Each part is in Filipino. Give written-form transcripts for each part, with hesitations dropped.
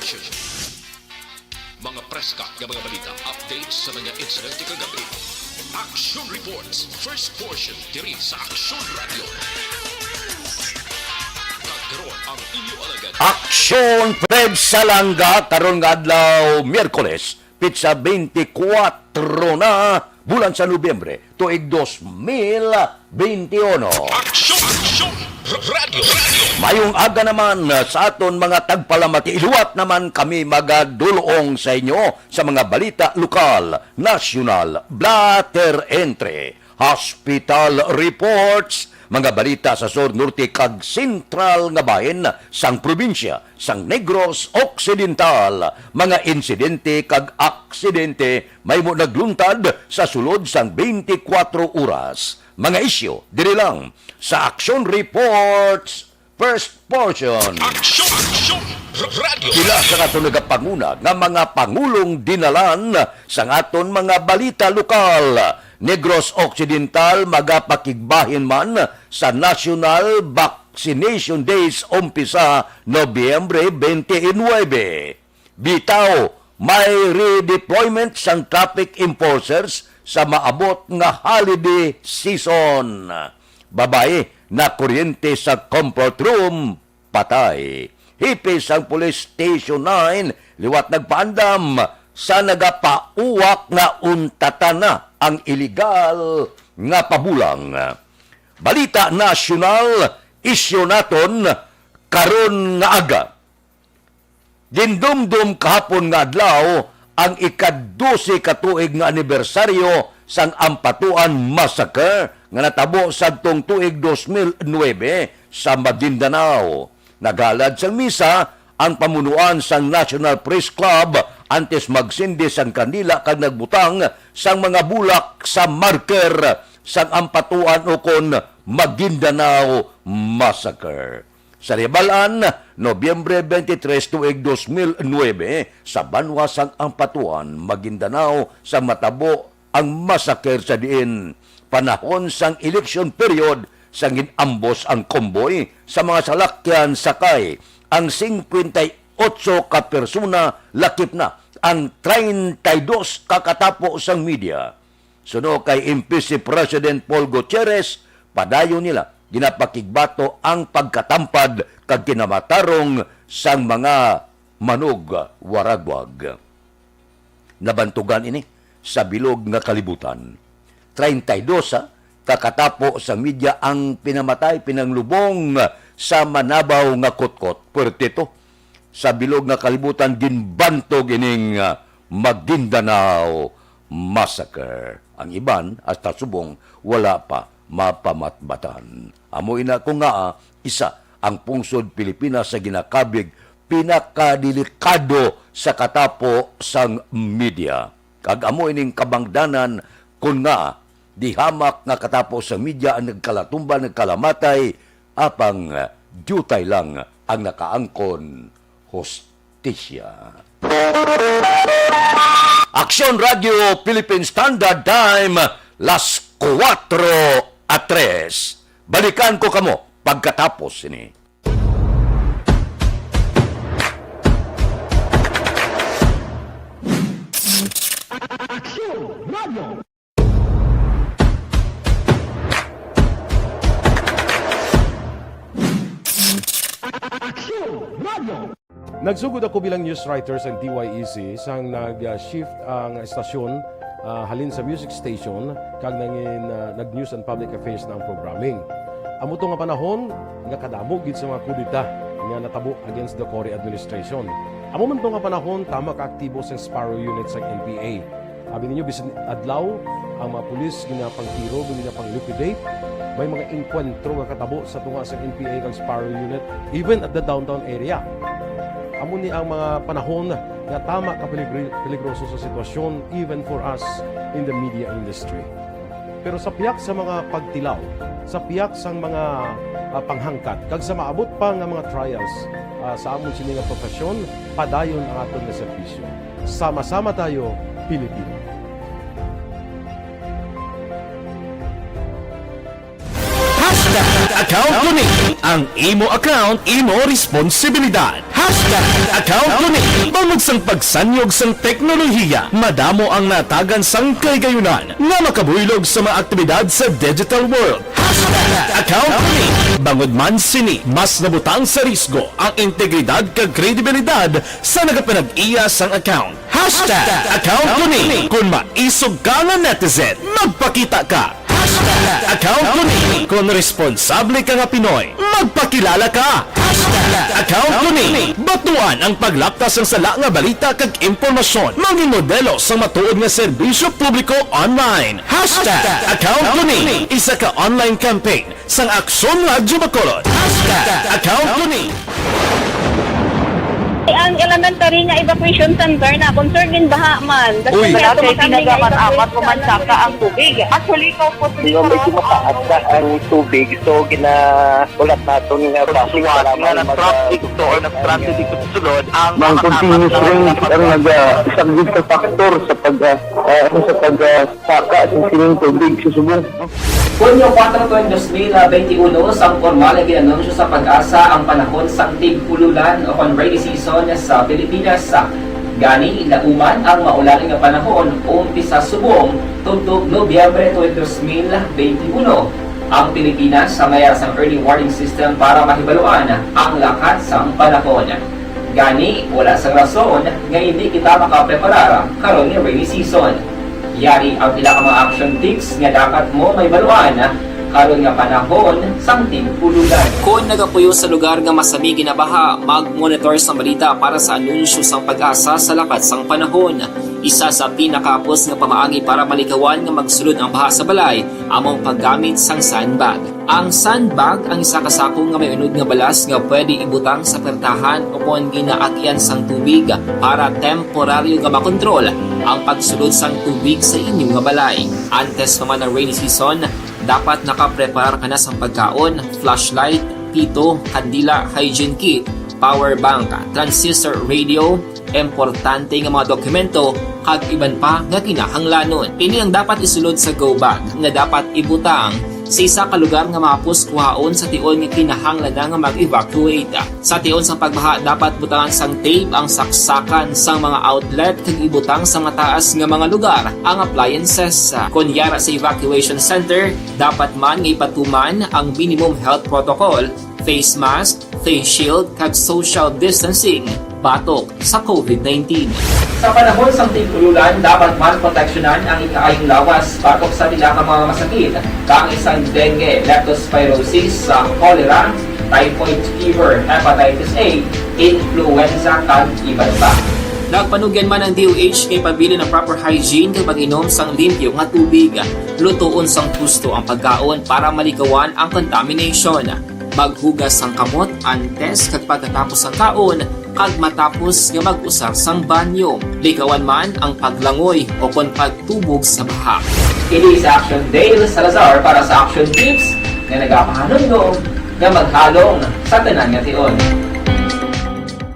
portion. Mga preska ng mga balita, updates sa mga insidente kagabi. Action Reports, first portion, diri sa Action Radio. Kagkaroon ang inyo alagad. Aksyon Fred Salanga karon nga adlaw Miyerkules pitsa 24 na bulan sa Nobyembre tuig 2021. Action Radio. Mayong aga naman sa aton mga tagpalamati. Iluwat naman kami magadulong sa inyo sa mga balita lokal, nasyonal, blatter entry, hospital reports, mga balita sa Sur Norte kag Sentral nga bahin sang probinsya sang Negros Occidental, mga insidente kag aksidente may mo nagluntad sa sulod sang 24 oras. Mga isyo diri lang sa Action Reports first portion. Action Radio. Sila sa aton nagapanguna nga mga pangulong dinalan sa aton mga balita lokal. Negros Occidental magapakigbahin man sa National Vaccination Days umpisa Nobyembre 29. Bitaw, may redeployment sang traffic enforcers sa maabot nga holiday season. Babae na kuryente sa comfort room, patay. Hipis ang Police Station 9, liwat nagpaandam sa nagapauwak nga untatan na ang iligal nga pabulang. Balita nasyonal, isyu naton karon nga aga. Dindumdum kahapon nga adlaw ang ika-12 katuig nga anibersaryo sang Ampatuan Massacre nga natabo sadtong tuig 2009 sa Maguindanao. Nagalad sang misa ang pamunuan sang National Press Club antes magsindi sang kandila kag nagbutang sang mga bulak sa marker sang Ampatuan ukon Maguindanao Massacre. Sa Ribalan, Nobyembre 23 tuig 2009, sa Banwa sang Ampatuan, Maguindanao, sa matabo ang massacre sa diin. Panahon sang election period, sang ginambos ang konboy sa mga salakyan sakay. Ang 58 ka persona lakip na ang 32 kakatapo sang media. Suno kay si President Paul Gutierrez, padayon nila ginapakigbato ang pagkatampad kag kinamatarong sang mga manog waragwag. Nabantugan ini sa bilog nga kalibutan. 32 kakatapo sa media ang pinamatay, pinanglubong sa Manabaw nga kutkot. Puerto sa bilog nga kalibutan ginbantog ining Maguindanao Massacre. Ang iban hasta subong wala pa mapamatbatan. Amoy na ko nga isa ang pungsod Pilipinas sa ginakabig pinakadelikado sa katapo sang media. Kag amoy ning kabangdanan kun nga dihamak nga katapo sa media ang nagkalatumba, nagkalamatay, apang dutay lang ang nakaangkon hostisya. Action Radio Philippine Standard Time, las 4:03. Balikan ko kamo pagkatapos ini. Action Radio. Nagsugod ako bilang news writer sa DYEC sang nag-shift ang estasyon halin sa music station kag nag-news and public affairs na ang programming. Amo to nga panahon nga kadamo gid sa mga kudita nga natabo against the Cory administration. Amo man to nga panahon tama ka aktibo sa Sparrow unit sa NPA. Abi ninyo bisan adlaw ang mga pulis ginapangtiro, ginapang-liquidate. May mga enkwentro nga katabo sa tunga sa NPA kag Sparrow unit even at the downtown area. Amo ni ang mga panahon nga tama ka peligroso sa sitwasyon even for us in the media industry. Pero sa piyak sa mga pagtilaw, sa piyak sang mga panghangkat, kag sa maabot pa nga mga trials sa amon sini nga profesyon, padayon ang aton nga serbisyo. Sama-sama tayo, Pilipino. Account ko ni ang imo account, imo responsibilidad. Account ko ni bangod sang pagsanyog sang teknolohiya, madamo ang natagan sang kaygayunan nga makabuylog sa mga aktibidad sa digital world. Account ko ni bangod man sini mas nabutang sa risgo ang integridad kag kredibilidad sa nagapanag-iya sang account. Account ko ni kung maisog ka nga netizen, magpakita ka. Account ko ni kung responsable ka nga Pinoy, magpakilala ka. Account ko ni batuan ang paglaptas ng sala nga balita kag impormasyon, maging modelo sa matuod nga serbisyo publiko online. Account ko ni isa ka online campaign sang Aksyon Radyo Bacolod. Account ko ni ang elementary nga evacuation center na concern din baha man. Uy. Kasi pinagamat-amat kumansaka ang tubig. Actually, ko po medyo mataas na ang tubig. So, ginaulat natin nga Siwat nga nag-traffic to or nag-traffic dito sa sulod ang Mang continuous rin ang nag-isang ka factor sa pagsaka sa sining tubig sa subong. Hunyo 4, 2021, sang formal ay ginanunsyo sa Pag-asa ang panahon sa tig-ululan o rainy season sa Pilipinas. Gani, lauman ang maulaling nga panahon umpisa subong tugtog Nobyembre 2021. Ang Pilipinas sa mayar sang early warning system para mahibaluan ang lakat sang panahon. Gani, wala sang rason nga hindi kita makapreparar karon ni rainy season. Yari ang pila ka mga action tips nga dapat mo may baluan karon nga panahon sang tig-ululan. Kung nagapuyo sa lugar nga masami ginabaha, mag-monitor sa balita para sa anunsyo sang Pag-asa sa lakat sang panahon. Isa sa pinakapos nga pamaagi para malikawan nga magsulod ang baha sa balay, among paggamit sang sandbag. Ang sandbag ang isa ka sako nga may unod nga balas nga pwede ibutang sa pertahan o kung ginaakyan sang tubig para temporaryo nga makontrol ang pagsulod sang tubig sa inyong nga balay. Antes naman ng rainy season, dapat nakaprepare ka na sa pagkaon, flashlight, pito, kandila, hygiene kit, power bank, transistor radio, importante nga mga dokumento, kag iban pa nga kinahanglanon. Ini ang dapat isulod sa go bag nga dapat ibutang sa isa ka lugar nga mapus kuhaon sa tion nga kinahanglan nga mag-evacuate. Sa tion sa pagbaha, dapat butangan sang tape ang saksakan sang mga outlet kag ibutang sa mataas nga mga lugar ang appliances. Kunyara sa evacuation center, dapat man nga ipatuman ang minimum health protocol, face mask, face shield kag social distancing batok sa COVID-19. Sa panahon sa tig-ululan, dapat man proteksyonan ang ikaayong lawas batok sa tila ka mga masakit, kang isang dengue, leptospirosis, cholera, typhoid fever, hepatitis A, influenza, kag iban pa. Nagpanugyan man ang DOH kay pabili ng proper hygiene kay pag-inom sang limpyo nga tubig, lutuon sang gusto ang pagkaon para malikawan ang contamination. Maghugas sang kamot antes kag pagkatapos sang kaon, kag matapos nga mag-usar sang banyo. Likawan man ang paglangoy o kon pagtubog sa baha. Kini sa Action Dale Salazar para sa Action Tips nga nagapahanundong nga maghalong sa tanan nga tion.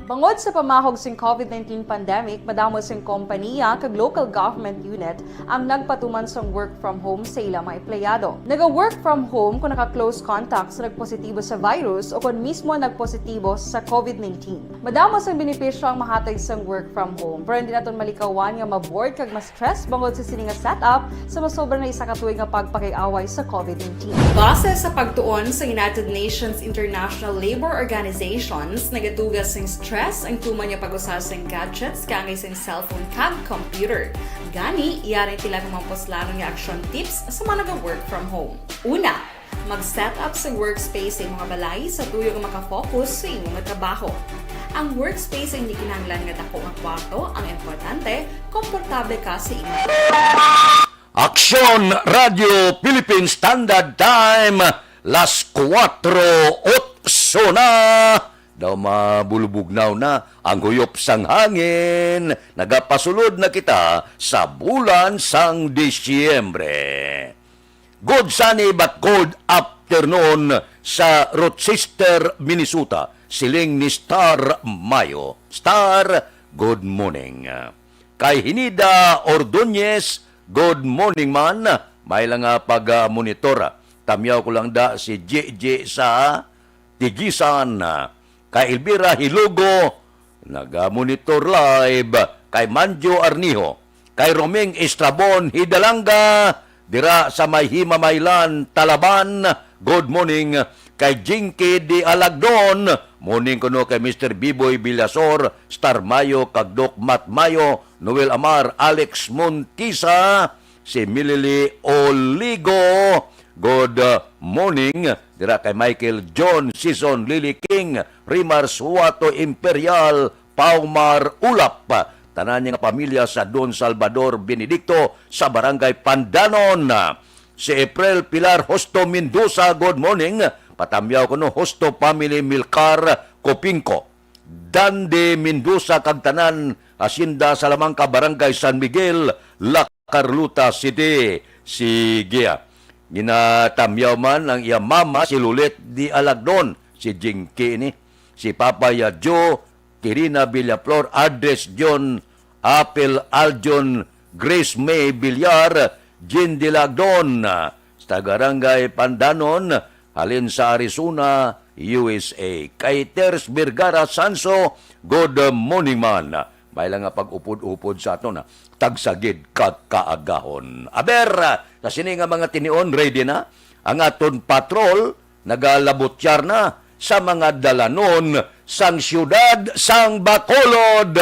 Bangod sa pamahog sing COVID-19 pandemic, madamo sing kompanya kag local government unit ang nagpatuman sang work from home sa ilang mga empleyado. Naga-work from home kung naka-close contact sa nagpositibo sa virus o kung mismo nagpositibo sa COVID-19. Madamo sang benepisyo ang mahatag sang work from home, pero hindi naton malikawan nga ma-bored kag ma-stress bangod sa sini nga setup sa masobra na isa ka tuig nga pagpakiaway sa COVID-19. Base sa pagtuon sa United Nations International Labor Organizations, nagatugas sing stress ang tuman niya pag-usar sa gadgets kangay sa cellphone kag computer. Gani, iyari tila ng mga poslanong nga action tips sa mga nag-work from home. Una, mag-set up sa workspace sa mga balay sa tuyo nga makafocus sa imong trabaho. Ang workspace ay hindi kinahanglan nga dako nga kwarto, ang importante, komportable ka sa imong. Aksyon Radio Philippine Standard Time, las 4:08 na. Daw mabulubugnaw na ang huyop sang hangin. Nagapasulod na kita sa bulan sang Disyembre. Good sunny but cold afternoon sa Rochester, Minnesota. Siling ni Star Mayo. Star, good morning. Kay Hinida Ordonez, good morning man. May lang pag-monitora. tamyaw ko lang da si JJ sa Tigisan, kay Elvira Hilugo, naga-monitor live, kay Manjo Arnijo, kay Roming Estrabon Hidalanga, dira sa may Himamaylan, Talaban, good morning, kay Jinky Di Alagdon, morning kuno kay Mr. Biboy Villasor, Star Mayo, Kagdok Mat Mayo, Noel Amar, Alex Montisa, si Milili Oligo, good morning, dira kay Michael John Season, Lily King, Rimar Suato Imperial, Paumar Ulap, tanan niya nga pamilya sa Don Salvador Benedicto sa Barangay Pandanon. Si April Pilar Hosto Mendoza, good morning, patamyaw ko no, Hosto Family Milcar Copinco, Dande Mendoza kag tanan, Hacienda Salamanca, Barangay San Miguel, La Carlota City. Sige. Ginatamyaw man ang iya mama, si Lulit Di Alagdon, si Jinky ni, si Papa Yadjo, Kirina Villaflor, Address John, Apel Aljon, Grace May Villar, Jean Di Lagdon, sa Barangay Pandanon, halin sa Arizona, USA. Kay Ters Vergara Sanso, good morning man. May lang nga pag-upod-upod sa ato na tagsagid kaagahon. Aber, sa sini nga mga tinion, ready na ang aton patrol, nagalabotyar na sa mga dalanon sang siyudad sang Bacolod.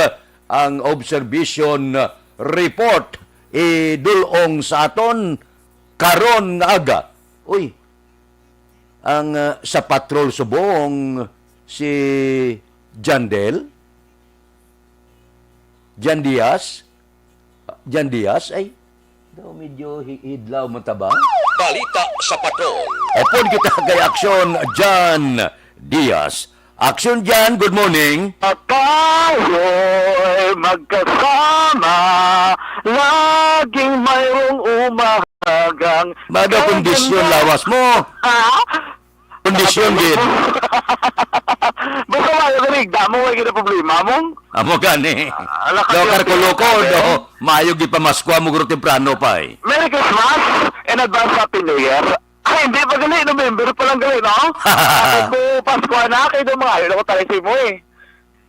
Ang observation report idulong sa aton karon nga aga. Uy, ang sa patrol subong si Jan Diaz, ay, daw medyo hidlaw mo taba. Balita sa patrol. Opon kita kay Aksyon Jan Diaz. Aksyon Jan, good morning. Tayo'y magkasama, laging mayroong umahagang... Maga kondisyon lawas mo. Kondisyon gid. Basta mayo ganig, damo ay gina problema mong. Amo gani. Lakas Dokar yung koloko sinabi. do. Mayo gi pamaskwa mo guro temprano pa eh. Merry Christmas and advance Happy New Year. Ay, hindi pa gali, November pa lang gali, no? Ako po, Pasko na, kayo doon mga ayaw ako tayo mo eh.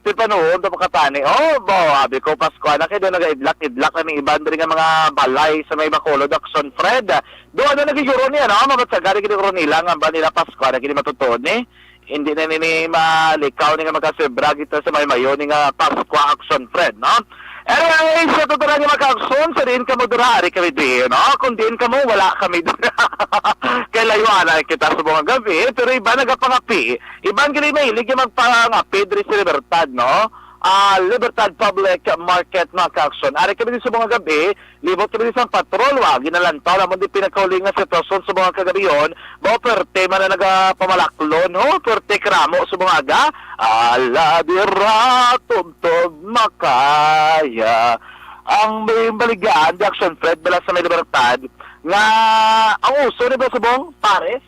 Di pa noon, doon makatani. Oh, abi ko, Pasko na, kayo doon nag-idlak na ng iban rin nga mga balay sa may Bacolod, Action Fred. Doon na nag-iguro niya, no? Mabatsagari kiniguro nila, nga ba nila Pasko na, kini matutuon eh. Hindi na nini malikaw ni nga magkasebra kita sa may mayo ni nga Pasko Action Fred, no? Anyway, sa totoo nga magkakson, sa rin ka mo durari kami din, no? Kung din ka mo, wala kami doon. Kailayuan na kita sa mga gabi, pero iba nagapangapi. Ibang gili may ilig yung magpangapi, diri sa Libertad, no? Libertad Public Market Magkakson. Ari kami din sa mga gabi, libot kami din sa patrol, wag, ginalantaw, naman din pinakauling nga sitwasyon sa mga kagabi yun, bo, per tema na nagapamalaklon, no? Per tekramo sa mga aga, alabira, tubtob, makaya. Ang may baligaan, di Action Fred, bala sa may Libertad, nga, ang uso ni ba subong, Pares?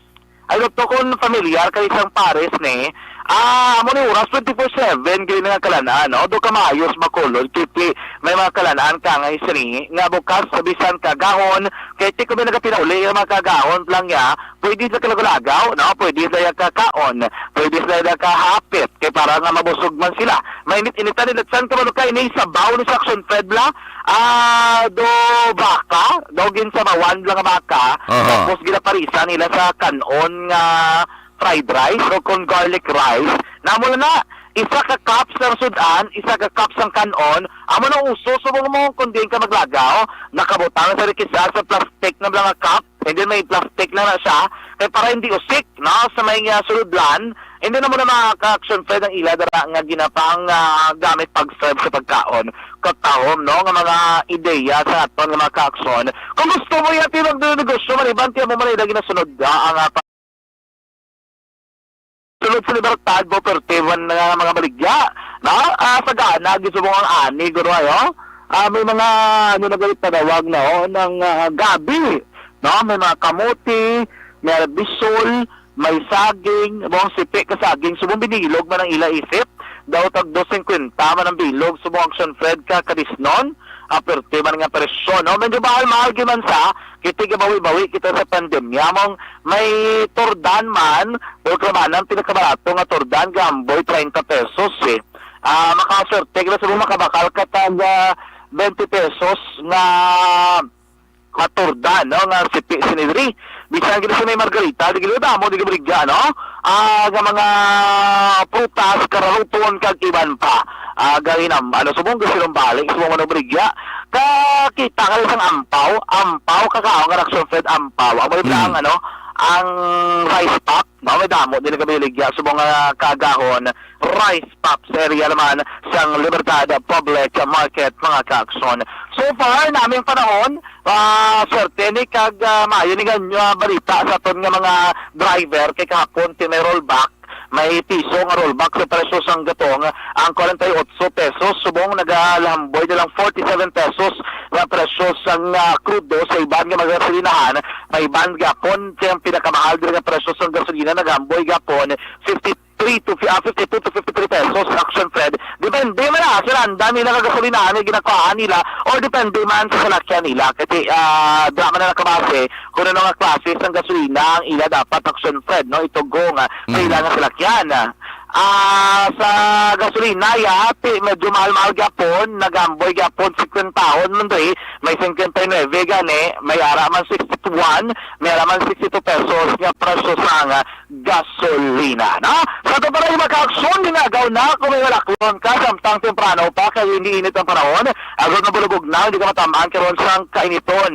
Ay, to kung familiar kay isang Pares ni, mo ni oras 24/7 gini nga kalanaan, no? Do ka maayos Bacolod, kiti may mga kalanaan ka nga isri, nga bukas sa bisan kagahon, kay ti kami nagapinauli nga mga kagahon lang ya, pwede sa kalagulagaw, no? Pwede sa kakaon, pwede sa kahapit, kay para nga mabusog man sila. Mainit-initan nila, saan ka man ka ini sa baw ni Action Fred bla? Do baka, dogin sa mawan lang nga baka, tapos ginaparisa nila sa kanon nga fried rice o kung garlic rice, namo na isa ka cups ng sudan, isa ka cups ng kanon, amo na uso, subong mo kung din ka maglagaw, nakabutang sa rikisa sa plastic na mga cup, hindi may plastic na siya, kaya para hindi usik, no, sa may suludlan, hindi na mo na maka-action fed ang ila dara nga ginapang gamit pag-serve sa pagkaon. Katahom, no, nga mga ideya sa aton nga maka-action. Kung gusto mo yati mag-negosyo, maniban, tiyan mo manila ginasunod ang sunod sa Libertad, Bopertevan na mga baligya, na sa gana, gusto mo ang ani, guro ayo, may mga, nagalit na dawag na, ng gabi, no, may mga kamote, may bisol, may saging, buong sipi ka saging, subong binilog man ang ila isip, daw tag 250 man ang bilog subong action Fred ka kadisnon aperte man nga presyon no medyo mahal gyud man sa kita bawi-bawi kita sa pandemya mong may turdan man o kamanan pinakabarato nga turdan gamboy 30 pesos makaswerte kita subong makabakal ka tag 20 pesos nga katurdan no nga sinidri bisan gid sa may margarita di gid damo di gid no nga mga prutas kararuton kag iban pa gahinam ano subong gusto balik subong ano brigya kita ka isang ampaw kakao nga Action Fred ampaw ang may lang ano ang rice pop may damo din nagabiligya subong kagahon rice pop cereal man sang Libertad Public Market mga ka-aksyon. So far naming panahon swerte ni kag maayo ni balita sa aton nga mga driver kay kahapon may rollback may piso nga rollback sa presyo sang gatong ang 48 pesos subong nagalamboy nilang 47 pesos nga presyo sang crudo sa iban nga mga gasolinahan may iban gapon siyang pinakamahal din nga presyo sang gasolina nagamboy gapon 52 to 53 pesos Action Fred depende man sila ang dami na gasolinahan na ginakuhaan nila or depende man sa salakyan nila kasi drama na nakabase kung ano nga klase ng gasolina ang ila dapat Action Fred no ito go nga kailangan salakyan sa gasolina yati medyo mahal gapon nagamboy gapon 50 taon mandri may 59 gani may ara man 61 may ara man 62 pesos nga presyo sa gasolina no sa ito para yung maka-aksyon ginagaw na kung may walaklon ka samtang temprano pa kaya hindi init ang panahon agad na bulugog na hindi ka matamaan karon sang kainiton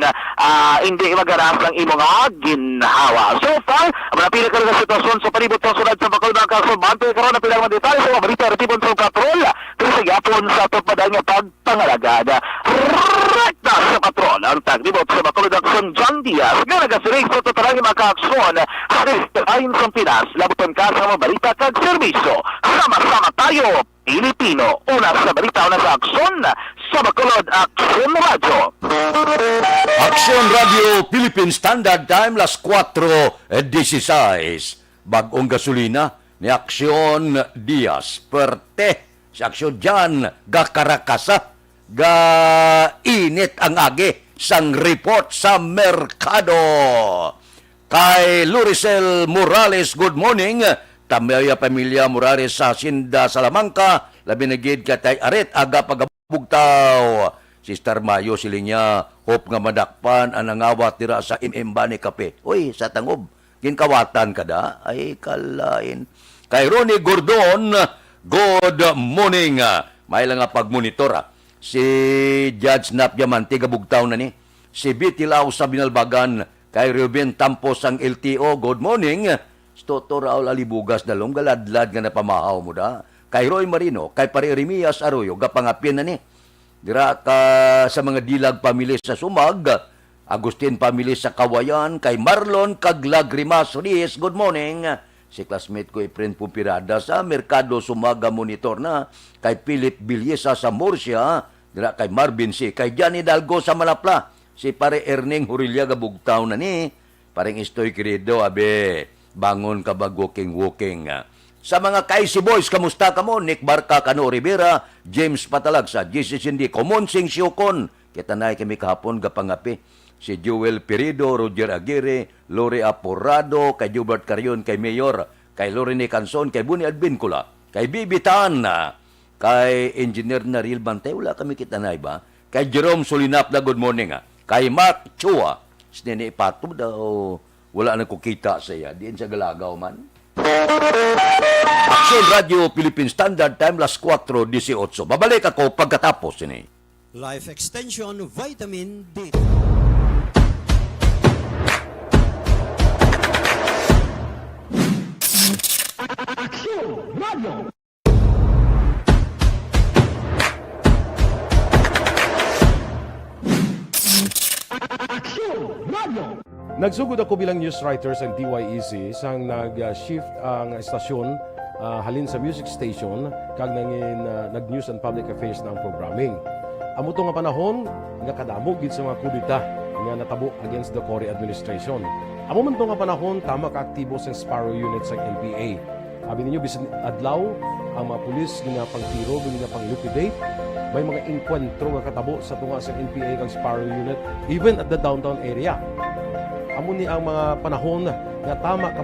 hindi magaras lang imo nga ginhawa so far manapili ka rin sa sitwasyon sa palibot ng sunod sa bakal ng kaso bante karon na pilang mga detalye sa mabalita retibon sa patrol pero sa yapon sa pagpadang nga pagpangalagad rekta sa patrol ang taglibot sa bakal ng Son John Diaz nga nagasirig sa totalang maka-aksyon ayon sa Pinas labutan ka sa mabalita kag serbisyo sama-sama tayo Pilipino una sa balita una sa aksyon sa Bacolod Aksyon Radio Aksyon Radio Philippine Standard Time las 4:16 bagong gasolina ni Aksyon Diaz perte si Aksyon Jan gakarakasa ga init ang agi sang report sa merkado kay Luricel Morales good morning Tamaya Pamilya Morales sa Sinda Salamanca labi na gid katay aret aga pagabugtaw Sister Mayo silinya hope nga madakpan ang nangawat dira sa Bani Kape oy sa tangob ginkawatan kada ay kalain kay Ronnie Gordon good morning may lang nga pagmonitor si Judge Nap Diamante gabugtaw na ni si Bitilaw sa Binalbagan kay Ruben Tampos ang LTO good morning Toto Raul Alibugas dalong galadlad nga napamahaw mo da. Kay Roy Marino, kay Pare Remias Arroyo, gapangapin na ni. Dira ka sa mga dilag pamili sa Sumag, Agustin pamili sa Kawayan, kay Marlon Kaglagrimas Riz, good morning. Si classmate ko Efren Pumpirada sa Merkado Sumaga Monitor na, kay Philip Bilyesa sa Murcia, dira kay Marvin C. Kay Johnny Dalgo sa Malapla, si Pare Erning Hurilia gabugtaw na ni, pareng istoy querido, abe, bangon ka ba walking. Sa mga Kaisi Boys, kamusta ka mo? Nick Barca, Cano Rivera, James Patalag sa Jesus Hindi, Komonsing Siokon. Kita na kami kahapon kapangapi. Si Joel Perido, Roger Aguirre, Lori Aporado, kay Gilbert Carion, kay Mayor, kay Lorene Canson, kay Buni Advincula, kay Bibi Tan, kay Engineer Naril Bantay, wala kami kita na iba. Kay Jerome Solinap na good morning. Kay Mark Chua, sinini Pato daw, wala na kukita sa iya. Diyan sa galagaw man. Aksyon Radio Philippine Standard Time las 4:18. Babalik ako pagkatapos ini. Life Extension Vitamin D. Aksyon Radio. Aksyon Radio. Nagsugod ako bilang news writer sa DYEC sang nag-shift ang estasyon halin sa music station kag nangin nag-news and public affairs na ang programming. Amo to nga panahon nga kadamo gid sa mga kudita nga natabo against the Cory administration. Amo man to nga panahon tama ka aktibo sa Sparrow unit sa NPA. Abi ninyo, bisan adlaw, ang mga pulis nga pang-tiro, nga pang-liquidate, may mga inkwentro nga katabo sa tunga sa NPA kang Sparrow Unit, even at the downtown area. Amo ni ang mga panahon nga tama ka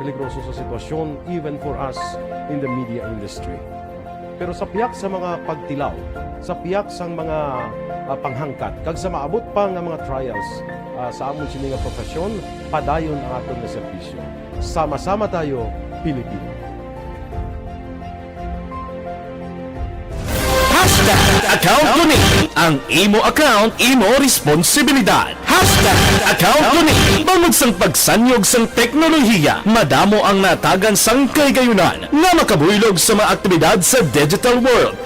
peligroso sa sitwasyon even for us in the media industry. Pero sa piyak sa mga pagtilaw, sa piyak sa mga panghangkat, kag sa maabot pa nga mga trials sa amon sini nga profesyon, padayon ang aton nga serbisyo. Sama-sama tayo, Pilipino. Account ko ni ang imo account, imo responsibilidad. Account ko ni bangod sang pagsanyog sang teknolohiya, madamo ang natagan sang kaygayunan nga makabuylog sa mga aktibidad sa digital world.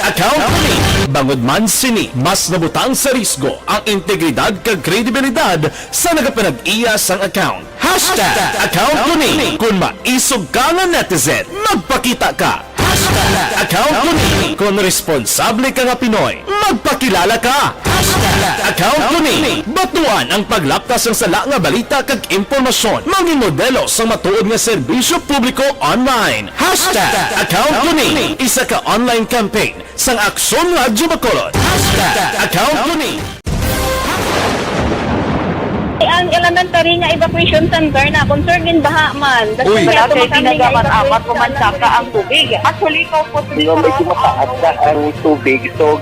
Account ko ni bangod man sini mas nabutang sa risgo ang integridad kag kredibilidad sa nagapanag-iya sang account. Account ko ni kung maisog ka nga netizen, magpakita ka. Account ko ni kung responsable ka nga Pinoy, magpakilala ka. Account ko ni batuan ang paglaptas ng sala nga balita kag impormasyon, mangin modelo sa matuod nga serbisyo publiko online. Account ko ni isa ka online campaign sang Aksyon Radyo Bacolod. Account ko ni Ang elementary nga evacuation center na concern din baha man. Uy. Kaya Kaya ginagamat-amat evacuation kumansaka center. ang tubig. Actually, ikaw po medyo mataas na ang tubig. So,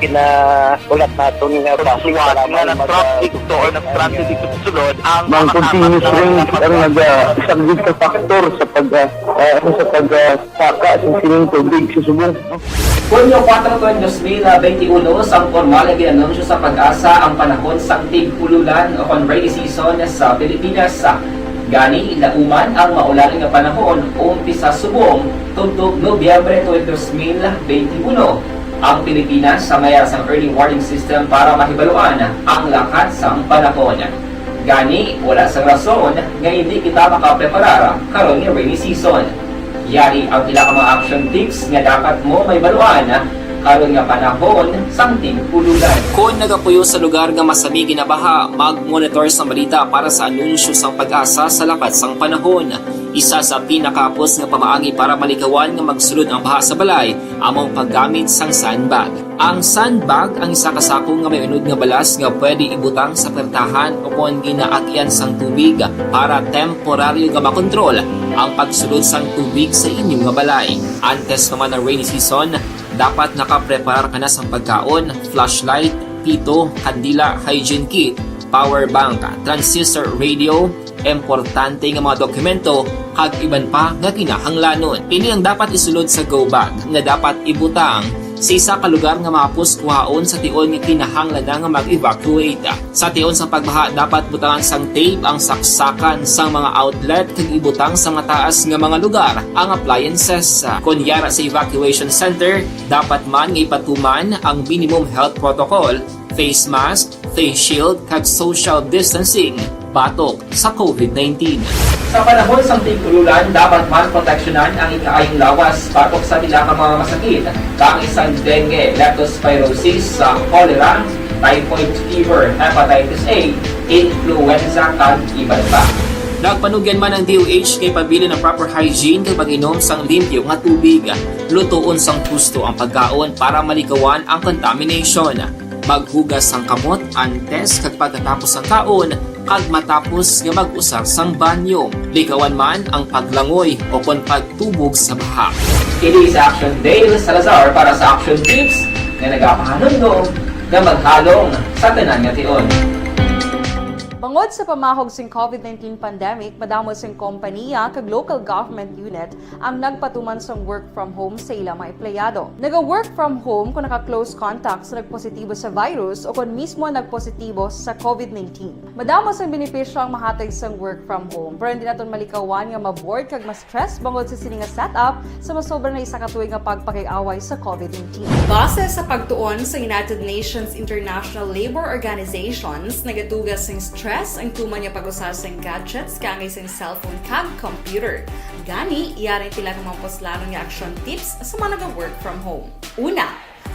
ulat natin nga Pagsuwat nga ng traffic to or ng traffic dito sa sulod, ang Mang continuous rin ang nag-subject sa factor sa pagsaka sa sining tubig sa subong. Hunyo 4, 2021, sang formal na ginanunsyo sa Pag-asa ang panahon sang tig-ululan o kon rainy season sa Pilipinas. Gani, lauman ang maulaling nga panahon umpisa subong tuntog Nobyembre 2021. Ang Pilipinas sa mayar sang early warning system para mahibaluan ang lakat sang panahon. Gani, wala sang rason nga hindi kita makapreparar karon nga rainy season. Yari ang pila ka mga action tips nga dapat mo may baluan karon nga panahon sang tig-ululan. Kung nagapuyo sa lugar nga masami ginabaha, mag-monitor sa balita para sa anunsyo sang Pag-asa sa lakat sang panahon. Isa sa pinakapos nga pamaagi para malikawan nga magsulod ang baha sa balay, among paggamit sang sandbag. Ang sandbag ang isa ka sako nga may unod nga balas nga pwede ibutang sa pertahan o kung ginaagyan sang tubig para temporaryo nga makontrol ang pagsulod sang tubig sa inyong nga balay. Antes naman ng rainy season, dapat nakapreparar ka na sa pagkaon, flashlight, pito, kandila, hygiene kit, power bank, transistor radio, importante nga mga dokumento, kag iban pa nga kinahanglanon. Ini ang dapat isulod sa go bag nga dapat ibutang sa isa ka lugar nga mapus kuhaon sa tion nga kinahanglan nga mag-evacuate. Sa tion sa pagbaha, dapat butangan sang tape ang saksakan sa mga outlet kag ibutang sa mga taas nga mga lugar ang appliances. Kunyara sa evacuation center, dapat man nga ipatuman ang minimum health protocol, face mask, face shield kag social distancing batok sa COVID-19. Sa panahon sang tig-ululan, dapat man proteksyonan ang ikaayong lawas batok sa pila ka mga masakit, kang isang dengue, leptospirosis, cholera, typhoid fever, hepatitis A, influenza kag iban pa. Nagpanugyan man ang DOH kay pabili ng proper hygiene kay pag-inom sang limpyo nga tubig, lutuon sang husto ang pagkaon para malikawan ang contamination. Maghugas sang kamot antes kag pagkatapos ang kaon kag matapos nga mag-usar sang banyo. Likawan man ang paglangoy o kon pagtubog sa baha. Kini sa Action Dale Salazar para sa Action Tips nga nagapahanundong nga maghalong sa tanan nga tion. Bangod sa pamahog sing COVID-19 pandemic, madamo sing kompanya kag local government unit ang nagpatuman sang work from home sa ilang mga empleyado. Naga-work from home kung naka-close contact sa nagpositibo sa virus o kung mismo nagpositibo sa COVID-19. Madamo sang benepisyo ang mahatag sang work from home, pero hindi naton malikawan nga ma-bored kag ma-stress bangod sa sini nga setup sa masobra na isa ka tuig nga pagpakiaway sa COVID-19. Base sa pagtuon sa United Nations International Labour Organizations, nagatugas sing stress ang tuman niya pag-usar sa gadgets kangay sa cellphone kag computer. Gani, iyaring pila ng mga poslanong nga action tips sa mga nag-work from home. Una,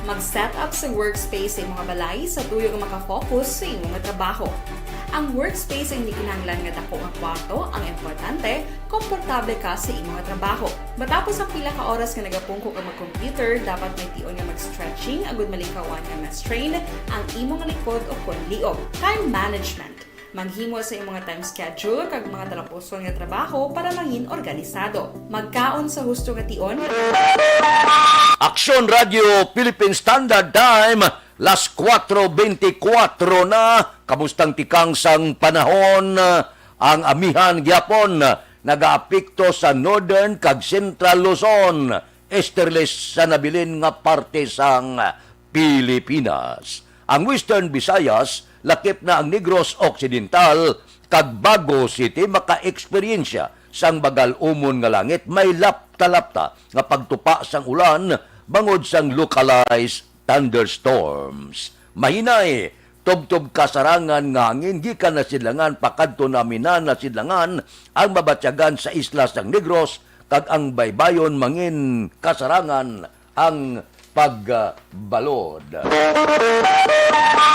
mag-set up sa workspace sa mga balay sa tuyo nga makafocus sa imong trabaho. Ang workspace ay hindi kinahanglan nga dako nga kwarto, ang importante, komportable ka sa imong nga trabaho. Matapos ang pila ka oras nga nagapungko ka mag-computer, dapat may tion nga mag-stretching agud malikawan nga ma-strain ang imong likod o konliog. Time management. Maghimo sa imong nga time schedule kag mga talapuson nga trabaho para maging organisado. Magkaon sa husto nga tion. Aksyon Radio Philippine Standard Time, las 4:24 na. Kamustang tikang sang panahon, ang amihan gyapon nagaapekto sa Northern kag Central Luzon, esterles sa nabilin nga parte sang Pilipinas. Ang Western Visayas lakip na ang Negros Occidental kag Bago City maka-eksperyensya sang bagal umon nga langit, may lapta-lapta nga pagtupa sang ulan bangod sang localized thunderstorms. Mahinay tubtob kasarangan nga hangin gikan na sidlangan pakadto naminan na sidlangan ang mabatyagan sa isla sang Negros kag ang baybayon mangin kasarangan ang pagbalod.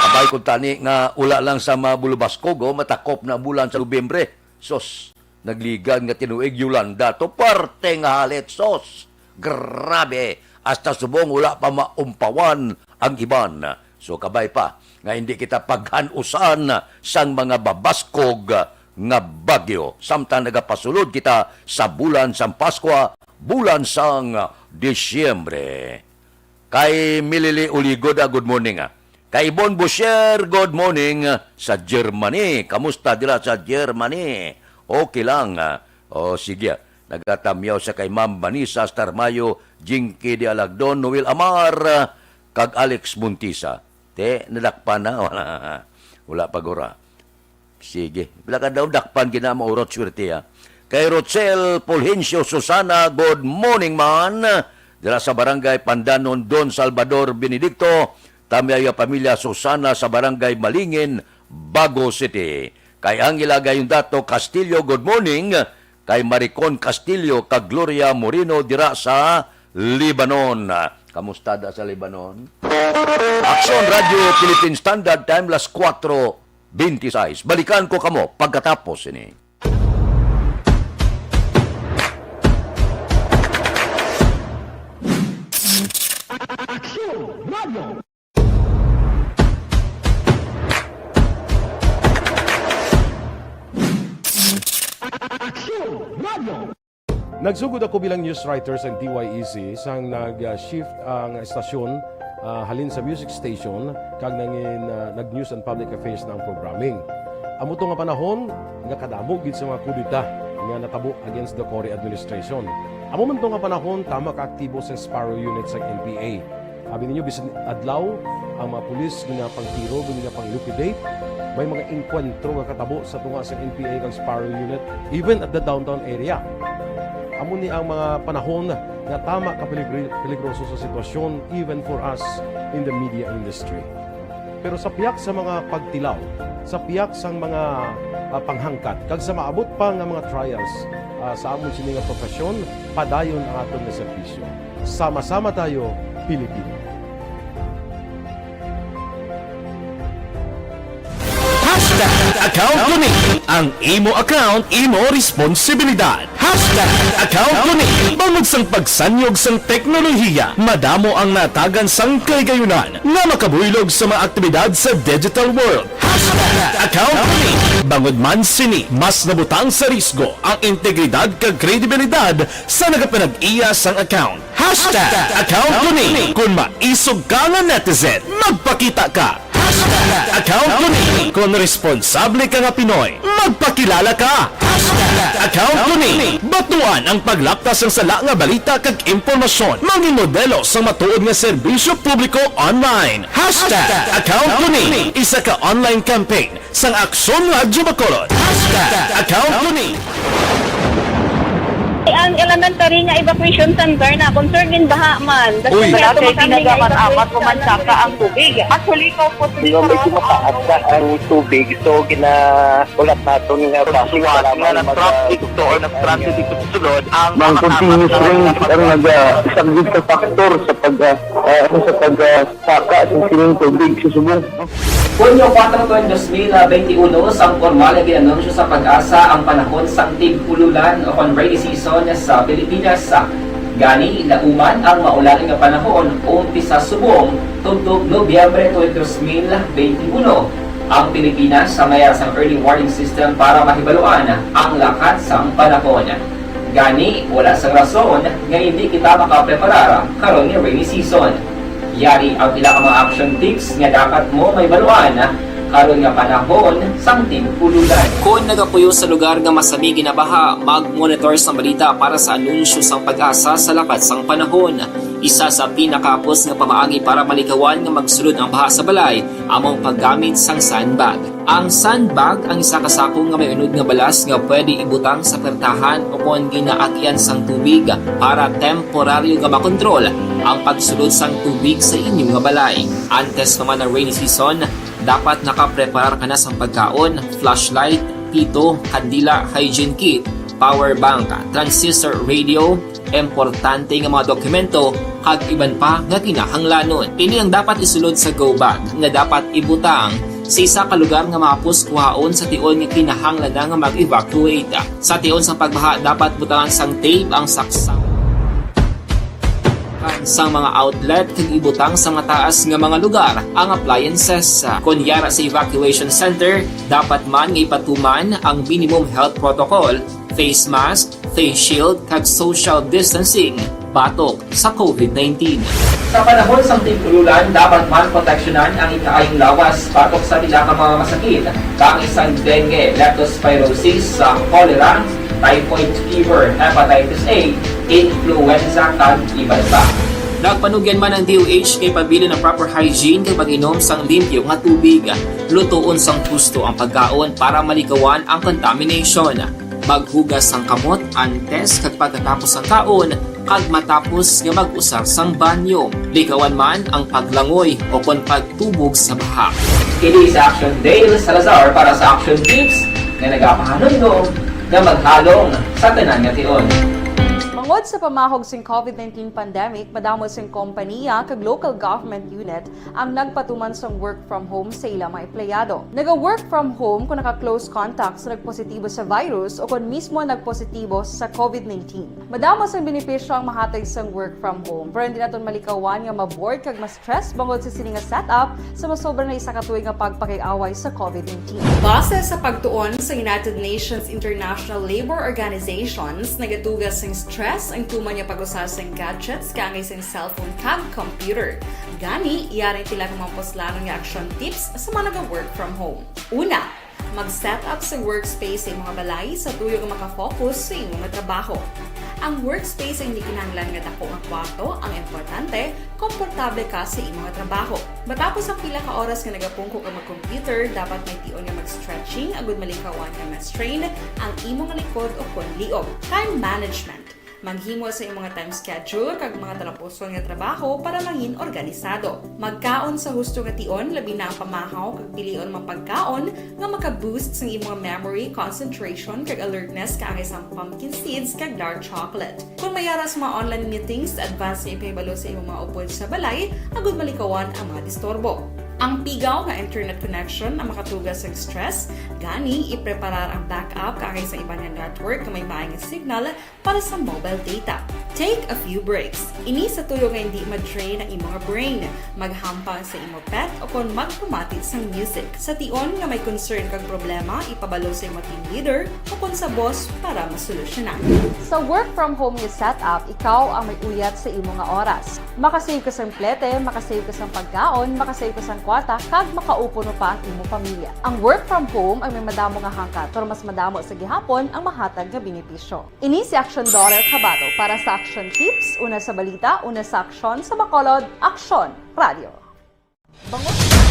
Abay ko tani nga ula lang sa Mabulubaskogo, matakop na bulan sa Nobyembre. Sos, nagligan nga tinuig Yolanda to parte nga halit. Sos, grabe. Hasta subong wala pa maumpawan ang iban. So kabay pa, nga hindi kita paghanusan sang mga babaskog nga bagyo. Samtang nagapasulod kita sa bulan sang Pasko, bulan sang Disyembre. Kay Milili Uligod, good morning. Kay Bon Boucher, good morning sa Germany. Kamusta dila sa Germany? Okay lang. O sige, nagatamyaw sa kay Ma'am Vanessa Starmayo, Jinky de Alagdon, Noel Amar, kag Alex Muntisa. Te, nadakpan na? Wala pa gura. Sige, wala ka daw dakpan ginama urot swerte ha. Kay Rochelle Fulgencio Susana, good morning man. Dila sa barangay Pandanon, Don Salvador Benedicto, tamiyaya pamilya Susana sa barangay Malingin, Bago City. Kay Angela Gayundato Castillo, good morning. Kay Maricon Castillo, kag Gloria Moreno dira sa Lebanon. Kamusta da sa Lebanon? Aksyon Radio Philippine Standard Time, las 4:26. Balikan ko kamo pagkatapos ini. Nagsugod ako bilang news writer sa DYEC sang nag-shift ang estasyon halin sa music station kag nag-news and public affairs na ang programming. Amo to nga panahon nga kadamo gid sa mga kudita nga natabo against the Cory administration. Amo man to nga panahon tama ka aktibo sa Sparrow unit sa NPA. Abi ninyo bisan adlaw ang mga pulis nga pangtiro nga pang-liquidate, may mga enkwentro nga katabo sa tunga sa NPA kag Sparrow unit even at the downtown area. Amo ni ang mga panahon nga tama ka peligroso sa sitwasyon even for us in the media industry. Pero sa piyak sa mga pagtilaw, sa piyak sa mga panghangkat, kag sa maabot pa nga mga trials sa amon sini nga profesyon, padayon ang aton nga serbisyo. Sama-sama tayo, Pilipino. Account Kuning. Ang imo account, imo responsibilidad. Account Kuning. Bangod sang pagsanyog sang teknolohiya, madamo ang natagan sang kaygayunan nga makabuylog sa mga aktibidad sa digital world. Account Kuning. Bangod man sini, mas nabutang sa risgo ang integridad kag kredibilidad sa nagapanag-iya sang account. Account Kuning. Kung maisog ka nga netizen, magpakita ka. Account Kuning. Kung responsable ka nga Pinoy, magpakilala ka. Account Kuning. Batuan ang paglaptas ng sala nga balita kag impormasyon. Maging modelo sa matuod nga serbisyo publiko online. Account Kuning. Isa ka online campaign sang Aksyon Radio Bacolod. Account Kuning. Ang elementary nga evacuation center na concerned din baha man. Uy. Kaya Kaya tumakami nga ginagamat-amat evacuation kumansaka ang tubig. Actually, ikaw po sa dito medyo mataas na ang tubig. So, ulat natin nga traffic nga ng traffic to or ng traffic dito sa sulod. Ang continuous rain ang isang good factor sa pagsaka sa sining tubig sa subong. Hunyo 4, 2021, sang formal ay ginanunsyo sa Pag-asa ang panahon sang tig-ululan o rainy season sa Pilipinas. Gani, lauman ang maulaling nga panahon umpisa subong tugtog Nobyembre 2021. Ang Pilipinas sa mayroon sang early warning system para mahibaluan ang lakat sang panahon. Gani, wala sang rason nga hindi kita makapreparar karon nga rainy season. Yari ang pila ka mga action tips nga dapat mo may baluan karon nga panahon sang tig-ululan. Kung nagapuyo sa lugar nga masabi ginabaha, mag-monitor sa balita para sa anunsyo sang Pag-asa sa lakat sang panahon. Isa sa pinakapos nga pamaagi para malikawan nga magsulod ang baha sa balay among paggamit sang sandbag. Ang sandbag ang isa ka sako nga may unod nga balas nga pwede ibutang sa pertahan o kung ginaagyan sang tubig para temporaryo nga makontrol ang pagsulod sang tubig sa inyong nga balay. Antes naman ng rainy season, dapat nakapreparar ka na sa pagkaon, flashlight, pito, kandila, hygiene kit, power bank, transistor radio, importante nga mga dokumento, kag iban pa nga kinahanglanon. Ini ang dapat isulod sa go bag nga dapat ibutang sa isa ka lugar nga mapus kuhaon sa tion nga kinahanglan nga mag-evacuate. Sa tion sa pagbaha, dapat butangan sang tape ang saksaw sa mga outlet kag ibutang sa mga taas nga mga lugar ang appliances. Kunyara sa evacuation center, dapat man nga ipatuman ang minimum health protocol, face mask, face shield kag social distancing batok sa COVID-19. Sa panahon sang tig-ululan, dapat man proteksyonan ang ikaayong lawas batok sa pila ka mga masakit, kang isang dengue, leptospirosis, cholera, typhoid fever, hepatitis A, influenza kag iban pa. Nagpanugyan man ang DOH kay pabili ng proper hygiene kay pag-inom sang limpyo nga tubig. Lutuon sang gusto ang pagkaon para malikawan ang contamination. Maghugas sang kamot antes kag pagkatapos ang kaon kag matapos nga mag-usar sang banyo. Likawan man ang paglangoy o kon pagtubog sa baha. Kini sa Action Dale Salazar para sa Action Tips nga nagapahanundong nga maghalong sa tanan nga tion. Bangod sa pamahog sing COVID-19 pandemic, madamo sing kompanya kag local government unit ang nagpatuman sang work from home sa ilang mga empleyado. Naga-work from home kung naka-close contact sa nagpositibo sa virus o kung mismo nagpositibo sa COVID-19. Madamo sang benepisyo ang mahatag sang work from home, pero hindi naton malikawan nga ma-bored kag ma-stress bangod sa sini nga setup sa masobra na isa ka tuig nga pagpakiaway sa COVID-19. Base sa pagtuon sa United Nations International Labour Organizations, nagatugas sang stress ang tuman niya pag-usar sa gadgets kangay sa cellphone kag computer. Gani, iyarin tila ng mga poslanon nga action tips sa mga nag-work from home. Una, mag-set up sa workspace sa mga balay sa tuyo nga makafocus sa imong trabaho. Ang workspace ay hindi kinahanglan nga dako nga kwarto, ang importante, komportable ka sa imong trabaho. Matapos ang pila ka oras nga nagapungko ka mag-computer, dapat may tion nga mag-stretching agud malikawan nga ma-strain ang imong likod o kon liog. Time management. Maghimo sa imong mga time schedule kag mga talapuson nga trabaho para mangin organisado. Magkaon sa husto nga tion, labi na ang pamahaw kag pilion mga pagkaon nga maka-boost sa imong memory, concentration kag alertness kaangay sa pumpkin seeds kag dark chocolate. Kung mayara sa mga online meetings, advance na ipahibalo sa imong mga upod sa balay, agud malikawan ang mga disturbo. Ang pigaw nga internet connection ang makatugas sa stress, gani ipreparar ang backup kaangay sa iba nga network nga may maayong signal para sa mobile data. Take a few breaks. Ini sa tuyo nga hindi ma-drain ang imong brain, maghampang sa imong pet o kon magpumati sa music. Sa tion nga may concern kag problema, ipabalo sa imong team leader o kon sa boss para masolusyonan. Sa work from home nga setup, ikaw ang may uyat sa imong nga oras. Makasave ka sang plete, makasave ka sang pagkaon, makasave ka sang kwarta, kag makaupo no pa ang imong pamilya. Ang work from home ay may madamo nga hangkat, pero mas madamo sa gihapon ang mahatag nga benepisyo. Ini si Action Dorel Cabato para sa Action Tips, una sa balita, una sa aksyon sa Bacolod, Aksyon Radio. Bangod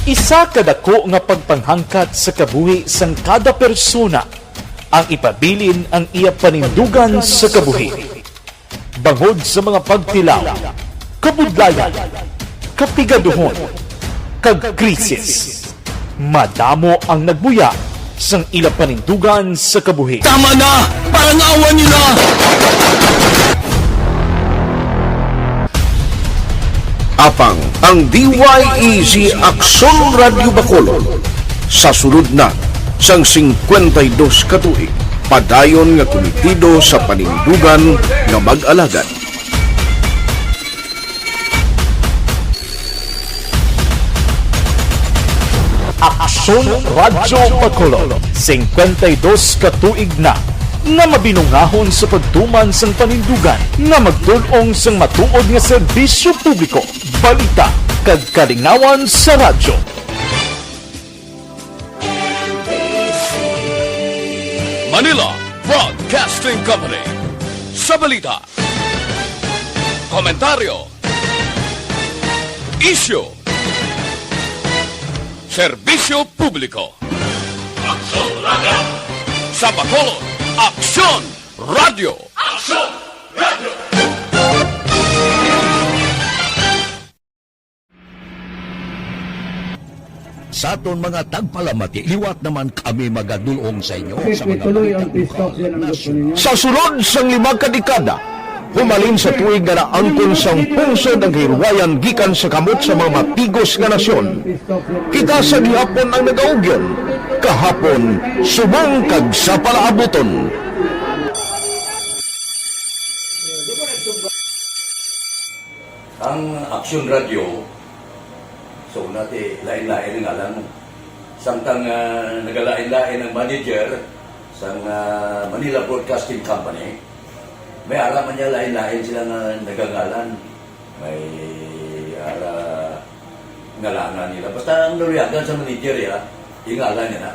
Isa kadako nga pagpanghangkat sa kabuhi sang kada persona ang ipabilin ang iya panindugan sa kabuhi. Bangod sa mga pagtilaw, kabudlayan, kapigaduhon, kag krisis. madamo ang nagbuya sang ila panindugan sa kabuhi. Tama na! Parang awan niyo na! Apang ang DYEZ Aksyon Radio Bacolod sa sulod na sang 52 katuig padayon nga komitido sa panindugan nga mag-alagad. Aksyon Radyo Bacolod, 52 katuig na nga mabinungahon sa pagtuman sang panindugan nga magdulong sang matuod nga serbisyo publiko, balita kag kalingawan sa radyo. Manila Broadcasting Company. Sa balita, komentaryo, issue, serbisyo publiko. Aksyon Radio! Sa Bacolod, Aksyon Radio! Aksyon Radio! Sa aton mga tagpalamati, liwat naman kami magadulong sa inyo sa mga Sa sulod sang 5 kadekada, humalin sa tuig nga naangkon sang pungsod ang hirwayan gikan sa kamot sa mga matigos nga nasyon. Kita sa gihapon ang nagaugyon, kahapon subong kag sa palaabuton. Ang Aksyon Radio, so nati lain-lain nga lang. Samtang nagalain-lain ang manager sa Manila Broadcasting Company, may araman niya lain-lain sila nga nagangalan. May ngalangan nila. Basta ang naruyagan sa manager ya, ingalan niya na.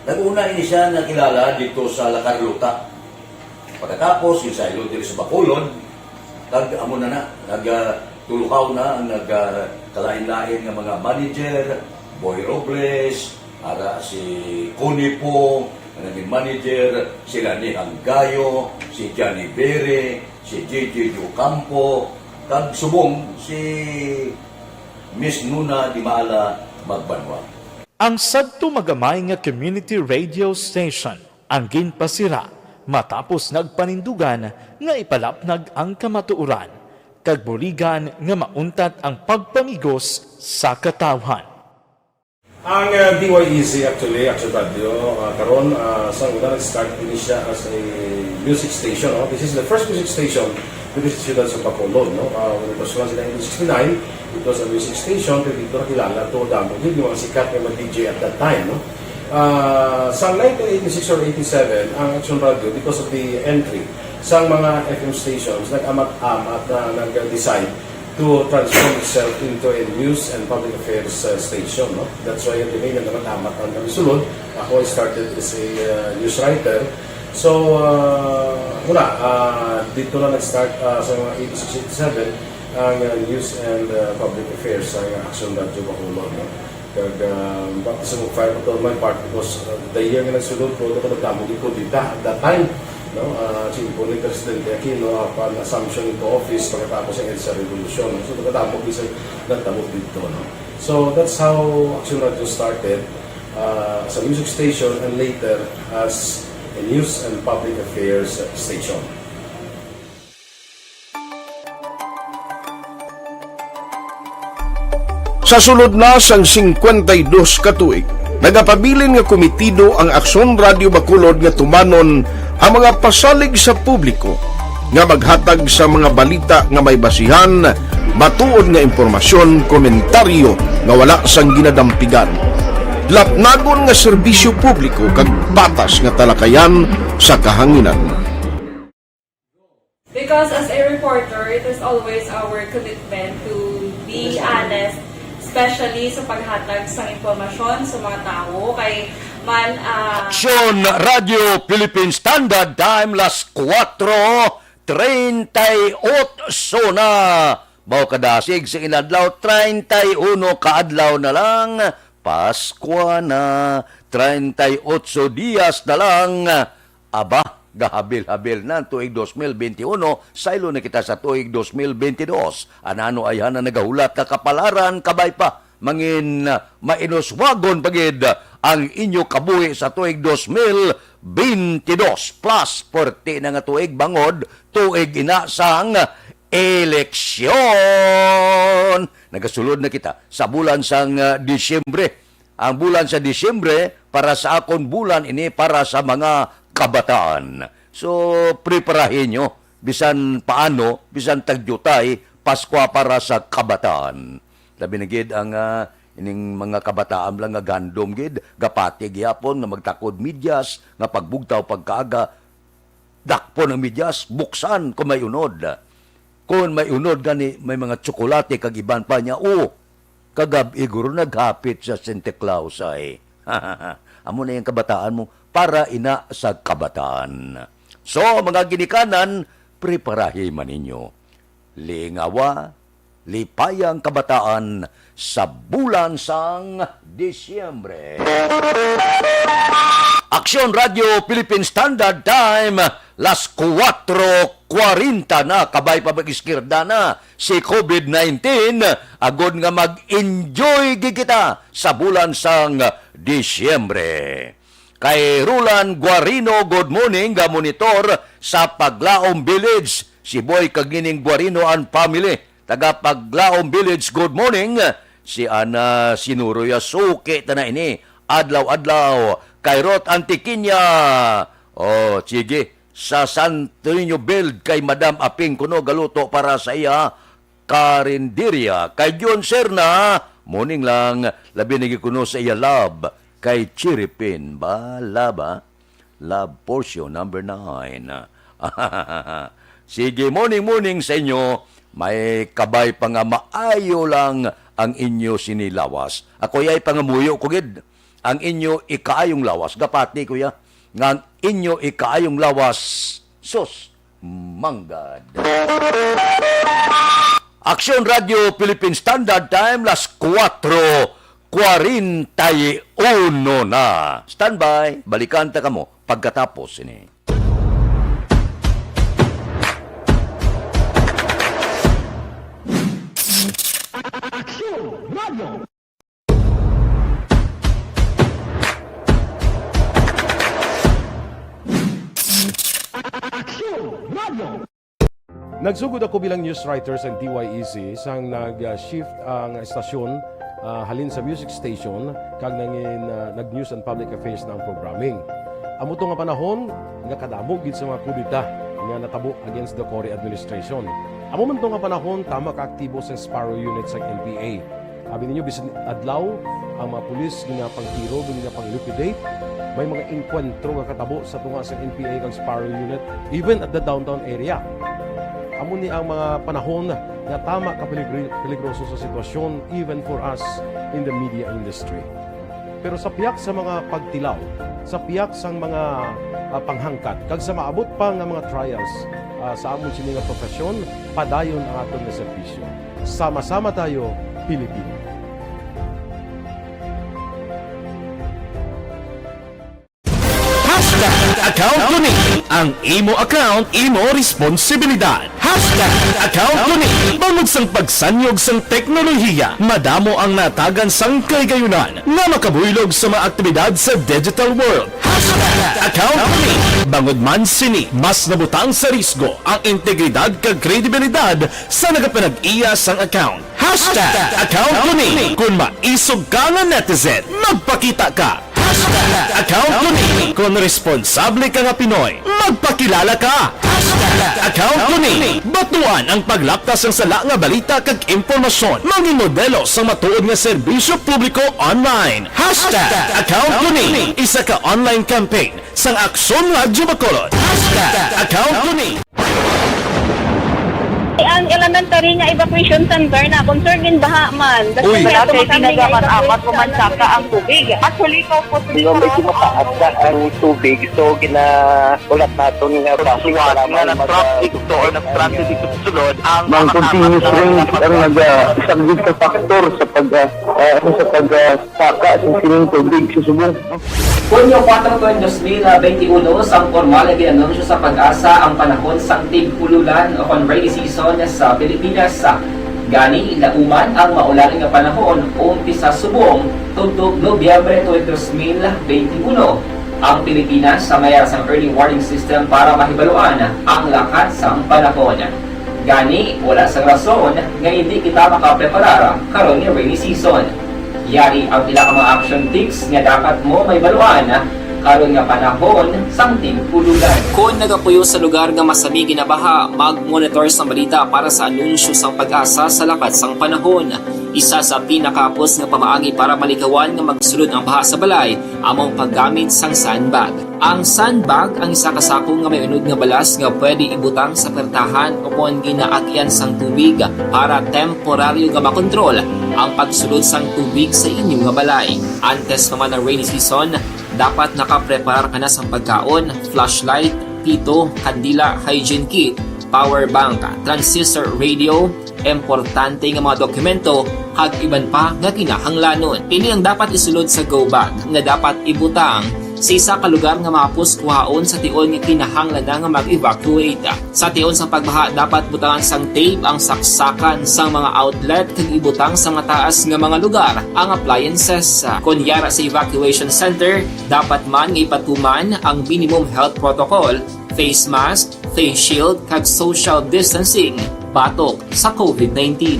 Nag-una ini siya nakilala dito sa La Carlota. Pagkatapos, yung sa ilo dito sa Bacolod, amo na nagtulukaw na ang nagkalain-lain ng mga manager, Boy Robles, ara si Connie po, ang naging manager, sila ni Anggayo, si Johnny Bere, si JJ Ocampo, kag subong si Miss Nuna Di Maala Magbanwa. Ang sadto magamay nga community radio station ang ginpasira matapos nagpanindugan nga ipalapnag ang kamatuoran kag buligan nga mauntat ang pagpamigos sa katawhan. Ang DYEZ actually, Action Radio, karon sa una nag-start din siya as a music station. No? This is the first music station dito sa siyudad sa Bacolod. No? When it was launched in 1969, it was a music station, pero dito nakilala to damo. Hindi mga sikat na mag-DJ at that time. No? Sa 1986 or 87, ang Action Radio, because of the entry sa mga FM stations, nag-amat-amat na nag-decide to transform itself into a news and public affairs station. No? That's why the name naman amat ang kamisulod. Ako started as a news writer. So, dito na nag-start sa mga 86-87 ang news and public affairs sa Action Radio Bacolod. No? Kag bakit sa fire to my part because the year nga nagsulod ko ito nagdamo ko dito at that time. No, po ni Presidente Aquino upon assumption into office pagkatapos ng EDSA Revolution. So, nagtapos isa nagtabog dito. No? So, that's how Action Radio started as a music station and later as a news and public affairs station. Sa sulod na sang 52 katuig, nagapabilin nga komitido ang Aksyon Radio Bacolod nga tumanon ang mga pasalig sa publiko nga maghatag sa mga balita nga may basihan, matuod nga impormasyon, komentaryo nga wala sang ginadampigan. Lapnagon nga serbisyo publiko kag patas nga talakayan sa kahanginan. Because as a reporter, it is always our commitment to be honest, especially sa paghatag sa impormasyon sa mga tao kay Aksyon Radio Philippine Standard Time las 4:38 na. Bao kadasig sa inadlaw 31 kaadlaw na lang. Pasko na 38 dias na lang. Aba, gahabil-habil na tuig 2021, saylo na kita sa tuig 2022. Anano ay na nagahulat ka kapalaran, kabay pa. mangin mainuswagon pagid ang inyo kabuhi sa tuig 2022 plus 40 na nga tuig bangod tuig inasang eleksyon. Nagasulod na kita sa bulan sang Disyembre. Ang bulan sa Disyembre para sa akon bulan ini para sa mga kabataan. So preparahin nyo bisan paano, bisan tagyutay Pasko para sa kabataan. Labi na gid ang ining mga kabataan lang nga gandom gid, gapati gyapon nga magtakod medyas, nga pagbugtaw pagkaaga dakpo ng medyas buksan kung may unod. Kung may unod gani may mga tsokolate kag iban pa niya, kagabi guro naghapit sa Santa Claus ay. Amo na yung kabataan mo para ina sa kabataan. So, mga ginikanan, preparahin man ninyo. Lingawa, lipayang kabataan sa bulan sang Disyembre. Aksyon Radio Philippine Standard Time, las 4:40 na, kabay pa mag-iskirda na si COVID-19, agod nga mag-enjoy kita sa bulan sang Disyembre. Kay Rulan Guarino, good morning, ga monitor sa Paglaom Village. Si Boy Kagining Guarino and family, taga Paglaom Village, good morning. Si Ana Sinuroya, suki ta na ini, adlaw-adlaw. Kay Rot Antiquinia, sige, sa Santo Niño Build kay Madam Aping kuno galuto para sa iya karinderya. Kay John Serna, morning lang, labi nagi kuno sa iya love. Kay Chiripin ba? Love portion number 9. Sige, morning sa inyo. May kabay pa nga maayo lang ang inyo sinilawas. Ako yay pangamuyo ko gid. Ang inyo ikaayong lawas. Gapati kuya. Nga ang inyo ikaayong lawas. Sus, manggad. Aksyon Radio Philippine Standard Time, las 4:41 na. Standby, balikan ta kamo pagkatapos ini. Aksyon Radio. Nagsugod ako bilang news writers ng DYEC sang nag-shift ang estasyon halin sa music station kag nangin nag-news and public affairs na ang programming. Amo to nga panahon nga kadamo gid sa mga kudita nga natabo against the Cory administration. Amo man to nga panahon tama ka aktibo sa Sparrow unit sa NPA. Abi ninyo bisan adlaw ang mga pulis nga pangtiro nga pang-liquidate. May mga enkwentro nga katabo sa tunga sa NPA kag Sparrow unit even at the downtown area. Amo ni ang mga panahon nga tama ka peligroso sa sitwasyon even for us in the media industry. Pero sa piyak sa mga pagtilaw, sa piyak sang mga panghangkat, kag sa maabot pa nga mga trials sa amon sini nga profesyon, padayon ang aton nga serbisyo. Sama-sama tayo, Pilipino. Account Kuning. Ang imo account, imo responsibilidad. Account Kuning. Bangod sang pagsanyog sang teknolohiya, madamo ang natagan sang kaygayunan nga makabuylog sa mga aktibidad sa digital world. Account Kuning. Bangod man sini, mas nabutang sa risgo ang integridad kag kredibilidad sa nagapanag-iya sang account. Account Kuning. Kung maisog ka nga netizen, magpakita ka. Account Kuning. Kung responsable ka nga Pinoy, magpakilala ka. Account Kuning. Batuan ang paglaptas ng sala nga balita kag impormasyon. Manging modelo sa matuod nga serbisyo publiko online. Account Kuning. Isa ka online campaign sang Aksyon Radio Bacolod. Account Kuning. Ang elementary nga evacuation center na concerned baha man. Uy, kasi pinagamat-amat kumansaka ang tubig. Actually, ko po medyo mataas na ang tubig. So, ginaulat natin nga pasiwala nga ng traffic to or ng-transit dito sa sulod. Ang continuous rain ang isang big factor sa pagsaka sa sining tubig sa subong. Hunyo 4 2021, sang formal na ginanunsyo sa Pag-asa ang panahon sang tig-ululan o rainy season sa Pilipinas sa Gani, lauman ang maulaling nga panahon umpisa subong tugtog Nobyembre 2021. Ang Pilipinas sa mayar sang early warning system para mahibaluan ang lakat sang panahon. Gani, wala sang rason nga hindi kita makapreparar karon nga rainy season. Yari ang pila ka mga action tips nga dapat mo mahibaluan karon nga panahon sang tig-ululan. Kung nagapuyo sa lugar nga masami ginabaha, mag-monitor sa balita para sa anunsyo sang pag-asa sa lakat sang panahon. Isa sa pinakapos nga pamaagi para malikawan nga magsulod ang baha sa balay, among paggamit sang sandbag. Ang sandbag ang isa ka sako nga may unod nga balas nga pwede ibutang sa pertahan o kung ginaagyan sang tubig para temporaryo nga makontrol ang pagsulod sang tubig sa inyong nga balay. Antes naman ng rainy season, dapat nakapreparar ka na sa pagkaon, flashlight, pito, kandila, hygiene kit, power bank, transistor radio, importante nga mga dokumento, kag iban pa nga kinahanglanon. Ini ang dapat isulod sa go bag nga dapat ibutang sa isa ka lugar nga mapus kuhaon sa tion nga kinahanglan nga mag-evacuate. Sa tion sa pagbaha dapat butangan sang tape ang saksakan sa mga outlet kag ibutang sa mataas nga mga lugar ang appliances. Kunyara sa evacuation center, dapat man nga ipatuman ang minimum health protocol, face mask, face shield kag social distancing batok sa COVID-19.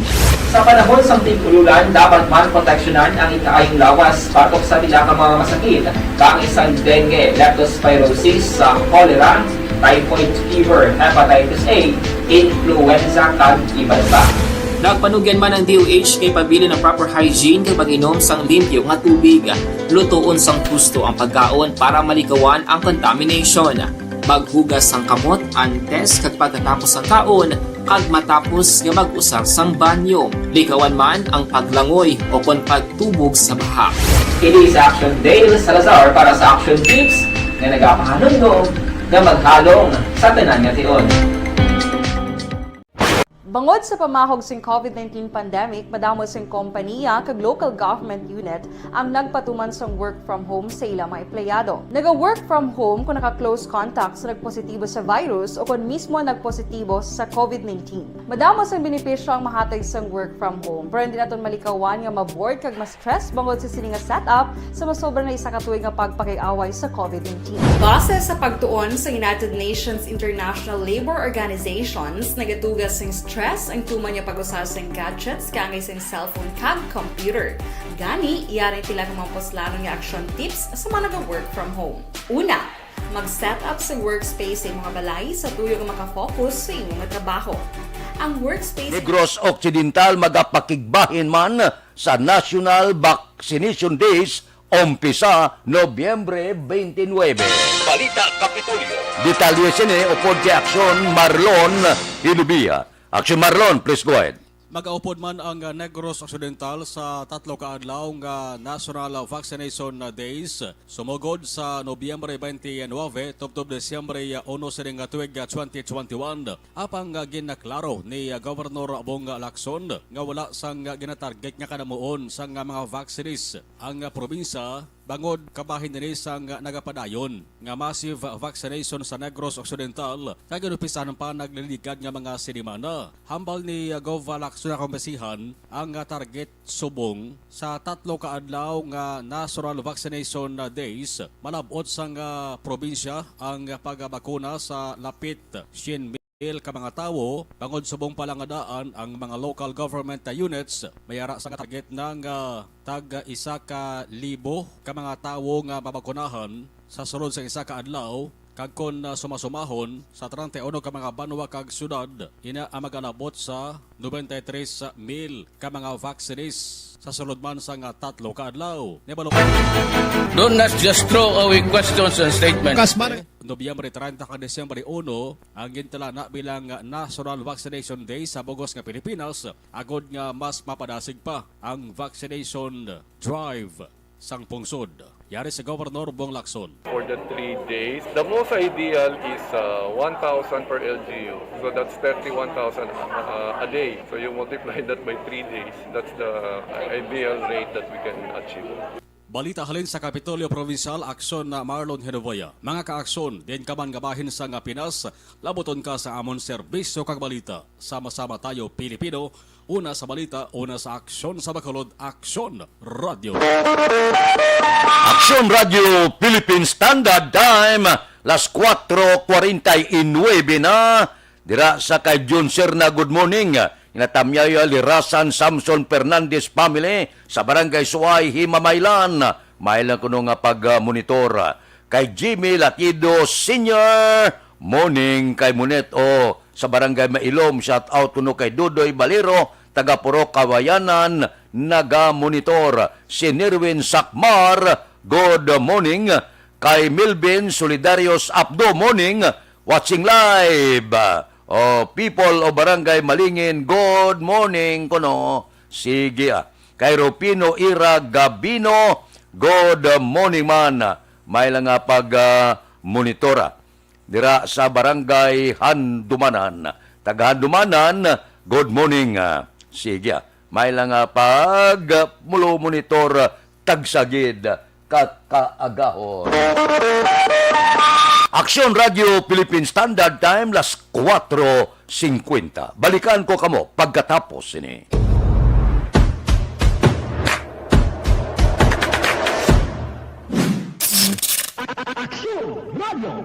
Sa panahon sa tig-ululan, dapat man proteksyonan ang ikaayong lawas batok sa pila ka mga masakit, kang isang dengue, leptospirosis, cholera, typhoid fever, hepatitis A, influenza, kag iban pa. Nagpanugyan man ang DOH kay pabili ng proper hygiene kay pag-inom sang limpyo nga tubig, lutuon sang gusto ang pagkaon para malikawan ang contamination. Maghugas sang kamot antes kag pagkatapos ang kaon, kag matapos nga mag-usar sang banyo. Likawan man ang paglangoy o kon pagtubog sa baha. Kini sa Action Dale Salazar para sa Action Tips nga nagapahanundong nga maghalong sa tanan nga tion. Bangod sa pamahog sing COVID-19 pandemic, madamo sing kompanya kag local government unit ang nagpatuman sang work from home sa ilang mga empleyado. Naga-work from home kung naka-close contacts na nagpositibo sa virus o kung mismo nagpositibo sa COVID-19. Madamo sang benepisyo ang mahatag sang work from home, pero hindi naton malikawan nga maboard kag ma-stress bangod sa sini nga setup sa masobra na isa ka tuig nga pagpakiaway sa COVID-19. Base sa pagtuon sa United Nations International Labor Organizations, nagatugas sing stress ang tuman niya pag-usar sa gadgets kangay sa cellphone kag computer. Gani, iyarin tila ng mga poslano nga action tips sa mga nag-work from home. Una, mag-set up sa workspace sa mga balay sa tuyo nga makafocus sa inyong trabaho. Ang workspace Negros Occidental magapakigbahin man sa National Vaccination Days umpisa Nobyembre 29. Balita Kapitolyo. Detalye sini upod kay Aksyon Marlon Hilubia. Action Marlon, please go ahead. Mag-aupod man ang Negros Occidental sa tatlo ka adlaw nga National Vaccination Days sumugod sa Nobyembre 29 tubtob Desyembre 1 sa tuig 2021. Apang ginaklaro ni Governor Bong Lacson nga wala sang ginatarget nga kanamuon sang mga vaccines ang probinsya bangod kabahin ni sang nagapadayon nga massive vaccination sa Negros Occidental kag inupisahan pa nagliligad nga mga sinimana. Hambal ni Gov Lacson na kumpesihan ang target subong sa tatlo ka adlaw nga National Vaccination Days malabot sang probinsya ang pagbakuna sa lapit 100,000 ka mga tawo bangod subong palangadaan ang mga local government units mayara sa target ng tag 1,000 ka mga tawo nga mabakunahan sa sulod sa isa ka adlaw kag kon sumasumahon sa 31 ka mga banwa kag syudad ina ang maganabot sa 93,000 ka mga vaccines sa sulod man sa tatlo ka adlaw. Do not just throw away questions and statements. Nobyembre 30 ka Desyembre 1 ang gintala na bilang National Vaccination Day sa Bugos nga Pilipinas agod nga mas mapadasig pa ang vaccination drive sang pungsod. Yari si Governor Bong Lacson. For the 3 days, the most ideal is 1,000 per LGU. So that's 31,000 a day. So you multiply that by 3 days. That's the ideal rate that we can achieve. Balita halin sa Kapitolyo Provincial, aksyon na Marlon Genovoya. Mga kaaksyon, din ka man gabahin sa nga Pinas, labuton ka sa amon serbisyo kag balita. Sama-sama tayo, Pilipino. Una sa balita, una sa aksyon sa Bacolod, Aksyon Radio. Aksyon Radio Philippine Standard Time, las 4:49 na. Dira sa kay John Sir na good morning. Inatamyayo Lirasan Samson Fernandez family sa Barangay Suay, Himamaylan. Mailan ko nga pag-monitor. Kay Jimmy Latido Senior, morning kay Munet o sa Barangay Mailom. Shout out kuno kay Dudoy Balero, taga Puro Kawayanan, naga-monitor. Si Nirwin Sakmar, good morning. Kay Milvin Solidarios Abdo, morning, watching live. People o Barangay Malingin, good morning kuno. Sige Kay Rupino Ira Gabino, good morning man. May lang nga pag-monitora. Dira sa Barangay Handumanan. Taga Handumanan, good morning. Sige may lang nga pag-monitor tagsagid kakaagahon. Aksyon Radio Philippine Standard Time, las 4:50. Balikan ko kamo pagkatapos ini. Aksyon Radio.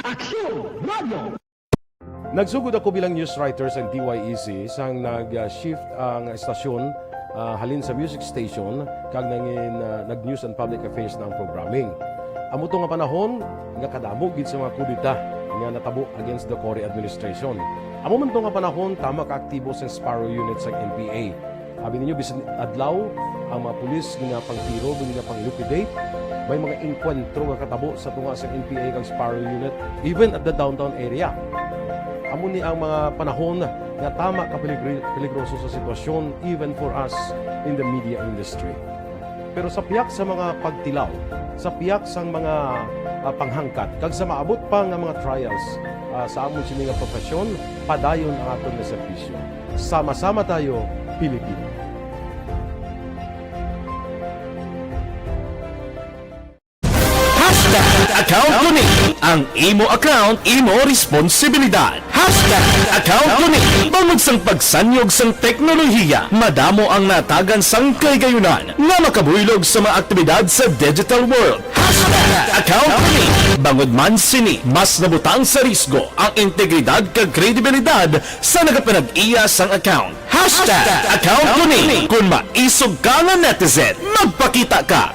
Aksyon Radio. Nagsugod ako bilang news writer sa DYEC sang nag-shift ang estasyon halin sa music station kag nangin nag-news and public affairs na ang programming. Amo to nga panahon nga kadamo gid sa mga kudita nga natabo against the Cory administration. Amo man to nga panahon tama ka aktibo sa Sparrow unit sa NPA. Abi ninyo bisan adlaw ang mga pulis nga pangtiro nga pang-liquidate, may mga enkwentro nga katabo sa tunga sa NPA kag Sparrow unit even at the downtown area. Amo ni ang mga panahon nga tama ka peligroso sa sitwasyon even for us in the media industry. Pero sa piyak sa mga pagtilaw, sa piyak sa mga panghangkat, kag sa maabot pa nga mga trials sa amon sini nga profesyon, padayon ang aton nga serbisyo. Sama-sama tayo, Pilipino. Account kuning ang imo account, imo responsibilidad. Account kuning bangod sang pagsanyog sang teknolohiya, madamo ang natagan sang kaygayunan nga makabuylog sa mga aktibidad sa digital world. Account kuning bangod man sini mas nabutang sa risgo ang integridad kag kredibilidad sa nagapanag-iya sang account. Account kuning kung maisog ka nga netizen, magpakita ka.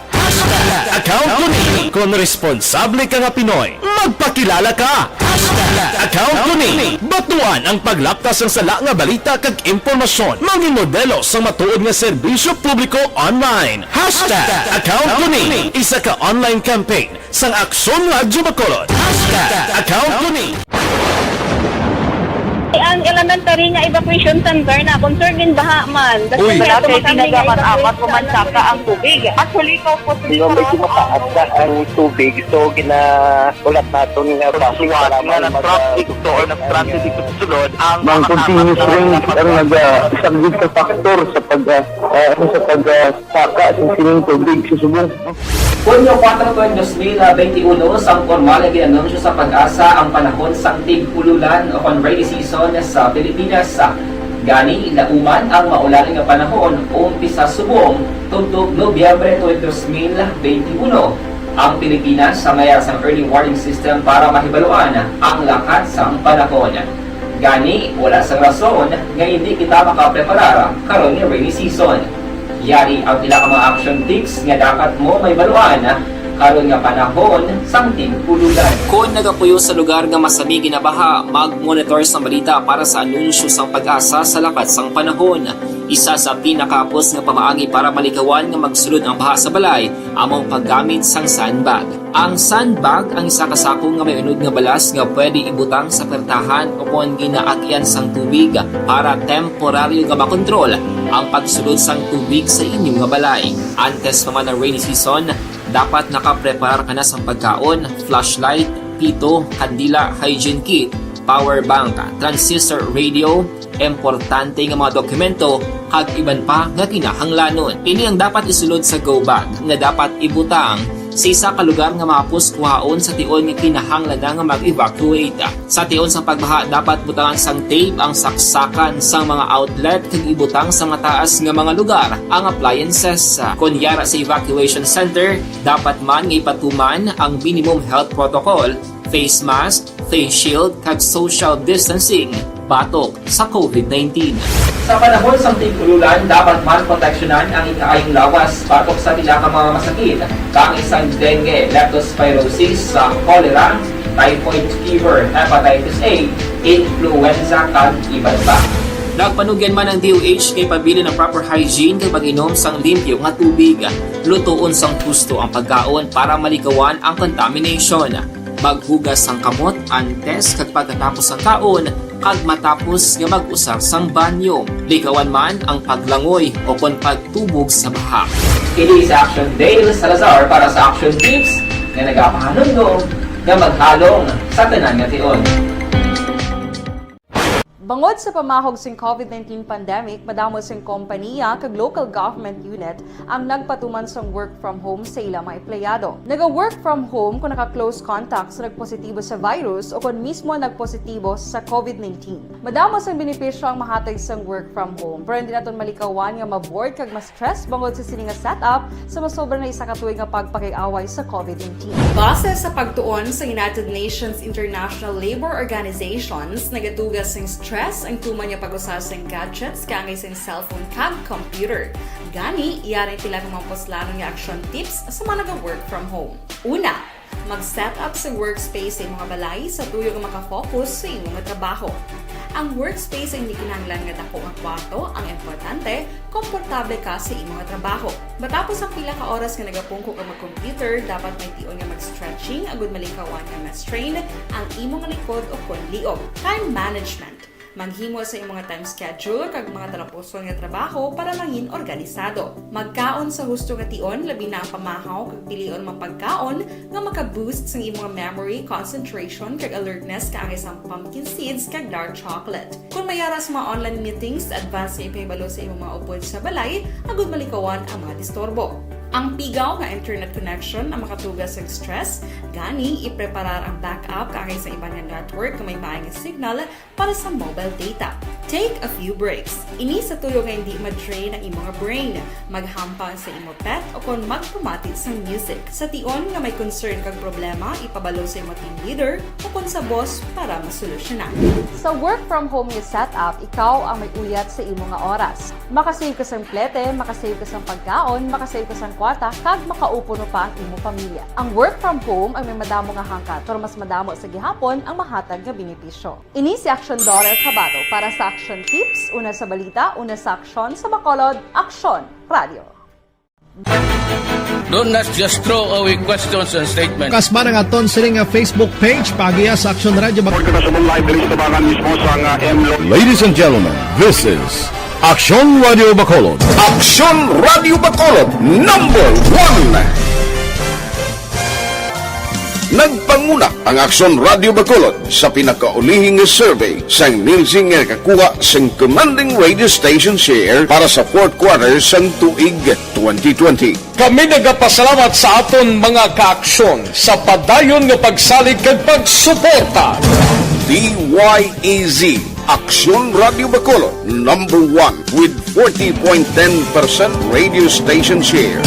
Account kuning kung responsable ka nga Pinoy, magpakilala ka. Account kuning batuan ang paglaptas ng sala nga balita kag impormasyon, maging modelo sa matuod nga serbisyo publiko online. Account kuning isa ka online campaign sang Aksyon Radio Bacolod. Account kuning Ang elementary nga evacuation center na concern din baha man. Uy, dati tinagaman apat kumansaka ang tubig. Actually, ikaw po sa medyo mataas na ang tubig. So, ginaulat natin nga pasiwala nga nag-traffic to or nag-transit dito sa sulod. Ang continuous rain ang nag-isang sa factor sa pagsaka sa sining tubig sa subong. Hunyo 4, 2021, sang formal na ginanunsyo sa Pag-asa ang panahon sang tig-ululan o rainy season sa Pilipinas. Gani, lauman ang maulaling nga panahon umpisa subong tugtog Nobyembre 2021. Ang Pilipinas sa mayar sang early warning system para mahibaluan ang lakat sang panahon. Gani, wala sang rason nga hindi kita makapreparar karon nga rainy season. Yari ang pila ka mga action tips nga dapat mo may baluan karon nga panahon sang tig-ululan. Kung nagapuyo sa lugar nga masami ginabaha, mag-monitor sa balita para sa anunsyo sang Pag-asa sa lakat sang panahon. Isa sa pinakapos nga pamaagi para malikawan nga magsulod ang baha sa balay, among paggamit sang sandbag. Ang sandbag ang isa kasako nga may unod nga balas nga pwede ibutang sa pertahan o kung ginaagyan sang tubig para temporaryo nga makontrol ang pagsulod sang tubig sa inyong nga balay. Antes pa man ang rainy season, dapat nakapreparar ka na sa pagkaon, flashlight, pito, kandila, hygiene kit, power bank, transistor radio, importante nga mga dokumento, kag iban pa nga kinahanglanon. Ini ang dapat isulod sa go bag nga dapat ibutang sa isa ka lugar nga mapuskuhaon sa tion nga kinahanglan nga mag-evacuate. Sa tion sa pagbaha dapat butangan sang tape ang saksakan sang mga outlet kag ibutang sa mataas nga mga lugar ang appliances. Kunyara sa evacuation center, dapat man nga ipatuman ang minimum health protocol, face mask, face shield kag social distancing batok sa COVID-19. Sa panahon sa tig-ululan, dapat man proteksyonan ang ikaayong lawas batok sa pila ka mga masakit, kang isang dengue, leptospirosis, cholera, typhoid fever, hepatitis A, influenza, kag iban pa. Nagpanugyan man ang DOH kay pabili ng proper hygiene kay pag-inom sang limpyo nga tubig, lutuon sang husto ang pagkaon para malikawan ang contamination. Maghugas sang kamot antes kag pagkatapos ang kaon, kag matapos nga mag-usar sang banyo. Likawan man ang paglangoy o kon pagtubog sa baha. Kini sa Action Dale Salazar para sa Action Tips nga nagapahanundong nga maghalong sa tanan nga tion. Bangod sa pamahog sing COVID-19 pandemic, madamo sing kompanya kag local government unit ang nagpatuman sang work from home sa ilang mga empleyado. Naga-work from home kung naka-close contact sa nagpositibo sa virus o kung mismo nagpositibo sa COVID-19. Madamo sang benepisyo ang mahatag sang work from home, pero hindi naton malikawan nga ma-bored kag ma-stress bangod sa sini nga setup sa masobra na isa ka tuig nga pagpakiaway sa COVID-19. Base sa pagtuon sa United Nations International Labor Organizations, nagatugas sing stress ang tuman niya pag-usar sa gadgets kangay sa cellphone kag computer. Gani, iyarin tila ng mga poslanon nga action tips sa mga nag-work from home. Una, mag-set up sa workspace sa imong balay sa tuyo nga makafocus sa imong trabaho. Ang workspace ay hindi kinahanglan nga dako nga kwarto, ang importante, komportable ka sa imong trabaho. Matapos ang pila ka oras nga nagapungko ka mag-computer, dapat may tion nga mag-stretching agud malikawan nga ma-strain ang imong likod o konliog. Time management. Maghimo sa imong time schedule kag mga talapuson nga trabaho para mangin organisado. Magkaon sa husto nga tion, labi na ang pamahaw kag pilion mang pagkaon nga maka-boost sa imong memory, concentration kag alertness kaangay sa pumpkin seeds kag dark chocolate. Kung mayara sa mga online meetings, advance nga ipahibalo sa imong mga upod sa balay, agud malikawan ang mga disturbo. Ang pigaw nga internet connection ang makatugas sa stress, gani ipreparar ang backup kaangay sa ibang nga network nga may maayong signal para sa mobile data. Take a few breaks. Ini sa tuyo nga hindi ma-drain ang imong brain, maghampang sa imong pet o kon magpumati sa music. Sa tion nga may concern kag problema, ipabalo sa imong team leader o kon sa boss para masolusyonan. Sa work from home nga setup, ikaw ang may uyat sa imong nga oras. Makasave ka sang plete, makasave ka sang pagkaon, makasave ka sang kwarta, kag makaupo no pa ang imong pamilya. Ang work from home ay may madamo nga hangkat, pero mas madamo sa gihapon ang mahatag nga benepisyo. Ini si Action Daughter Cabato para sa Action Tips, una sa balita, una sa aksyon sa Bacolod, Aksyon Radio. Do not just throw away questions and statements. Kasma nga aton sila nga Facebook page pagiya sa Action Radio. Ladies and gentlemen, this is Action Radio Bacolod. Aksyon Radio Bacolod #1. Nagpanguna ang Aksyon Radio Bacolod sa pinakaulihing survey sang Nielsen nga kakuha sang commanding radio station share para sa fourth quarter sang tuig 2020. Kami nagapasalamat sa aton mga kaaksyon sa padayon nga pagsalig kag pagsuporta. DYEZ Aksyon Radio Bacolod #1 with 40.10% radio station share.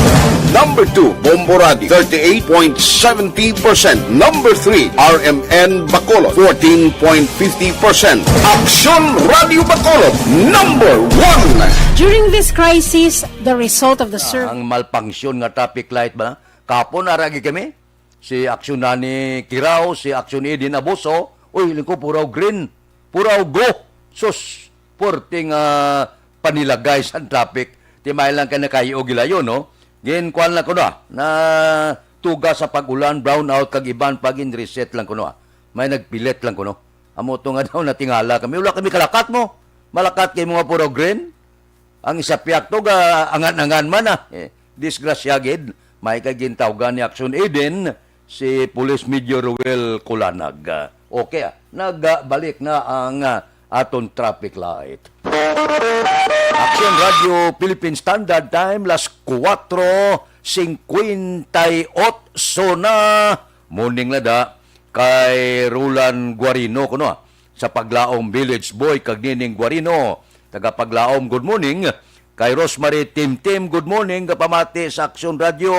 Number 2, Bombo Radio, 38.70%. Number 3, RMN Bacolod, 14.50%. Aksyon Radio Bacolod #1. During this crisis, the result of the survey... Ang malpangsyon nga traffic light ba? Kapon aragi kami. Si Aksyon ni Kirao, si Aksyon Edin Abuso. Uy, lingko puraw green. Puraw go. Sus, porting panilagay sa traffic. Timay lang ka na kayo gilayo, no? Gin kwan lang ko na tuga sa pag-ulan, brownout, kag iban, pagin reset lang ko May nagpilit lang ko Amo to nga daw natingala kami. Wala kami kalakat mo. Malakat kay mga puro green. Ang isapiak to, angan-angan man disgrasyagid. May kagintawgan ni Action Eden, si Police Major Ruel Kulanag. Okay, nagbalik na ang aton traffic light. Action Radio Philippine Standard Time, las 4:58 na. Morning na da kay Roland Guarino kuno sa Paglaom Village Boy kag Nining Guarino. Taga Paglaom, good morning. Kay Rosemary Tim, good morning. Kapamati sa Action Radio.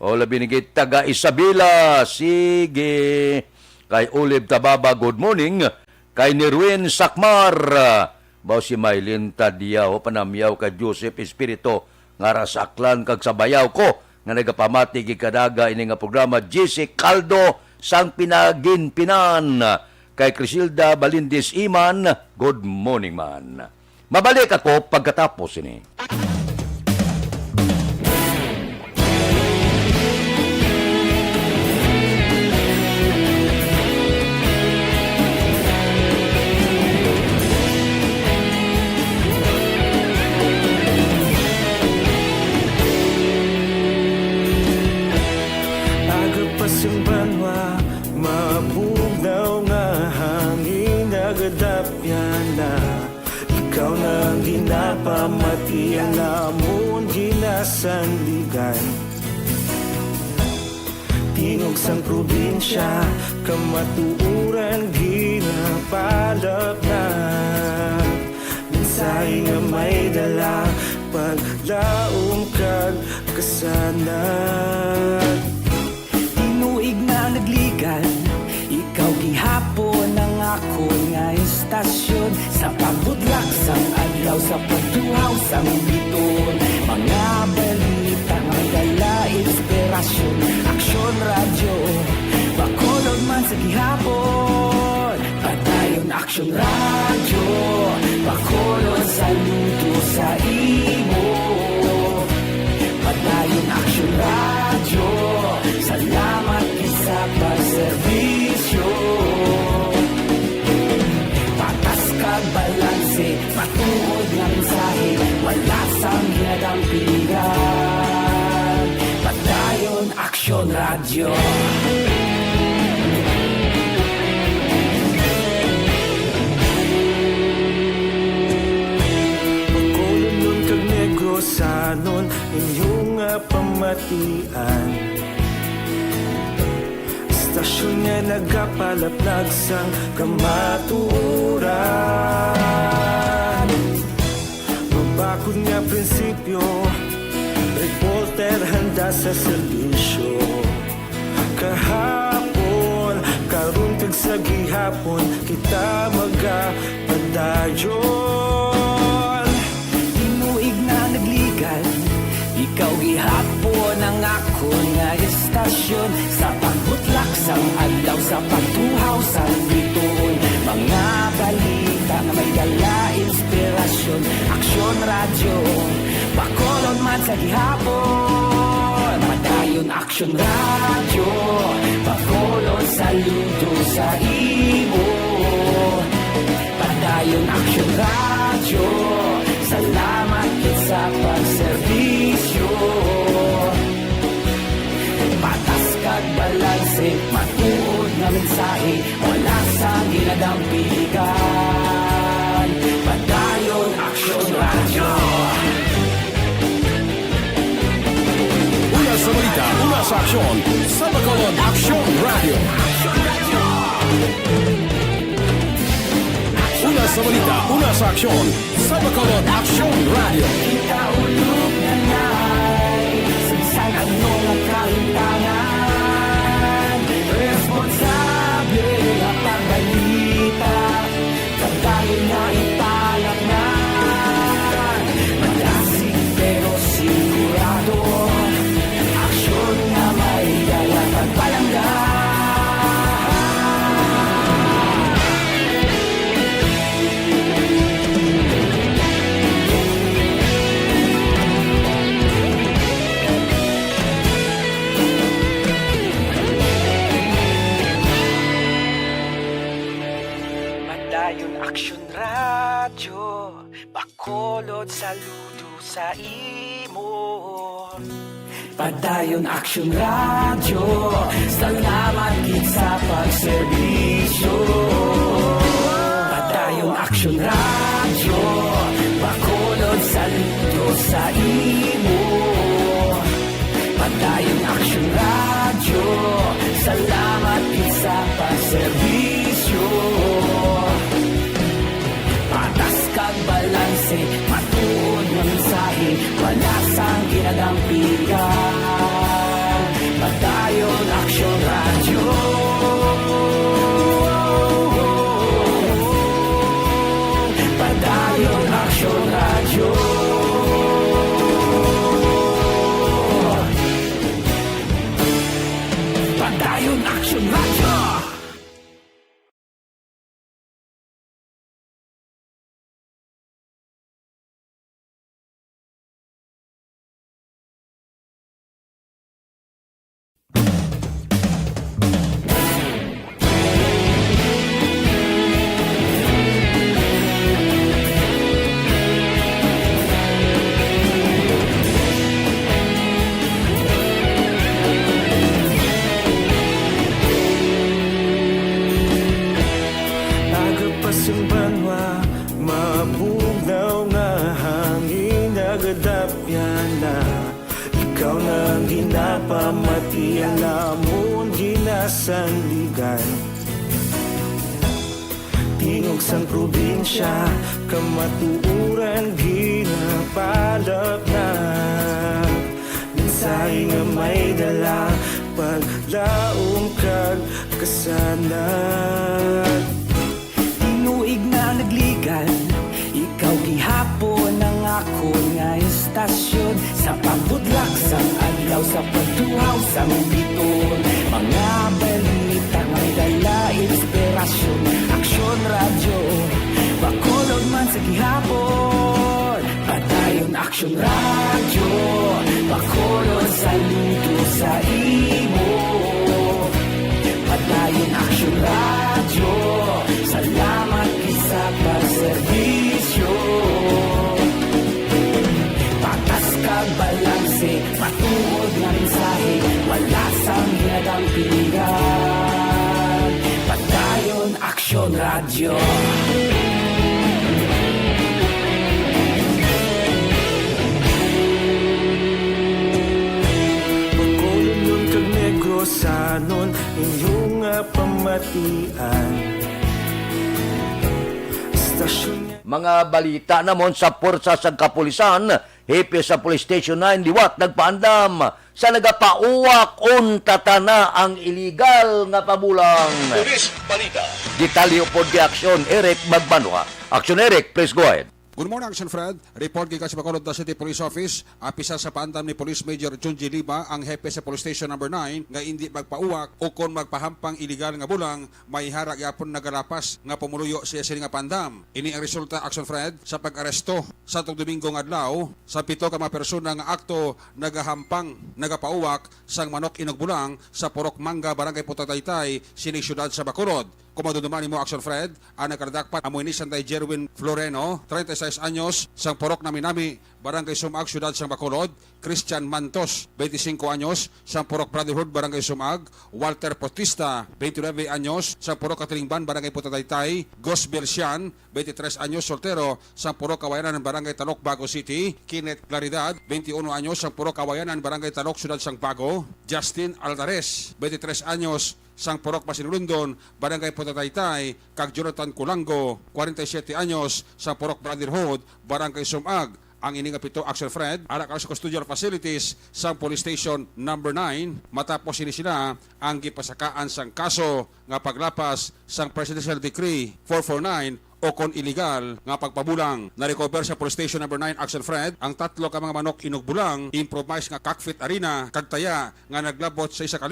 O labi nigit taga Isabela, sige. Kay Olive Tababa, good morning. Kay Nirwin Sakmar, baw si Maylin Tadiao, panamyaw kay Joseph Espirito, nga rasaklan kag sabayaw ko, nga nagapamati gikadaga ini nga programa, GC Caldo, sang pinaginpinan. Kay Crisilda Balindis Iman, good morning man. Mabalik ako pagkatapos ini. Agapasang banwa, mabugaw nga hangin agadapyan na. Ikaw na ang ginapamati ang amon ginasandigan. Tingog sang probinsya, kamatuuran ginapalap na. Minsay nga may dala, paglaom kag kasanat. Tinuig na nagligan, ikaw gihapon ang ako nga istasyon. Sa pagbudlak sang adlaw, sa pagtuhaw sang biton. Mga balita nga dala inspirasyon. Aksyon radyo, bakolod man sa gihapon. Padayon Aksyon radyo, bakolod sa luto sa imo. Padayon Aksyon radyo, salamat sa pagserbisyo. Patas kag balanse, patuod ng mensahe, wala sang ginadampigan. Padayon Aksyon Radio. Pagkulong nun kag Negrosanon, inyong pamatian. Istasyon nga nagapalaplag sang kamaturan. Mabakod nga prinsipyo, reporter handa sa serbisyo. Kahapon, karun kag sa gihapon, kita magapadayon. Tinuig na nagligan, ikaw gihapon ang ako nga istasyon. Sa pagbutlak sang adlaw, sa pagtuhaw sang biton. Mga balita na may dala inspirasyon. Aksyon radyo, bakolon man sa gihapon. Padayon Aksyon radyo, bakolon saludo sa imo. Padayon Aksyon radyo, salamat sa pagserbisyo. Patas kag balanse, matuod na mensahe, wala sa ginadampigan. Padayon Aksyon Radio. Una sa balita, una sa aksyon, sa Bacolod Aksyon Radio. Una sa balita, una sa aksyon, sa Bacolod Aksyon Radio. Kita ulog na na'y sagsag anong ang kalintangan. Responsable ang pagbalita, kagaya na ipalak na. Malasig pero sigurado, aksyon na may dala pagpalanggan. Aksyon radyo, bakolod saludo sa imo. Padayon Action Radio, salamat gid sa pagserbisyo. Padayon Action Radio, bakulod sa linggo sa imo. Padayon Action Radio, salamat gid sa pagserbisyo. Patas kag balanse, matuod nga mensahe, wala sang ginagampigan. Padayon Action Radio. Padayon Action Radio. Padayon Action Radio. Agapasumbanwa, mabugnaw nga hangin nagadapyan na. Ikaw na ang ginapamati, alamon ginasandigan. Tingog sang probinsya, kamatuuran ginapalap na. Mensahe nga may dala, paglaong kag kasanan. Tinuig na nagligan, ikaw gihapon ang ako nga istasyon. Sa pagbudlak sang adlaw, sa pagduhaw sang biton. Mga balita may dala inspirasyon. Action Radio, bakulog man sa gihapon. Padayon Action Radio, bakulog sa linggo sa imo. Padayon Action Radio, salamat sa pagserbisyo. Patas kag balanse, matuod nga mensahe, wala sang ginagampiligan. Padayon Action Radio. Bakulong nun kag Negrosanon, inyong pamatian. Mga balita namon sa pursa sa kapulisan, hepe sa Police Station 9 liwat nagpaandam sa nagapauwak unta na ang illegal nga pabulang. Police Balita. Detalye pod di aksyon Eric Magbanwa. Action Eric, please go ahead. Good morning, Action Fred. Report gikan sa Bacolod City Police Office. Apisa sa paandam ni Police Major Junji Liba, ang hepe sa Police Station number 9, nga hindi magpauwak o kon magpahampang iligal nga bulang, may harag yapon nagalapas nga pumuluyo siya sila nga pandam. Ini ang resulta, Action Fred, sa pag-aresto sa itong Domingong adlaw sa 7 ka mga persona nga akto nagahampang, nagapauwak sang manok inog bulang sa Purok Manga, Barangay Putataytay, sining syudad sa Bacolod. Kumadudumani mo, Action Fred, ang nagkardakpat amoy ni Santay Jerwin Floreno, 36 anyos, sang Purok Nami-Nami, Barangay Sumag, Syudad sang Bacolod. Christian Mantos, 25 anyos, sang Purok Brotherhood, Barangay Sumag. Walter Potista, 29 anyos, sang Purok Katilingban, Barangay Putataytay. Gos Belsian, 23 anyos, soltero, sang Purok Kawayanan, Barangay Talok, Bago City. Kenneth Claridad, 21 anyos, sang Purok Kawayanan, Barangay Talok, Syudad sang Bago. Justin Altares, 23 anyos, sang Purok Masinulundon, Barangay Putataytay. Kag Jonathan Kulango, 47 anyos, sang Purok Brotherhood, Barangay Sumag. Ang ininga pito, Action Fred, arak sa custodial facilities sa Police Station number 9 matapos sila ang gipasakaan sang kaso nga paglapas sang Presidential Decree 449 o kon illegal nga pagpabulang. Na-recover sa Police Station number 9, Action Fred, ang 3 ka mga manok inugbulang, improvised nga cockpit arena, kagtaya nga naglabot sa 1,000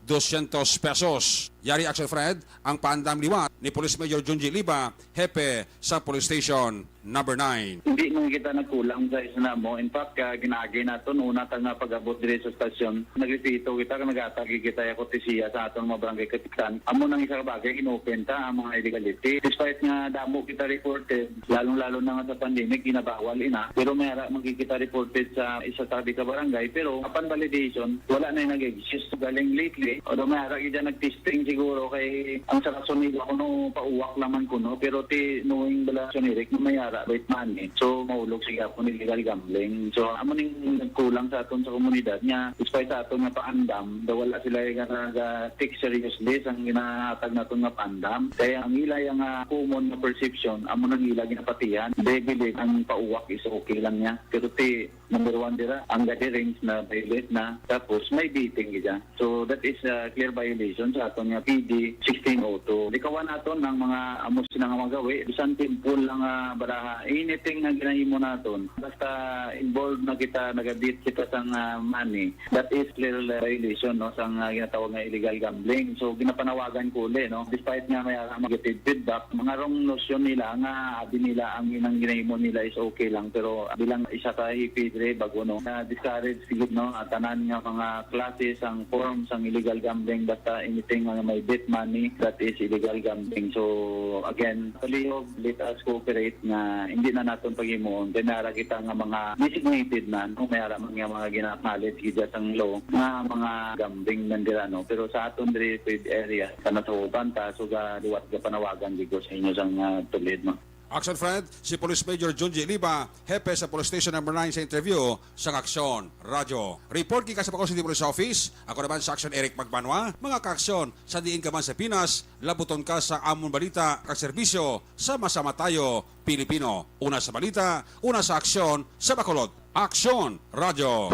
200 pesos. Yari Action Fred, ang paandam liwat ni Police Major Junji Liba, hepe sa Police Station number 9. Hindi nung kita nagkulang sa isna mo. In fact, ginagay natin, una ka nga pag-abot dire sa stasyon, nagripito kita, nagatagi kita yung kotisiya sa atong mga barangay kapitan. Amo nang isang bagay, inopen ta ang mga illegality. Despite nga damo kita reported, lalong-lalo na nga sa pandemic, ginabawal ina. Pero mayara magkikita reported sa isa tabi ka barangay. Pero upon validation, wala na yung nag-exist. Galing lately, o mayara kita nag-testing siguro kay ang sa kasonil ako no pauwak laman ko no. Pero ti knowing bala sonirik no mayara wait man eh. So maulog siya po ni illegal gambling. So amo ning nagkulang sa aton sa komunidad niya despite sa aton nga paandam daw wala sila nga take seriously ang ginahatag naton nga paandam. Kaya ang ilay ang common na perception amo nang ila ginapatihan. Debili ang pauwak is okay lang niya. Pero ti number 1 dira ang gatherings na violate na tapos may beating gida. So that is a clear violation sa aton nga PD 1602. Dikawan naton ng mga amos sila nga magawi bisan timple lang baraha anything na ginahimo naton basta involved na kita nagabit kita sang money that is clear violation no sang ginatawag nga illegal gambling. So ginapanawagan ko uli no despite nga may negative feedback mga wrong notion nila nga abi nila ang inang ginahimo nila is okay lang pero bilang isa ka hipidre bago no na discourage sigud no tanan nga mga classes ang forms ang illegal gambling basta anything nga may bet money that is illegal gambling. So again palihog let us cooperate na hindi na naton paghimuon dinara kita nga mga designated na no mayara mga gina-acknowledge gid sang law nga mga gambling nandira no pero sa aton diri area kana sa ubanta so ga liwat ga panawagan gid sa inyo sang tulid no. Action Fred, si Police Major Junji Liba, hepe sa Police Station number 9 sa interview sa Aksyon Radio. Report kika sa Bacoor City Police Office. Ako naman sa Action Eric Magbanwa. Mga kaaksyon, sa diin ka man sa Pinas, labuton ka sa amon balita kag serbisyo sa Masama Tayo, Pilipino. Una sa balita, una sa aksyon sa Bacolod. Aksyon Radio.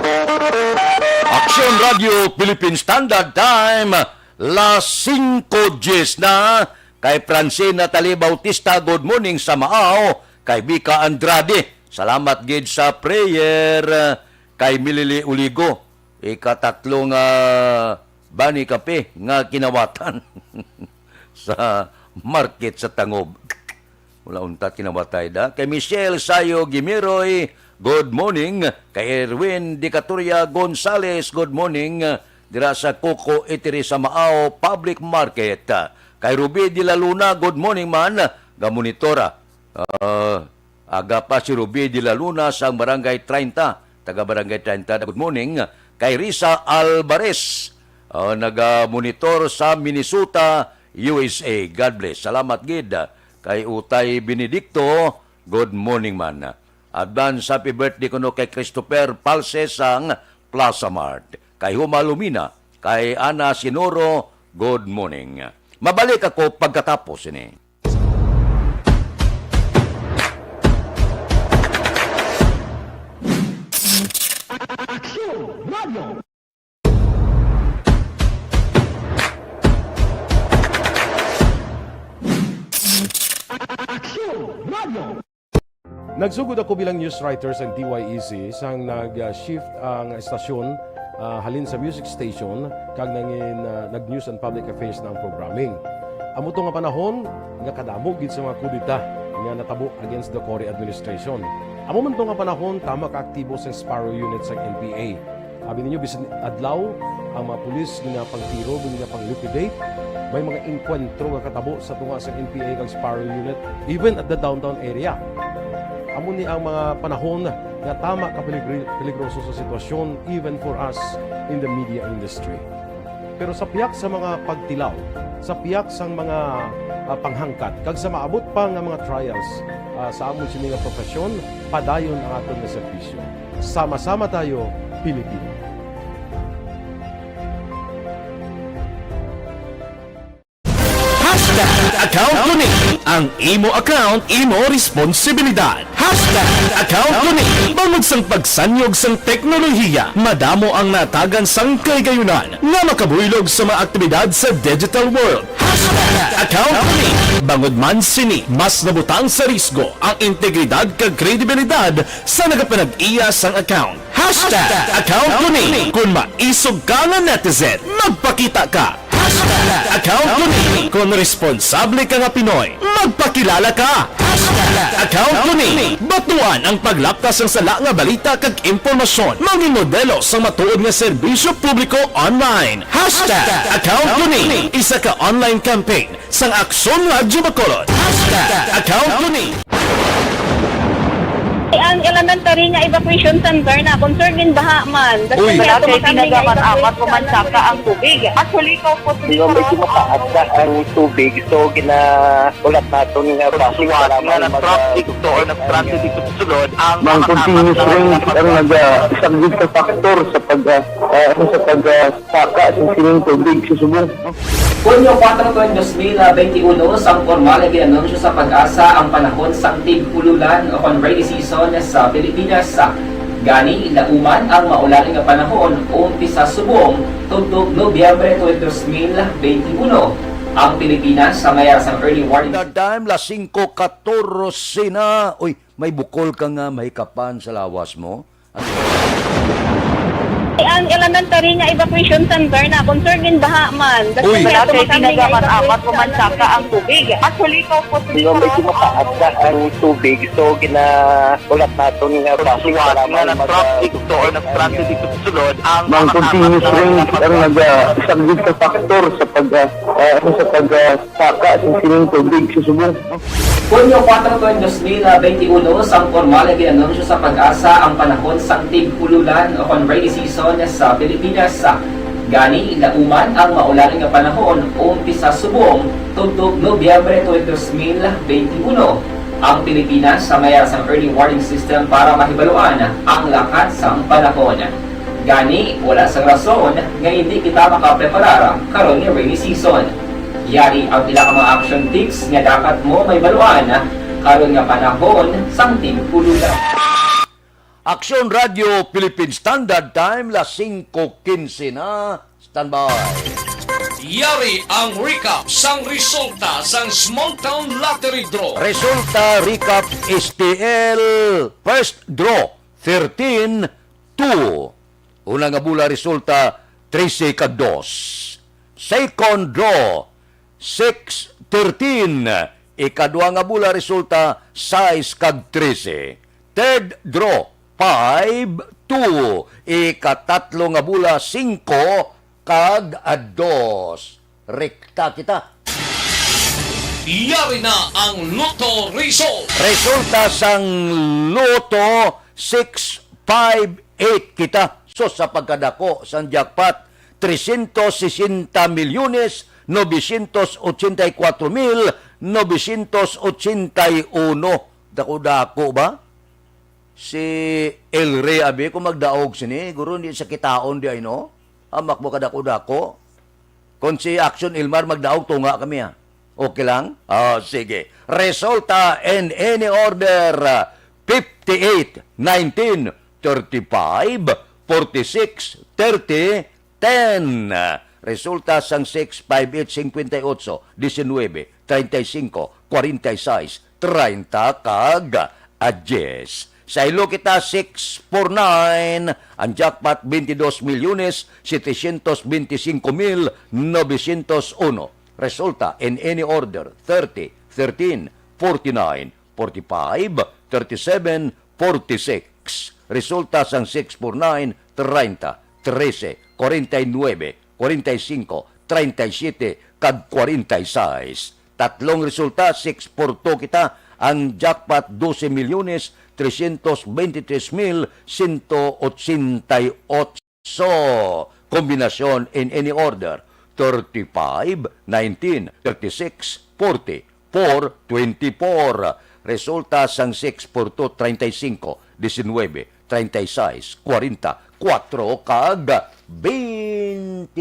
Aksyon Radio Philippine Standard Time, las 5:10 na. Kay Francina Tali Bautista, good morning sa Maaw. Kay Vika Andrade, salamat gid sa prayer. Kay Milili Uligo, ikatatlong bani kape nga kinawatan sa market sa Tangob. Wala untat kinawatay da. Kay Michelle Sayo Gimiroy, good morning. Kay Erwin Dicaturia Gonzales, good morning. Dira sa Coco Eatery sa Maaw Public Market. Kay Ruby de la Luna, good morning man, gamonitora. Aga pa si Ruby de la Luna sa Barangay 30, taga Barangay 30, good morning. Kay Risa Alvarez, naga-monitor sa Minnesota, USA. God bless. Salamat gid. Kay Utay Benedicto, good morning man. Advance happy birthday kuno kay Christopher Palse sang Plaza Mart. Kay Huma Lumina, kay Ana Sinoro, good morning. Mabalik ako pagkatapos ini. Aksyon Radio. Aksyon Radio. Nagsugod ako bilang news writer sa DYEC sang nag-shift ang estasyon halin sa music station kag nangin nag-news and public affairs na ang programming. Amo to nga panahon nga kadamo gid sa mga kudita nga natabo against the Cory administration. Amo man to nga panahon tama ka aktibo sa Sparrow unit sa NPA. Abi ninyo bisan adlaw ang mga pulis nga pangtiro nga pang-liquidate may mga enkwentro nga katabo sa tunga sa NPA kag Sparrow unit even at the downtown area. Amo ni ang mga panahon nga tama ka peligroso sa sitwasyon even for us in the media industry. Pero sa piyak sa mga pagtilaw, sa piyak sa mga panghangkat, kag sa maabot pa nga mga trials sa amon sini nga profesyon, padayon ang aton nga serbisyo. Sama-sama tayo, Pilipino. Account Kuning. Ang imo account, imo responsibilidad. Account Kuning. Bangod sang pagsanyog sang teknolohiya, madamo ang natagan sang kaygayunan nga makabuylog sa mga aktibidad sa digital world. Account Kuning. Bangod man sini, mas nabutang sa risgo ang integridad kag kredibilidad sa nagapanag-iya sang account. Hashtag account ko ni. Kung maisog ka nga netizen, magpakita ka. Hashtag account ko ni. Kung responsable ka nga Pinoy, magpakilala ka. Hashtag account ko ni. Batuan ang paglaptas ng sala nga balita kag impormasyon. Maging modelo sa matuod nga serbisyo publiko online. Hashtag account ko ni. Isa ka online campaign sang Aksyon Radyo Bacolod. Hashtag account ko ni. Ang elementary nga evacuation center na concern din baha man. Uy, Kasi pinagaman apat pumansaka ang tubig. Actually, ikaw po di ba medyo mataas na ang tubig. So, ulat natin nga pasiwala nga nag-traffic to or nag-transit dito sa sulod. Ang continuous rain ang nag-subject sa factor sa pag-saka sa sining tubig sa subong. Hunyo 4, 2021, sang formal na ginanunsyo sa pag-asa ang panahon sang tig-ululan o rainy season sa Pilipinas. Gani, lauman ang maulaling nga panahon umpisa subong tugtog Nobyembre 2021. Ang Pilipinas sa mayar sang early warning. The time, las 5:14 na. Uy, may bukol ka nga mahikapan sa lawas mo. ang elementary nga evacuation center na concern din baha man. Uy, pinagaman apat pumansaka ang tubig. Actually, ikaw po di ba medyo mataas na ang tubig. So, ulat natin nga pasiwala nga nag-traffic to or nag-transit dito sa sulod. Ang continuous rain ang nag-subject sa factor sa pag-saka sa sining tubig sa subong. Hunyo 4, 2021, sang formal na ginanunsyo sa pag-asa ang panahon sang tig-ululan o rainy season sa Pilipinas. Gani, lauman ang maulaling nga panahon umpisa subong tugtog Nobyembre 2021. Ang Pilipinas sa mayar sang early warning system para mahibaluan ang lakat sang panahon. Gani, wala sang rason nga hindi kita makapreparar karon nga rainy season. Yari ang pila ka mga action tips nga dapat mo may baluan karon nga panahon sang tig-ululan. Aksyon Radio Philippine Standard Time, las 5:15 na. Standby. Yari ang recap sang resulta sang Small Town Lottery Draw. Resulta recap STL first draw 13-2. Unang nga bula resulta 13-2. Second draw 6-13. Ikadua nga bula resulta 6-13. Third draw 5-2. Ikatatlo nga bula 5-2. Rekta kita. Yari na ang Lotto result. Resulta sang Lotto 658 kita. So sa pagkadako sang jackpot 360,984,981. Dako-dako ba? Si El Rey Abe kung magdaog sini, guro hindi sa kitaon di ay no? Amak mo kadako-dako. Kung si Action Ilmar magdaog, tunga kami ha. Okay lang? Sige. Resulta in any order, 58, 19, 35, 46, 30, 10. Resulta sang 6, 5, 8, 58, 19, 35, 46, 30 kag adjes. Sa ilo kita 649, ang jackpot 22,725,901. Resulta in any order 30, 13, 49, 45, 37, 46. Resulta sang 649, 30, 13, 49, 45, 37, kag 46. Tatlong resulta, 642 kita, ang jackpot 12,361,188. Kombinasyon in any order, 35, 19, 36, 40, 4, 24. Resulta sang 642, 35, 19, 36, 40, 4 kag 24.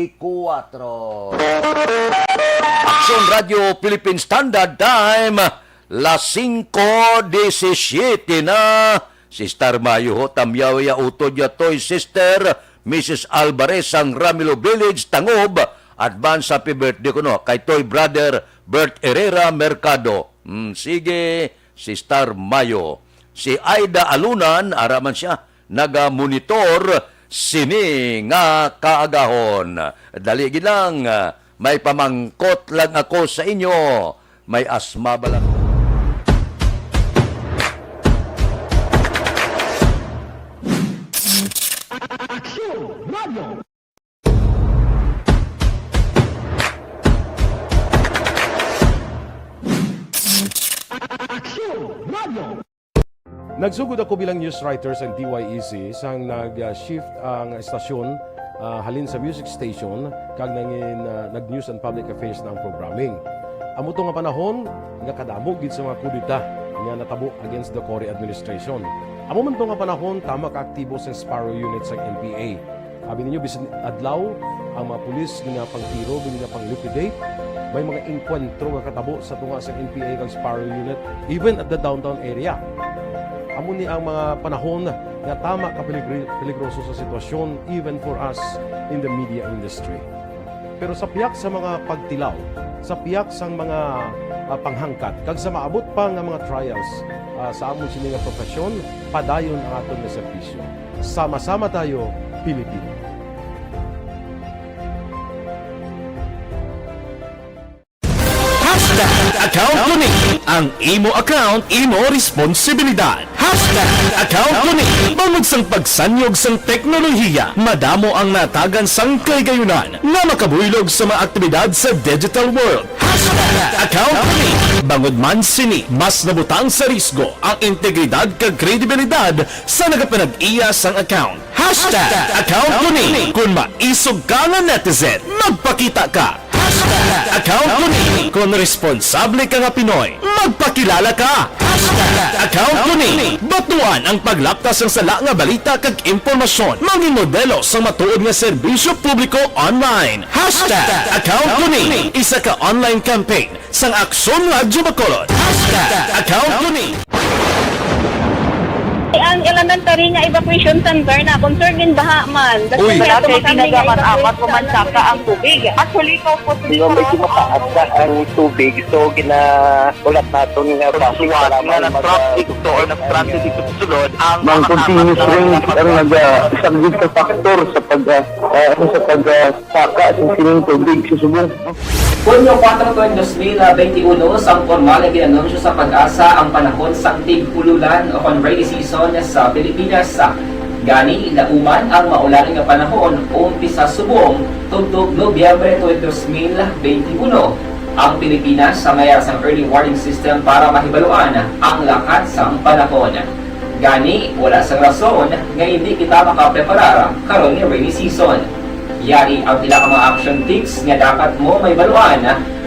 Aksyon Radio Philippine Standard Time, las 5:17 na. Sister Mayo ho, tamyaw ya utod ya toy sister, Mrs. Alvarez ang Ramilo Village, Tangob. Advance happy birthday ko no, kay toy brother Bert Herrera Mercado. Sige, Sister Mayo. Si Aida Alunan, araman siya, nagamonitor sini nga kaagahon. Dali gilang, may pamangkot lang ako sa inyo. May asma ba lang? Nagsugod ako bilang news writer sa DYEC sang nag-shift ang estasyon halin sa music station kag nangin nag-news and public affairs na ang programming. Amo to nga panahon nga kadamo gid sa mga kudita nga natabo against the Cory administration. Amo man to nga panahon tama ka aktibo sa Sparrow unit sa NPA. Abi ninyo bisan adlaw ang mga pulis nga pangtiro nga pang-liquidate, may mga enkwentro nga katabo sa tunga sa NPA kag Sparrow unit even at the downtown area. Amo ni ang mga panahon nga tama ka peligroso sa sitwasyon even for us in the media industry. Pero sa piyak sa mga pagtilaw, sa piyak sa mga panghangkat, kag sa maabot pa nga mga trials sa amon sini nga profesyon, padayon ang aton nga serbisyo. Sama-sama tayo, Pilipino. Account Kuning. Ang imo account, imo responsibilidad. Account Kuning. Bangod sang pagsanyog sang teknolohiya, madamo ang natagan sang kaygayunan nga makabuylog sa mga aktibidad sa digital world. Account Kuning. Bangod man sini, mas nabutang sa risgo ang integridad kag kredibilidad sa nagapanag-iya sang account. Account Kuning. Kung maisog ka nga netizen, magpakita ka. Account Kuning. Kung responsable ka nga Pinoy, magpakilala ka. Account Kuning. Batuan ang paglaptas ng sala nga balita kag impormasyon. Maging modelo sa matuod nga serbisyo publiko online. Account Kuning. Isa ka online campaign sang Aksyon Radyo Bacolod. Account Kuning. Ang elementary nga evacuation center na concerned baha man. Uy, dati tinagaman amat kumansaka ang tubig. Actually, ikaw po medyo mataas na ang tubig. So, ginaulat natin nga pasiwala nga ng traffic to or nag-transit dito sa sulod. Ang continuous rain ang nag-isang sa factor sa pagsaka sa sining tubig sa subong. Hunyo 4, 2021, sang formal na ginanunsyo sa Pag-asa ang panahon sang tig-ululan o rainy season sa Pilipinas. Gani, lauman ang maulaling nga panahon umpisa subong tugtog Nobyembre 2021. Ang Pilipinas sa mayroon sang early warning system para mahibaluan ang lakat sang panahon. Gani, wala sang rason nga hindi kita makapreparar karon ni rainy season. Yari ang pila ka mga action tips nga dapat mo may baluan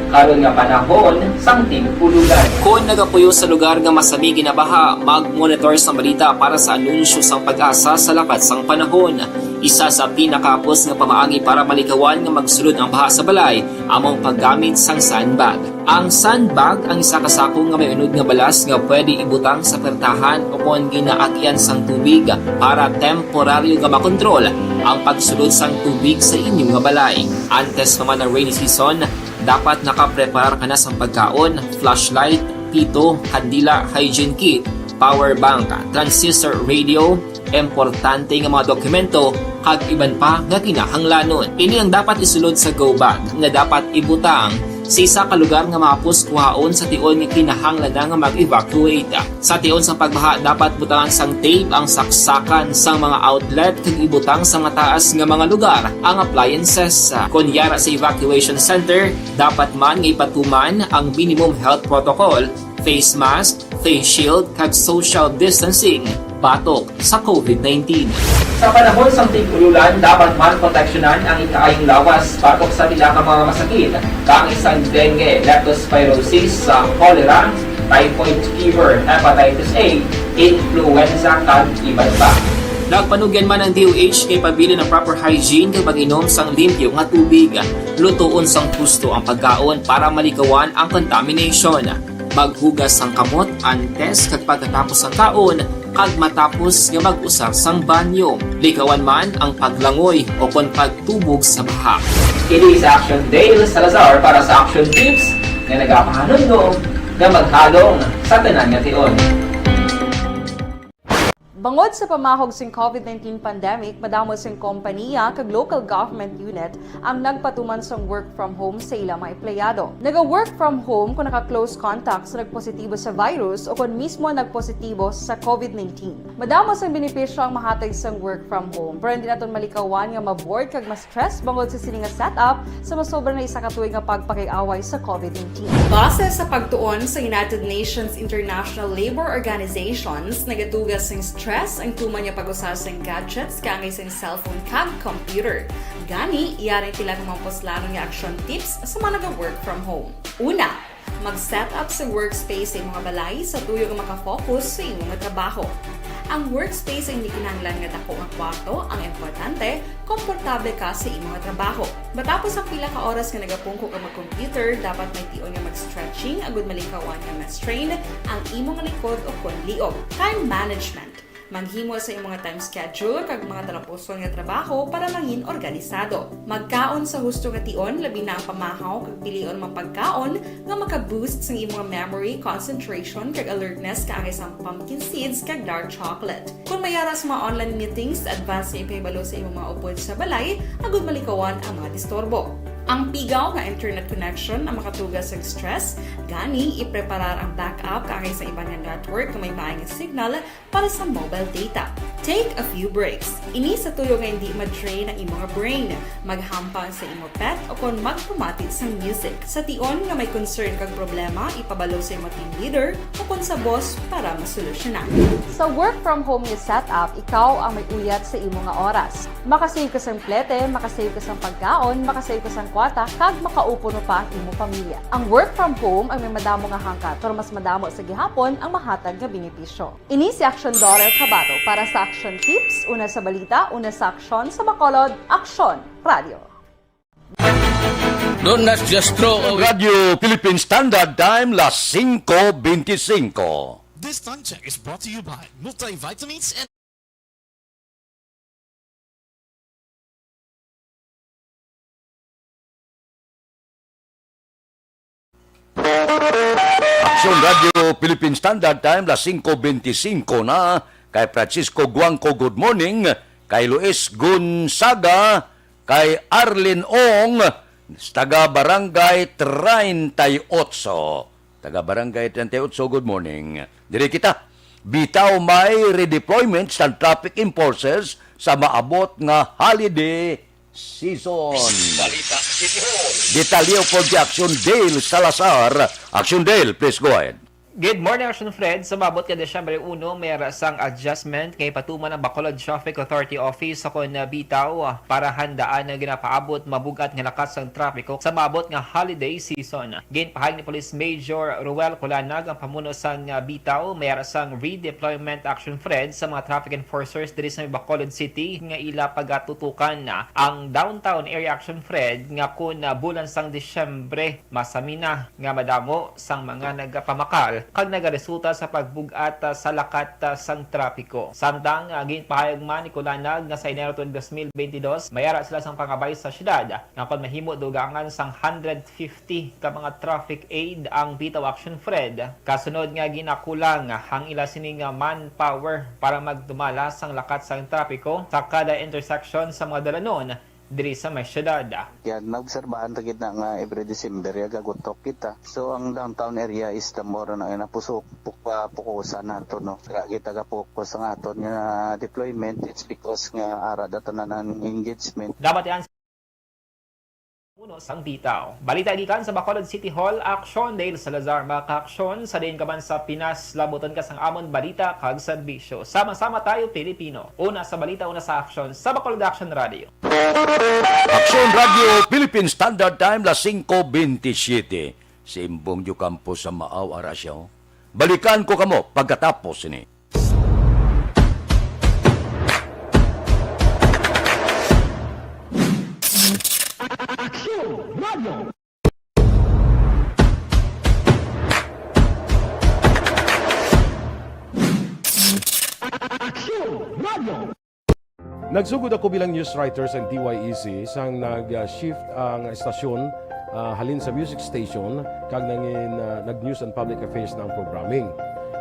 karon nga panahon sang tig-ululan. Kung nagapuyo sa lugar nga masami ginabaha, mag-monitor sa balita para sa anunsyo sang Pag-asa sa lakat sang panahon. Isa sa pinakapos nga pamaagi para malikawan nga magsulod ang baha sa balay, among paggamit sang sandbag. Ang sandbag ang isa kasakong nga may unod nga balas nga pwede ibutang sa pertahan upon ginaagyan sang tubig para temporaryo nga makontrol ang pagsulod sang tubig sa inyong nga balay. Antes naman ng rainy season, dapat nakapreparar ka na sa pagkaon, flashlight, pito, kandila, hygiene kit, power bank, transistor radio, importante nga mga dokumento, kag iban pa nga kinahanglanon. Ini ang dapat isulod sa go bag nga dapat ibutang sa isa ka lugar nga mapus kuhaon sa tion nga kinahanglan nga mag-evacuate. Sa tion sa pagbaha dapat butangan sang tape ang saksakan sang mga outlet kag ibutang sa mga taas nga mga lugar ang appliances. Kunyara sa evacuation center, dapat man nga ipatuman ang minimum health protocol, face mask, face shield kag social distancing batok sa COVID-19. Sa panahon sa tig-ululan, dapat man proteksyonan ang ikaayong lawas batok sa pila ka mga masakit, kang isang dengue, leptospirosis, cholera, typhoid fever, hepatitis A, influenza, kag iban pa. Nagpanugyan man ang DOH kay pabili ng proper hygiene kay pag-inom sang limpyo nga tubig. Lutuon sang pusto ang pagkaon para malikawan ang contamination. Maghugas sang kamot antes kag pagkatapos ang kaon kag matapos nga mag-usar sang banyo. Likawan man ang paglangoy o kon pagtubog sa baha. Kini sa Action Dale Salazar para sa Action Tips nga nagapahanundong nga maghalong sa tanan nga tion. Bangod sa pamahog sing COVID-19 pandemic, madamo sing kompanya kag local government unit ang nagpatuman sang work from home sa ilang mga empleyado. Naga-work from home kung naka-close contact sa nagpositibo sa virus o kung mismo nagpositibo sa COVID-19. Madamo sang benepisyo ang mahatag sang work from home, pero hindi naton malikawan nga maboard kag ma-stress bangod sa sini nga setup sa masobra na isa ka tuig nga pagpakiaway sa COVID-19. Base sa pagtuon sa United Nations International Labour Organizations, nagatugas sing stress ang tuman niya pag-usas ng gadgets kangay sa cellphone kag computer. Gani, iyaring tila ng mga poslanong nga action tips sa mga nag-work from home. Una, mag-set up sa workspace sa mga balay sa tuyo nga makafocus sa imong trabaho. Ang workspace ay hindi kinahanglan nga dako ang kwarto, ang importante, komportable ka sa imong trabaho. Matapos ang pila ka oras nga nagapungko ka mag-computer, dapat may tion nga mag-stretching agud malikawan nga ma-strain ang imong likod o konliog. Time management. Maghimo sa imong time schedule kag mga talapuson nga trabaho para mangin organisado. Magkaon sa husto nga tion, labi na ang pamahaw kag pilion mga pagkaon nga maka-boost sa imong memory, concentration kag alertness kaangay sa pumpkin seeds kag dark chocolate. Kung mayaras mga online meetings, advance nga ipahibalo sa imong mga upod sa balay, agud malikawan ang mga disturbo. Ang pigaw nga internet connection ang makatugas sa stress, gani ipreparar ang backup kaangay sa ibang network na may maayong signal para sa mobile data. Take a few breaks. Ini sa tuyo nga hindi ma-drain ang imong brain, maghampang sa imong pet o kung magpumatid sa music. Sa tion nga may concern kag problema, ipabalo sa imong team leader o kung sa boss para masolusyonan. Sa work from home nga setup, ikaw ang may uyat sa imong nga oras. Makasave ka sa plete, makasave ka sa pagkaon, makasave ka sa kwata, kag makaupo no pa ang imong pamilya. Ang work from home ay may madamo nga hangkat, pero mas madamo sa gihapon ang mahatag nga benepisyo. Ini si Action Daughter Cabato para sa Action Tips, una sa balita, una sa aksyon sa Bacolod, Action Radio. Don't just throw away. Radio Philippine Standard Time, las 5:25. This time check is brought to you by Multivitamins and Action Radio Philippine Standard Time, las 5:25 na. Kay Francisco Guangco, good morning. Kay Luis Gonzaga, kay Arlene Ong, taga Barangay 38. Taga Barangay 38, good morning. Diri kita, bitaw may redeployment sa traffic enforcers sa maabot nga holiday season. Balita City Hall. Detalyo po di Action Dale Salazar. Action Dale, please go ahead. Good morning, Action Fred. Sa mabot ka Desyembre 1, may rasang adjustment kay patuman ng Bacolod Traffic Authority Office sa kon bitaw para handaan na ginapaabot mabugat nga lakas ng trapiko sa mabot nga holiday season. Ginpahayag ni Police Major Ruel Colanag ang pamuno sang bitaw, may rasang redeployment Action Fred sa mga traffic enforcers diri sa Bacolod City nga ila pagatutukan ang downtown area Action Fred nga kun bulan sang Desyembre masamina nga madamo sang mga nagapamakal kag nagaresulta sa pagbugat sa lakat sang trapiko. Samtang ginpahayag man ni Colanag nga sa Enero 2022 mayara sila sang pangabay sa syudad nga kon mahimo dugangan sang 150 ka mga traffic aid ang bitaw Action Fred. Kasunod nga ginakulang ang ila sining manpower para magdumala sang lakat sang trapiko sa kada intersection sa mga dalanon diri sa may syudad. Yan, naobserbahan ta kita nga every December gagutok kita. So ang downtown area is the more na napusok pukusan nato no. Kaya kita ga focus ang aton nga deployment, it's because nga ara datanan ang engagement. Dapat yan uno sang bitaw. Balita gikan sa Bacolod City Hall, Action Dale Salazar, maka-aksyon sa din kaman sa Pinas, labuton ka sang amon balita kag serbisyo. Sama-sama tayo Pilipino. Una sa balita, una sa aksyon sa Bacolod Action Radio. Action Radio Philippine Standard Time, las 5:27. Si Imbong Jucampo sa Maaw Arasyo. Balikan ko kamo pagkatapos ini. Nagsugod ako bilang news writer sa DYEC sang nag-shift ang estasyon halin sa music station kag nag-news and public affairs na ang programming.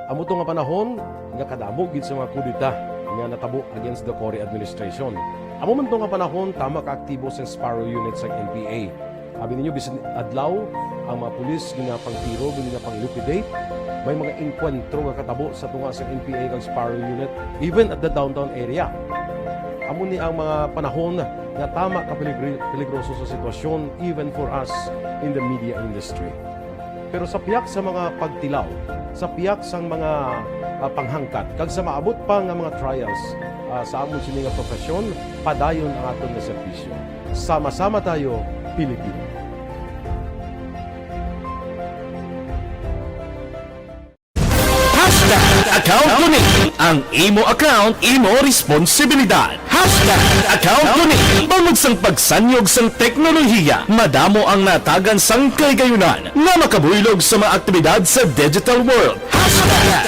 amo to nga panahon nga kadamo gid sa mga kudita nga natabo against the Cory administration. Amo man to nga panahon tama ka aktibo sa Sparrow unit sa NPA. Abi ninyo bisan adlaw ang mga pulis ginapangtiro, ginapang-liquidate. May mga enkwentro nga katabo sa tunga sa NPA kag Sparrow unit even at the downtown area. Amo ni ang mga panahon na tama ka peligroso sa sitwasyon even for us in the media industry. Pero sa piyak sa mga pagtilaw, sa piyak sa mga panghangkat, kag sa maabot pa nga mga trials sa amon sini nga profesyon, padayon ang aton nga serbisyo. Sama-sama tayo, Pilipino. Account kunin ang imo account, imo responsibilidad. Account kunin bangod sang pagsanyog sang teknolohiya, madamo ang natagan sang kaygayunan nga makabuylog sa mga aktibidad sa digital world.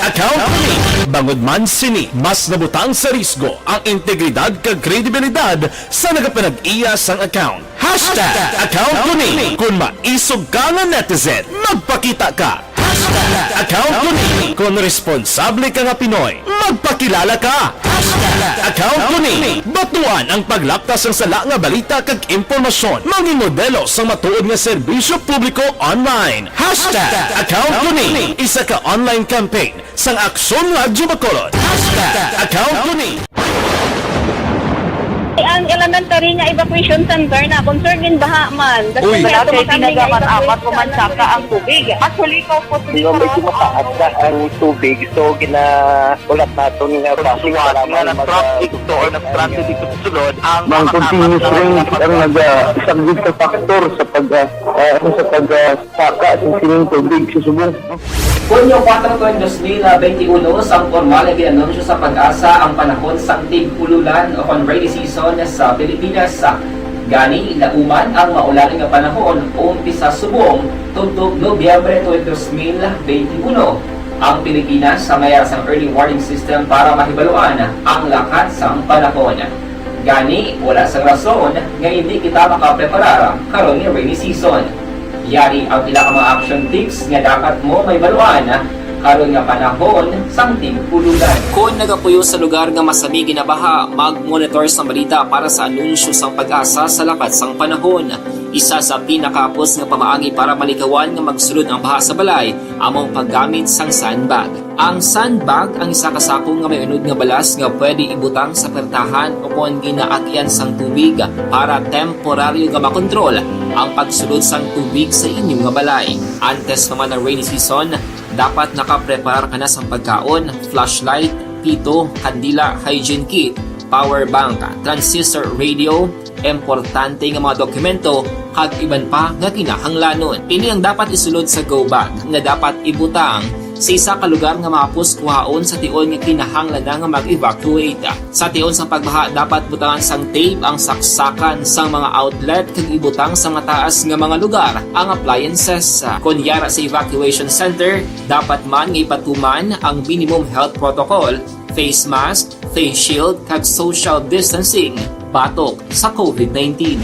Account kunin bangod man sini mas nabutang sa risgo ang integridad kag kredibilidad sa nagapanag-iya sang account. Account kunin kung maisog ka nga netizen, magpakita ka. Account kunin kung responsable ka nga Pinoy, magpakilala ka. Account kunin batuan ang paglaptas ng sala nga balita kag impormasyon, maging modelo sa matuod nga serbisyo publiko online. Account kunin isa ka online campaign sang Aksyon Radyo Bacolod. Account kunin Ang elementary nga evacuation center na concerned baha man. Uy, Kasi tinagaman apat kumansaka ang tubig. Actually, ko po medyo mataas na ang tubig. So, ulat natin nga pasiwala nga ng traffic to or nag-transit dito sa sulod. Ang continuous rain ang nag-isang sa factor sa pagsaka sa sining tubig sa subong. Hunyo 4, 2021, sang formal ay ginanunsyo sa Pag-asa ang panahon sang tig-ululan o rainy season sa Pilipinas. Gani, lauman ang maulaling nga panahon umpisa subong tuntog Nobyembre 2021. Ang Pilipinas sa mayroon sang early warning system para mahibaluan ang lakat sang panahon. Gani, wala sang rason nga hindi kita makapreparar karon ni rainy season. Yari ang pila ka mga action tips nga dapat mo may baluan karon nga panahon sang tig-ululan. Kung nagapuyo sa lugar nga masami ginabaha, mag-monitor sa balita para sa anunsyo sang Pag-asa sa lakat sang panahon. Isa sa pinakapos nga pamaagi para malikawan nga magsulod ang baha sa balay, among paggamit sang sandbag. Ang sandbag ang isa kasakong nga may unod nga balas nga pwede ibutang sa pertahan o kung ginaagyan sang tubig para temporaryo nga makontrol ang pagsulod sang tubig sa inyong nga balay. Antes naman ng rainy season, dapat nakapreparar ka na sa pagkaon, flashlight, pito, kandila, hygiene kit, power bank, transistor radio, importante nga mga dokumento, kag iban pa nga kinahanglanon. Ini ang dapat isulod sa go bag nga dapat ibutang sa isa ka lugar nga mapus kuhaon sa tion nga kinahanglan nga mag-evacuate. Sa tion sa pagbaha dapat butangan sang tape ang saksakan sang mga outlet kag ibutang sa mga taas nga mga lugar ang appliances. Kunyara sa evacuation center, dapat man nga ipatuman ang minimum health protocol, face mask, face shield kag social distancing batok sa COVID-19.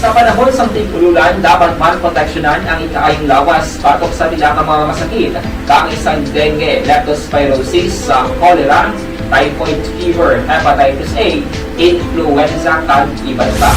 Sa panahon sa tig-ululan, dapat man proteksyonan ang ikaayong lawas batok sa pila ka mga masakit, kang isang dengue, leptospirosis, cholera, typhoid fever, hepatitis A, influenza, kag iban pa.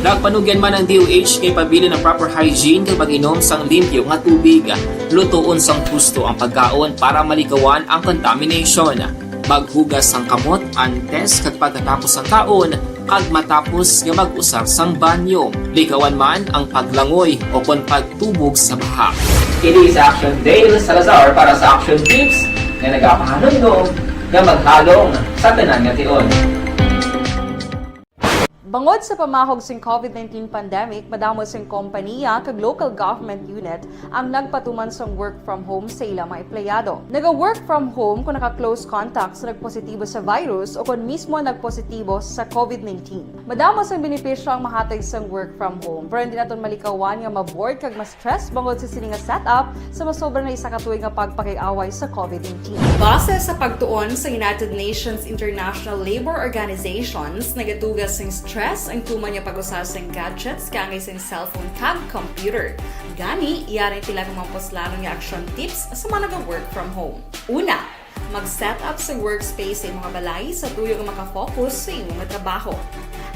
Nagpanugyan man ang DOH kay pabili ng proper hygiene kay pag-inom sang limpyo nga tubig. Lutuon sang husto ang pagkaon para malikawan ang contamination. Maghugas sang kamot antes kag pagkatapos ang kaon kag matapos nga mag-usar sang banyo. Likawan man ang paglangoy o kon pagtubog sa baha. Kini sa Action Dale Salazar para sa Action Tips nga nagapahanundong nga maghalong sa tanan nga tion. Bangod sa pamahog sing COVID-19 pandemic, madamo sing kompanya kag local government unit ang nagpatuman sang work from home sa ilang mga empleyado. Naga-work from home kung naka-close contacts na nagpositibo sa virus o kung mismo nagpositibo sa COVID-19. Madamo sang benepisyo ang mahatag sang work from home, pero hindi naton malikawan nga ma-bored kag ma-stress bangod sa sini nga setup sa masobra na isa ka tuig nga pagpakiaway sa COVID-19. Base sa pagtuon sa United Nations International Labor Organizations, nagatugas sing stress ang tuman niya pag-usar sa gadgets kangay sa cellphone kag computer. Gani, iyari tila kung mga poslanong nga action tips sa mga nag-work from home. Una, Mag-set up sa workspace sa imong balay sa tuyo nga makafocus sa imong trabaho.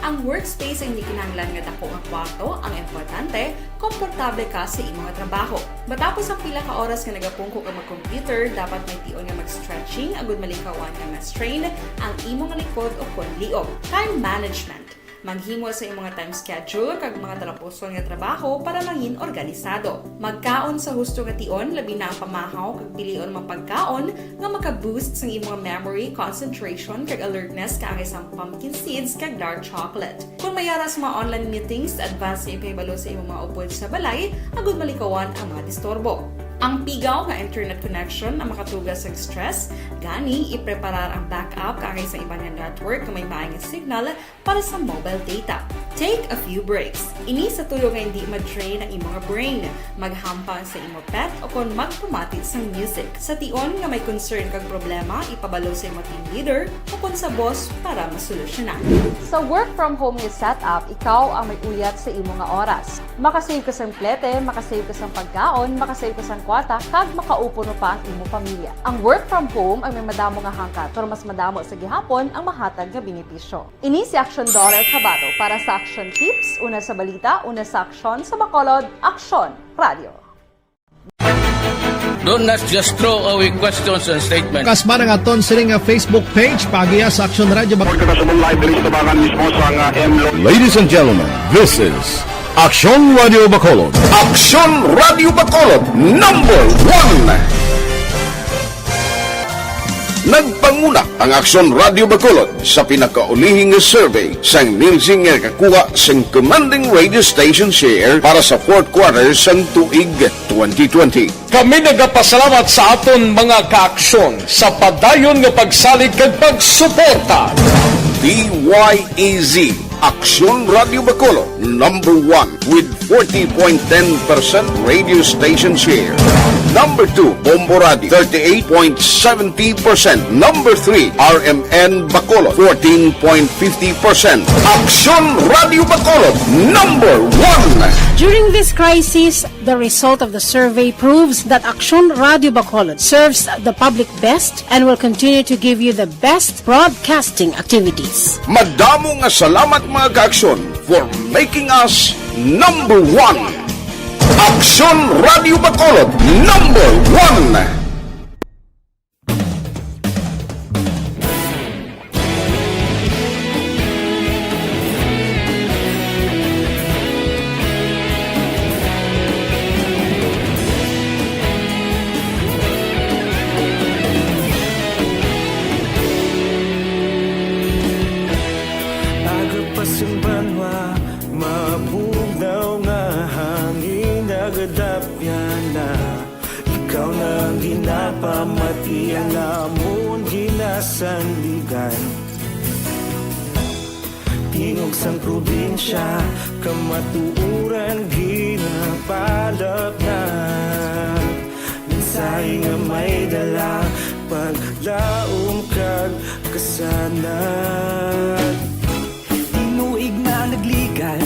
Ang workspace ay hindi kinahanglan nga dako nga kwarto, ang importante, komportable ka sa imong trabaho. Matapos ang pila ka oras nga nagapungko ka mag-computer, dapat may tion nga mag-stretching agud malikawan nga ma-strain ang imong likod o konliog. Time management. Maghimo sa imong time schedule kag mga talapuson nga trabaho para mangin organisado. Magkaon sa husto nga tion, labi na ang pamahaw kag pilion mang pagkaon nga maka-boost sa imong memory, concentration kag alertness kaangay sa pumpkin seeds kag dark chocolate. Kung mayara sa mga online meetings, advance sa ipahibalo sa imong mga upod sa balay, agud malikawan ang mga disturbo. Ang pigaw nga internet connection ang makatugas sa stress, gani ipreparar ang backup kaangay sa ibang network na may maayong signal para sa mobile data. Take a few breaks. Ini sa tuyo nga hindi ma-drain ang imong brain, maghampang sa imong pet o kung magpumati sa music. Sa tion nga may concern kag problema, ipabalo sa imong team leader o kung sa boss para masolusyonan. Sa work from home nga setup, ikaw ang may uyat sa imong nga oras. Makasave ka sa plete, makasave ka sa pagkaon, makasave ka sa kwarta, kag makaupo no pa ang imong pamilya. Ang work from home ay may madamo nga hangkat, pero mas madamo sa gihapon ang mahatag nga benepisyo. Ini si Action Daughter Cabato para sa Action Tips, una sa balita, una sa aksyon sa Bacolod, Action Radio. Do not just throw away questions and statements. Kasma ng aton sining nga Facebook page pagiya sa Action Radio Ladies and gentlemen, this is Action Radio Bacolod. Action Radio Bacolod number 1. Nagpanguna ang Action Radio Bacolod sa pinakaulihing survey sang Nielsen nga kakuha sang commanding radio station share para sa fourth quarter sang tuig 2020. Kami nagapasalamat sa aton mga kaaksyon sa padayon nga pagsalig kag pagsuporta. DYEZ Action Radio Bacolod number 1 with 40.10% radio station share. Number 2, Bombo Radio 38.70%. Number 3, RMN Bacolod 14.50%. Action Radio Bacolod number 1. During this crisis, the result of the survey proves that Action Radio Bacolod serves the public best and will continue to give you the best broadcasting activities. Madamo nga salamat mga kaaksyon for making us number 1. Action Radio Bacolod number 1. Ikaw nang ginapamati ang amon ginasandigan. Tingog sang probinsya, kamatuuran ginapalap na. Minsay nga may dala, paglaom kag kasanan. Tinuig na nagligan,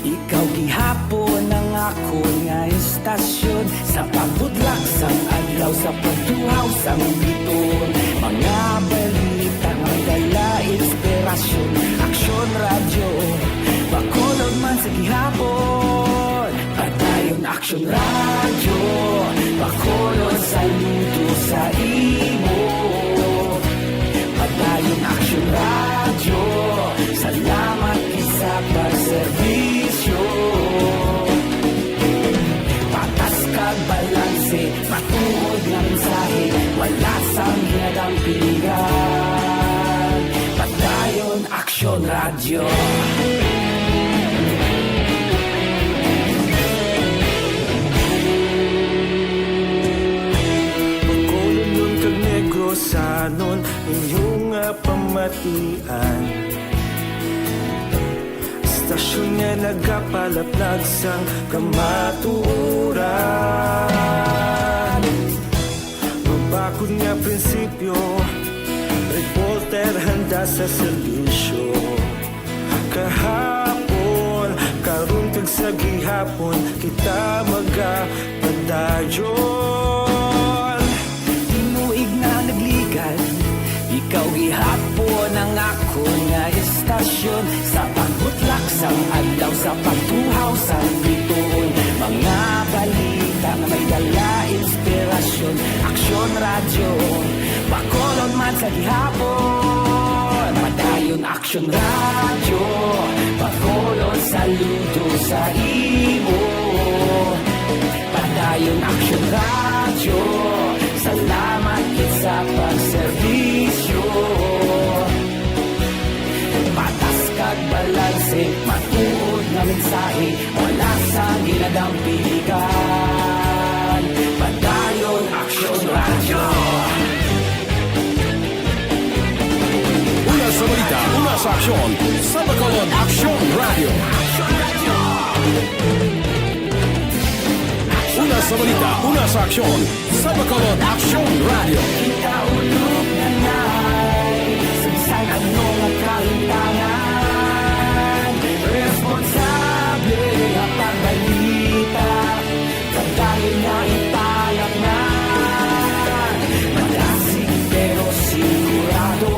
ikaw gihapon ang ako nga istasyon. Sa pagudlak sang adlaw, sa pagtuhaw sang biton, mga balita nga dala inspirasyon. Action Radio Bacolod man sa gihapon, padayon Action Radio Bacolod saludo sa imo. Padayon Action Radio, salamat isa pagserbisyo. Patas kag balanse, patuod nga mensahe, wala sang ginadang pilihan. Padayon Action Radio. Bacolod nun kag Negrosanon, inyong nga pamatian. Istasyon nga nagapalaplag sang kamatuuran. Mabakod nga prinsipyo, reporter handa sa serbisyo. Kahapon, karon kag sa gihapon, kita magapadayon. Tinuig na nagligan, ng ako nga istasyon sa pagbutlak sang adlaw sa pagtuhaw sa bituon. Mga balita na may dala inspirasyon. Aksyon radyo, Bacolod man sa gihapon. Padayon Aksyon radyo, Bacolod saludo sa imo. Padayon Aksyon radyo, salamat kit sa pagserbisyo. Patas kag balanse, matuod na mensahe, wala sa ginadampilikan. Padayon Aksyon radyo. Una sa balita, una sa aksyon, sa Bacolod Aksyon Radio. Una sa balita, una sa aksyon, sa Bacolod Aksyon Radio. Ikaulog na na'y saysay anong ang kahintangan. Responsable ang pagbalita, pagdahil na italak na. Malasig pero sigurado,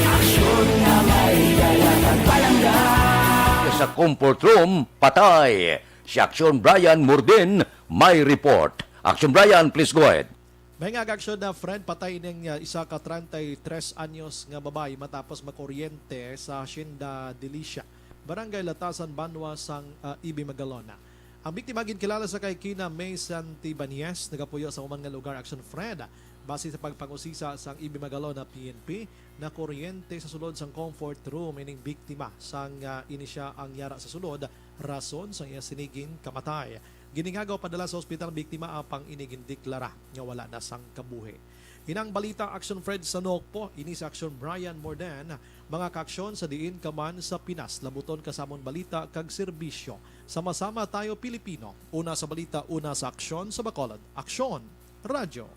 aksyon na may dala pagpalangga. Sa comfort room, patay. Si Aksyon Brian Murdin may report. Aksyon Brian, please go ahead. May nga aksyon na friend, patay ng isa ka 33 anyos nga babae matapos makuryente sa Hacienda Delicia, Barangay Latasan, Banwa, sang Ibi, Magalona. Ang biktima ginkilala sa kay Kina May Santibanies, nagapuyo sa umang nga lugar aksyon friend. Base sa pagpangusisa sang Ibi, Magalona PNP, na kuryente sa sulod sang comfort room ining biktima sang inisya ang yara sa sulod, rason sang iya sinigin kamatay. Giningagaw padala sa ospital biktima apang inigin deklara nga wala na sang kabuhi. Inang balita Action Fred sa Nokpo, ini sa Action Brian Morden, mga kaaksyon sa diin kaman sa Pinas, labuton kasamon balita kag serbisyo. Sama-sama tayo Pilipino. Una sa balita, una sa aksyon sa Bacolod. Aksyon Radyo.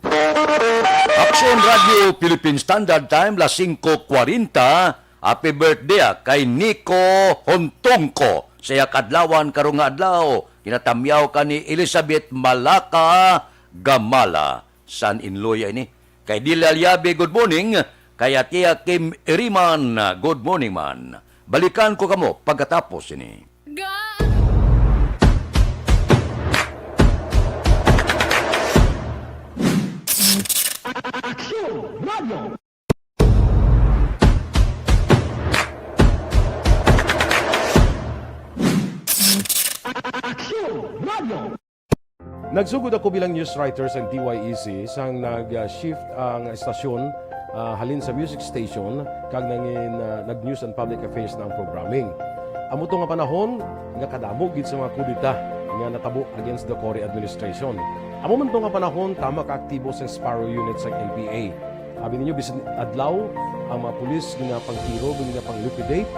Aksyon Radio Philippine Standard Time, las 5:40. Happy birthday kay Nico Hontongko. Saya kadlawan karong nga adlaw. Kinatamyaw ka ni Elizabeth Malaka Gamala. San Inloy ini. Kay Dila Liabe, good morning. Kay Atia Kim Iriman, good morning man. Balikan ko kamo pagkatapos ini. Nagsugod ako bilang news writer sa DYEC sang nag-shift ang estasyon halin sa music station kag nangin nag-news and public affairs na ang programming. Amo to nga panahon nga kadamo gid sa mga kudita nga natabo against the Cory administration. Amo man to nga panahon tama ka aktibo sa Sparrow unit sa NPA. Abi ninyo bisan adlaw ang mga pulis nga pangtiro nga pang-liquidate,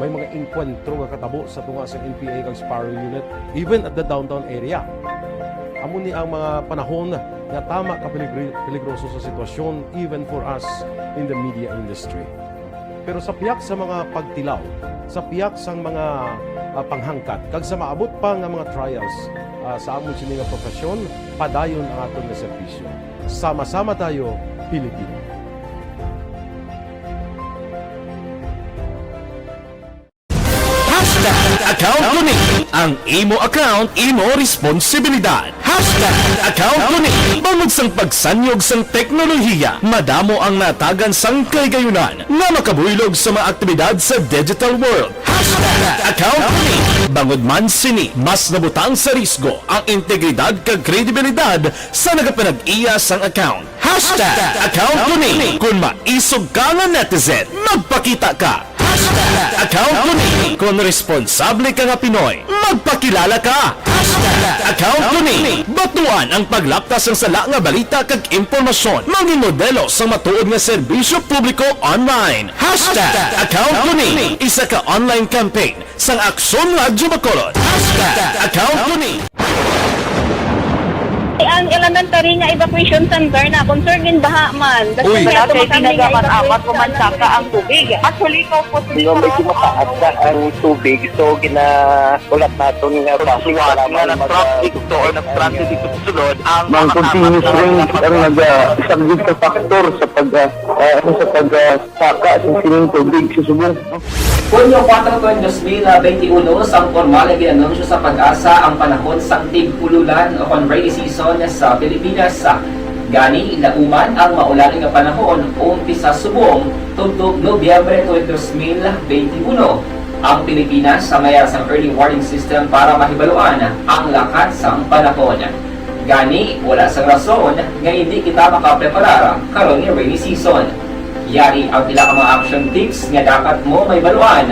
may mga enkwentro nga katabo sa tunga sa NPA kag Sparrow unit even at the downtown area. Amo ni ang mga panahon nga tama ka peligroso sa sitwasyon even for us in the media industry. Pero sa piyak sa mga pagtilaw, sa piyak sa mga panghangkat, kag sa maabot pa nga mga trials sa amon sini nga profesyon, padayon ang aton nga serbisyo. Sama-sama tayo, Pilipino. Account kuning ang imo account, imo responsibilidad. Account kuning bangod sang pagsanyog sang teknolohiya, madamo ang natagan sang kaygayunan nga makabuylog sa mga aktibidad sa digital world. Account kuning bangod man sini mas nabutang sa risgo ang integridad kag kredibilidad sa nagapanag-iya sang account. Account kuning kung maisog ka nga netizen, magpakita ka. Account kuning kung responsable ka nga Pinoy, magpakilala ka. Account kuning batuan ang paglaptas ng sala nga balita kag impormasyon, maging modelo sa matuod nga serbisyo publiko online. Account kuning isa ka online campaign sang Aksyon Radyo Bacolod. Account kuning. Ang elementary nga evacuation center na concern din baha man. Uy, kaya kaya tinagaman-apat pumansaka ang tubig. Actually, ikaw po sa medyo mataas na ang tubig. So, ulat natin nga pasiwala nga nag-traffic to or nag-transit dito sa sulod. Ang continuous rain ang nag-subject sa factor sa pagsaka sa sining tubig sa subong. Hunyo 4 2021, sang formal na ginanunsyo sa Pag-asa ang panahon sang tig-ululan o rainy season sa Pilipinas. Gani, lauman ang maulan nga panahon umpisa subong tugtog Nobyembre 2021. Ang Pilipinas sa mayroon sang early warning system para mahibaluan ang lakat sang panahon. Gani, wala sang rason nga hindi kita makapreparar karon nga rainy season. Yari ang pila ka mga action tips nga dapat mo may baluan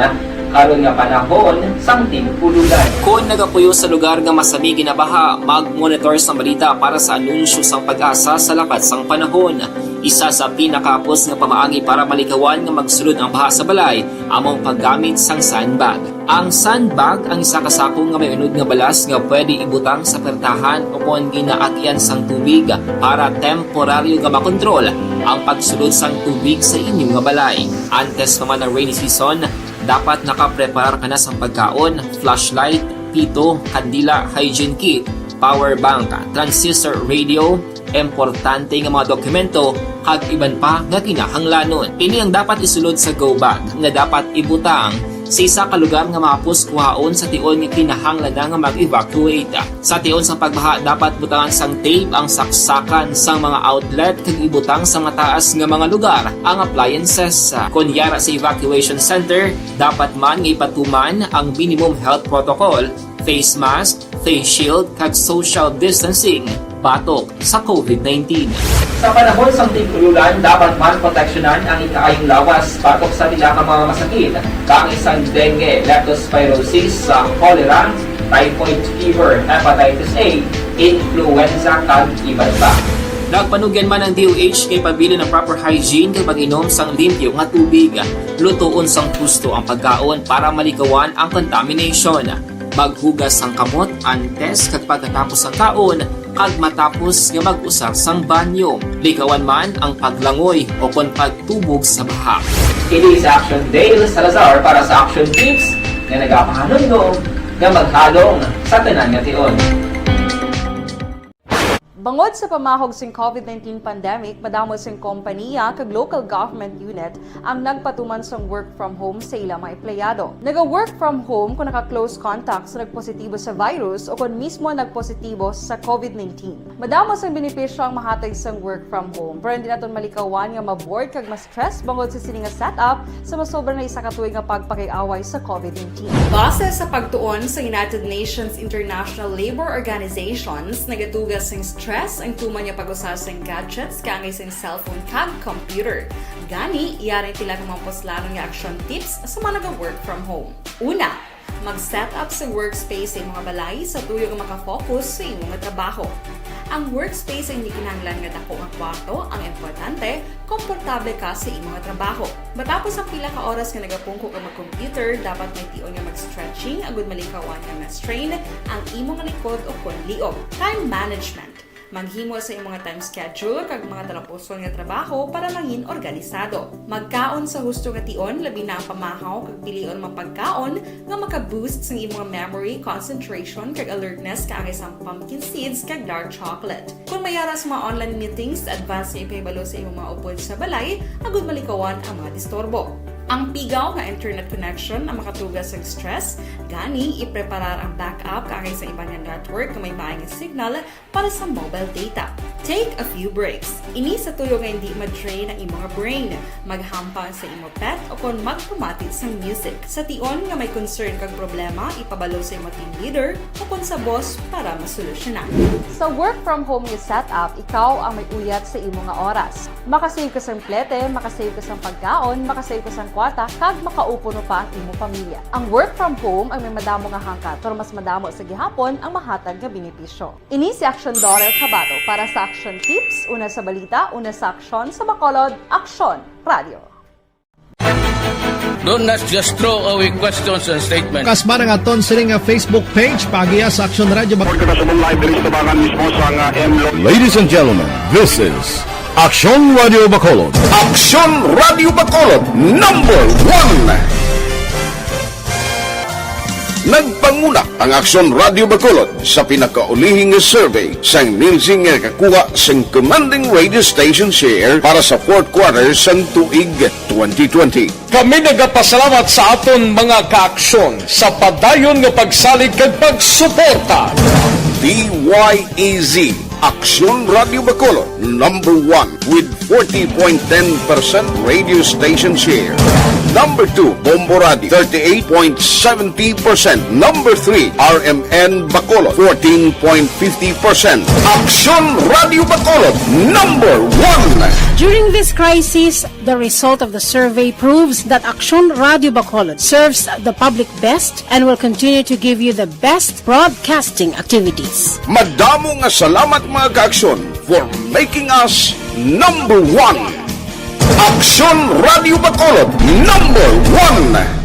karon nga panahon sang tig-ululan. Kung nagapuyo sa lugar nga masami ginabaha, mag-monitor sa balita para sa anunsyo sang Pag-asa sa lakat sang panahon. Isa sa pinakapos nga pamaagi para malikawan nga magsulod ang baha sa balay, among paggamit sang sandbag. Ang sandbag ang isa kasako nga may unod nga balas nga pwede ibutang sa pertahan o kung ginaagyan sang tubig para temporaryo nga makontrol ang pagsulod sang tubig sa inyong nga balay. Antes pa man ang rainy season, dapat nakapreparar ka na sa pagkaon, flashlight, pito, kandila, hygiene kit, power bank, transistor radio, importante nga mga dokumento, kag iban pa nga kinahanglanon. Ini ang dapat isulod sa go bag nga dapat ibutang sa isa ka lugar nga mapus kuhaon sa tion nga kinahanglan nga mag-evacuate. Sa tion sa pagbaha dapat butangan sang tape ang saksakan sang mga outlet kag ibutang sa mataas nga mga lugar ang appliances. Kunyara sa evacuation center, dapat man nga ipatuman ang minimum health protocol, face mask, face shield kag social distancing batok sa COVID-19. Sa panahon sa tig-ululan, dapat man proteksyonan ang ikaayong lawas batok sa tila ka mga masakit, kang isang dengue, leptospirosis, cholera, typhoid fever, hepatitis A, influenza, kag iban pa. Nagpanugyan man ang DOH kay pabili ng proper hygiene kay pag-inom sang limpyo nga tubig. Lutuon sang gusto ang pagkaon para malikawan ang contamination. Maghugas sang kamot antes kag pagkatapos ang kaon, kag matapos nga mag-usar sang banyo. Likawan man ang paglangoy o kon pagtubog sa baha. Kini sa Action Dale Salazar para sa Action Tips nga nagapahanundong nga maghalong sa tanan nga tion. Bangod sa pamahog sing COVID-19 pandemic, madamo sing kompanya kag local government unit ang nagpatuman sang work from home sa ilang mga empleyado. Naga-work from home kung naka-close contact sa nagpositibo sa virus o kung mismo nagpositibo sa COVID-19. Madamo sang benepisyo ang mahatag sang work from home, pero hindi naton malikawan nga ma-bored kag ma-stress bangod sa sini nga setup sa masobra na isa ka tuig nga pagpakiaway sa COVID-19. Base sa pagtuon sa United Nations International Labor Organizations, nagatugas sing stress ang tuman niya pag-usar sa gadgets kangay sa cellphone kag computer. Gani, iyarin tila ng mga poslanong nga action tips sa mga nag-work from home. Una, mag-set up sa workspace sa mga balay sa tuyo nga makafocus sa imong trabaho. Ang workspace ay hindi kinahanglan nga dako nga kwarto, ang importante, komportable ka sa imong trabaho. Matapos ang pila ka oras nga nagapungko ka mag-computer, dapat may tion nga mag-stretching agud malikawan nga na-strain ang imong likod o konliog. Time management. Maghimo sa imong time schedule kag mga talapuson nga trabaho para maging organisado. Magkaon sa husto nga tion, labi na ang pamahaw kag pilion mga pagkaon nga maka-boost sa imong memory, concentration kag alertness kaangay sa pumpkin seeds kag dark chocolate. Kung mayara sa mga online meetings, advance nga ipahibalo sa imong mga upod sa balay, agud malikawan ang mga disturbo. Ang pigaw nga internet connection ang makatugas sa stress, gani ipreparar ang backup kaangay sa ibang network na may maayong signal para sa mobile data. Take a few breaks. Ini sa tuyo nga hindi ma-drain ang imong brain. Maghampang sa imong pet o kung magpumatid sa music. Sa tion nga may concern kag problema, ipabalo sa imong team leader o kung sa boss para masolusyonan. Sa work from home nga setup, ikaw ang may uyat sa imong nga oras. Makasave ka sa plete, makasave ka sa pagkaon, makasave ka sa kwata, kag makaupo no pa ang imong pamilya. Ang work from home ay may madamo nga hangkat, pero mas madamo sa gihapon ang mahatag nga benepisyo. Ini si Action Dorel Cabato para sa Action Tips, una sa balita, una sa aksyon, sa Bacolod, Aksyon Radio. Do not just throw away questions and statements. Kasma ng aton sining nga Facebook page pagiya sa Aksyon Radio Bacolod. Ladies and gentlemen, this is Aksyon Radio Bacolod. Aksyon Radio Bacolod #1. Nagpanguna ang Aksyon Radio Bacolod sa pinakaulihing survey sang Nielsen nga kakuha sang commanding radio station share para sa fourth quarter sang tuig 2020. Kami nagapasalamat sa aton mga kaaksyon sa padayon nga pagsalig kag pagsuporta. DYEZ Aksyon Radio Bacolod #1 with 40.10% radio station share. Number 2, Bombo Radio, 38.70%. Number 3, RMN Bacolod, 14.50%. Aksyon Radio Bacolod #1. During this crisis, the result of the survey proves that Aksyon Radio Bacolod serves the public best and will continue to give you the best broadcasting activities. Madamo nga salamat mga kaaksyon for making us #1. Aksyon Radio Bacolod #1.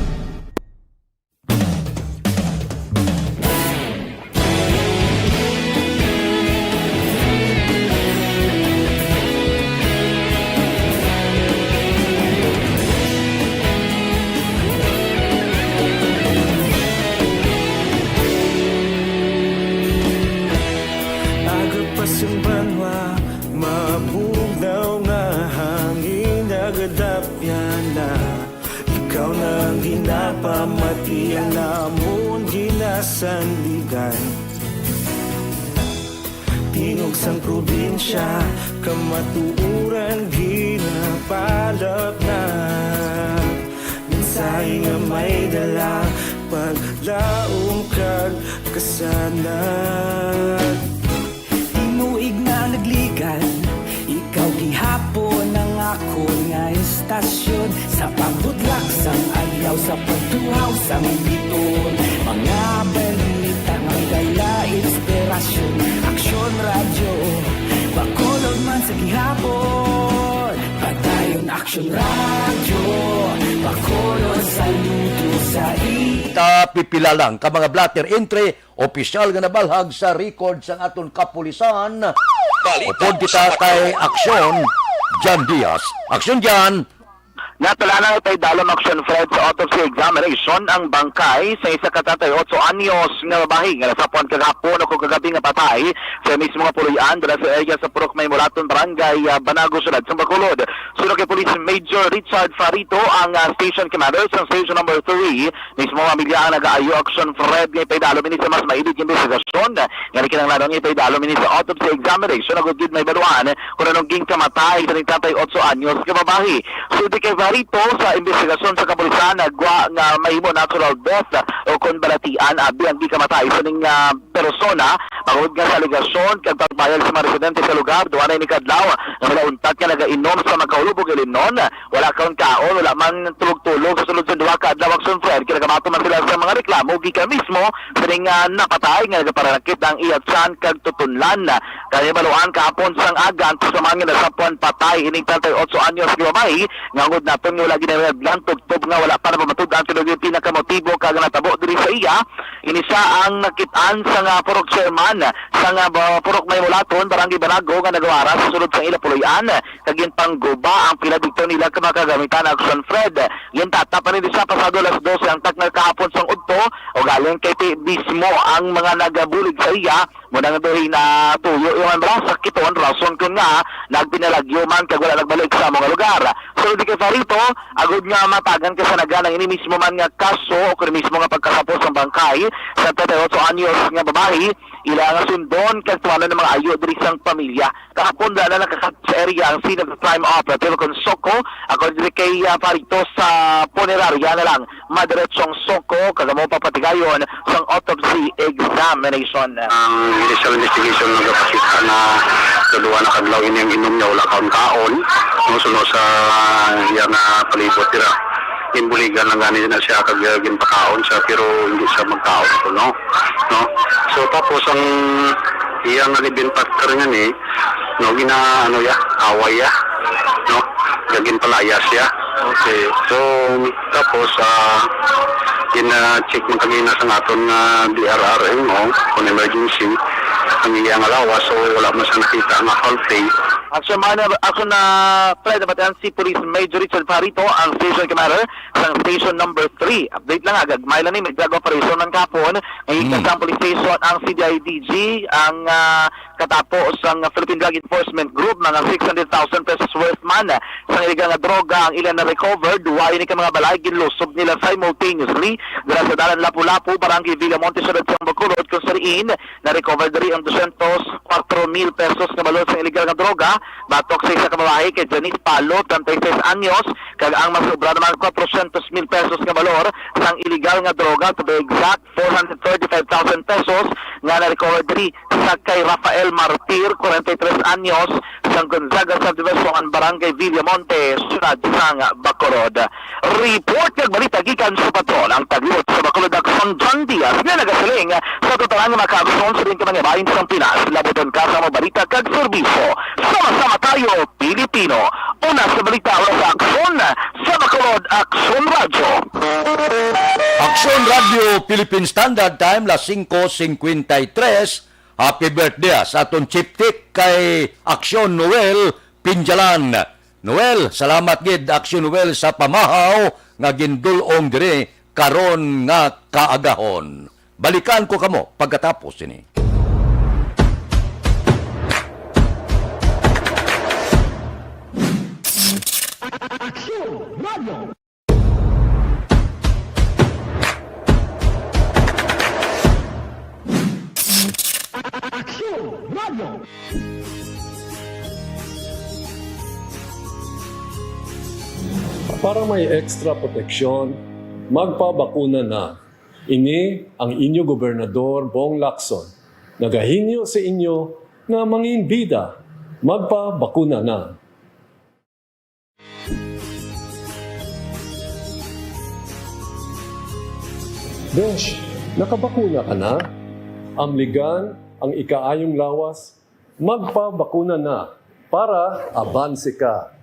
Agapasumbanwa, mabugnaw nga hangin nagadapyan na. Ikaw nang ginapamatian namon ginasandigan. Tingog sang probinsya, kamatuuran ginapalap na. Minsay nga may dala, paglaom kag kasanad. Inuig na nagligan, ikaw gihapon ang ako nga istasyon. Sa pagbutlak sang adlaw, sa pagtuhaw sang biton. Mga balita, magdala inspirasyon. Aksyon Radio, Bacolod man sa gihapon. Padayon Aksyon Radio, Bacolod saludo sa Pipila lang ka mga blatter entry opisyal nga nabalhag sa record sa aton kapulisan. Upod kita kay Aksyon Jan Diaz. Aksyon Jan. Natalanan itay dalon Aksyon Fred sa autopsy examination ang bangkay sa isa ka 38 anyos nga babae nga nasapuan kagahapon o kagabi nga patay sa mismo nga puloy-an dala sa area sa Purok May Mulaton Barangay Banago Sulad sa Bacolod. Sunod kay Police Major Richard Farito ang station commander sa station number 3 mismo pamilya ang nagaayo Aksyon Fred nga itay dalon sa mas mailid nga investigasyon nga kinahanglan nga itay dalon sa autopsy examination agud gid may baluan kung anong ging kamatay sa 38 anyos nga babae. Sunod kay Farito sa investigasyon sa kapulisan nagwa nga mahimo natural death o konbalatian abi ang gikamatay sa ning persona pagod nga sa aligasyon kag pagbayad sa mga residente sa lugar duwa na ni kadlaw nga milauntad nga nagainom sa magkaulubog ilinon wala kaon kaon wala man tulog-tulog sa sulod sa duha ka adlaw Aksyon Fred kaya kamato man sila sa mga reklamo gikan mismo sa ning napatay nga nagaparanakit ang iyatsan kag tutunlan kaya baluan kahapon sang aga ang sa mga nasapuan patay ining 38 anyos nga babae nga ngud naton nga wala ginaglan tugtog nga wala pa na pamatud-an tunog yung pinakamotibo kag natabo diri sa iya ini siya ang nakit-an sa nga purok chairman sa nga Purok May Mulaton Barangay Banago nga nagawara sa sulod sa ila puloy-an kag yin pangguba ang pinadikto nila ka makagamitan Aksyon Fred yin tatapan ni siya pasado alas 12 ang taknal kahapon sang udto o galing kay mismo ang mga nagabulig sa iya muna nga doon na tuyo yung sa kiton rason kun nga nagpinalagyo man kag wala nagbalik sa mga lugar so di kay Farito agud nga matagan ka sa naganang ini mismo man nga kaso o kung mismo nga pagkasapos ng bangkay sa 38 anyos nga babae ila nga sundon kag tuwanan ng mga ayo diri sang pamilya kahapon na nakakat sa area ang scene of the crime operative kon Soko ako diri kay Farito sa punerarya na lang madiretsong Soko kag mo papatigayon sang autopsy examination initial investigation nagapakita na kaduwa na kadlaw ini ang inom niya wala kaon-kaon sunod sa iya na palibot tira imbuligan lang gani na siya kag ginpakaon siya pero hindi siya magkaon ko no so tapos ang iya nga libin partner nga ni no gina ano ya away ya no gagin palayas ya Okay. So, tapos, check mo kanina sa naton nga DRRMO kung emergency, ang iyang alawas, so wala mo siya nakita nga half day. Ako na Fred Abatan si Police Major Richard Parito, ang station commander sa station number 3. Update lang agad, may lang may drug operation ng kapon. Ngayon sa police station ang CDIDG, ang katapos ang Philippine Drug Enforcement Group, mga 600,000 pesos worth man sa illegal na droga ang ilan na recovered. Duwain ni ka mga balay, ginlusob nila simultaneously dala sa dalan Lapu-Lapu, Barangay Villamonte, Ciudad San Bacolod, kung sariin na recovered rin ang 204,000 pesos na balot sa illegal na droga. Batok sa isa kababae kay Janice Palo, 36 anyos, kag ang masobra naman 400,000 pesos na balor sang illegal nga droga, to be exact 435,000 pesos nga na-recovered rin sa kay Rafael Martir, 43 anyos, sang Gonzaga Subdivision, Barangay Villamonte, Ciudad San Bacolod. Report kag balita gikan sa patrol ang taglot sa Bacolod Action John Diaz nga nagasiling sa totalan nga makaabson sa rin ka mga bahin sa Pinas, labuton ka sa mga balita kag serbisyo. Sama-sama tayo, Pilipino. Una sa balita sa Aksyon sa Bacolod Action Radio. Action Radio Philippine Standard Time, las 5:53. Happy birthday sa aton chiptik kay Aksyon Noel Pinjalan. Noel, salamat gid Aksyon Noel sa pamahaw nga gindulong dire karon nga kaagahon. Balikan ko kamo pagkatapos ini. Para may extra proteksyon, magpabakuna na. Ini ang inyo gobernador Bong Lacson. Nagahinyo sa inyo na manginbida. Magpabakuna na. Besh, nakabakuna ka na? Amligan ang ikaayong lawas. Magpabakuna na para abanse ka.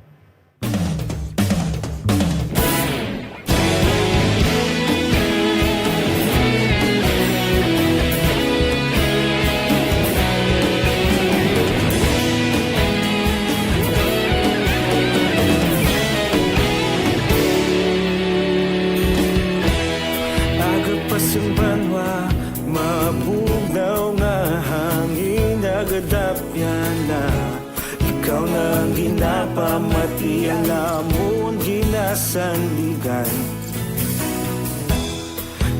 Pamati ang lamon ginasandigan.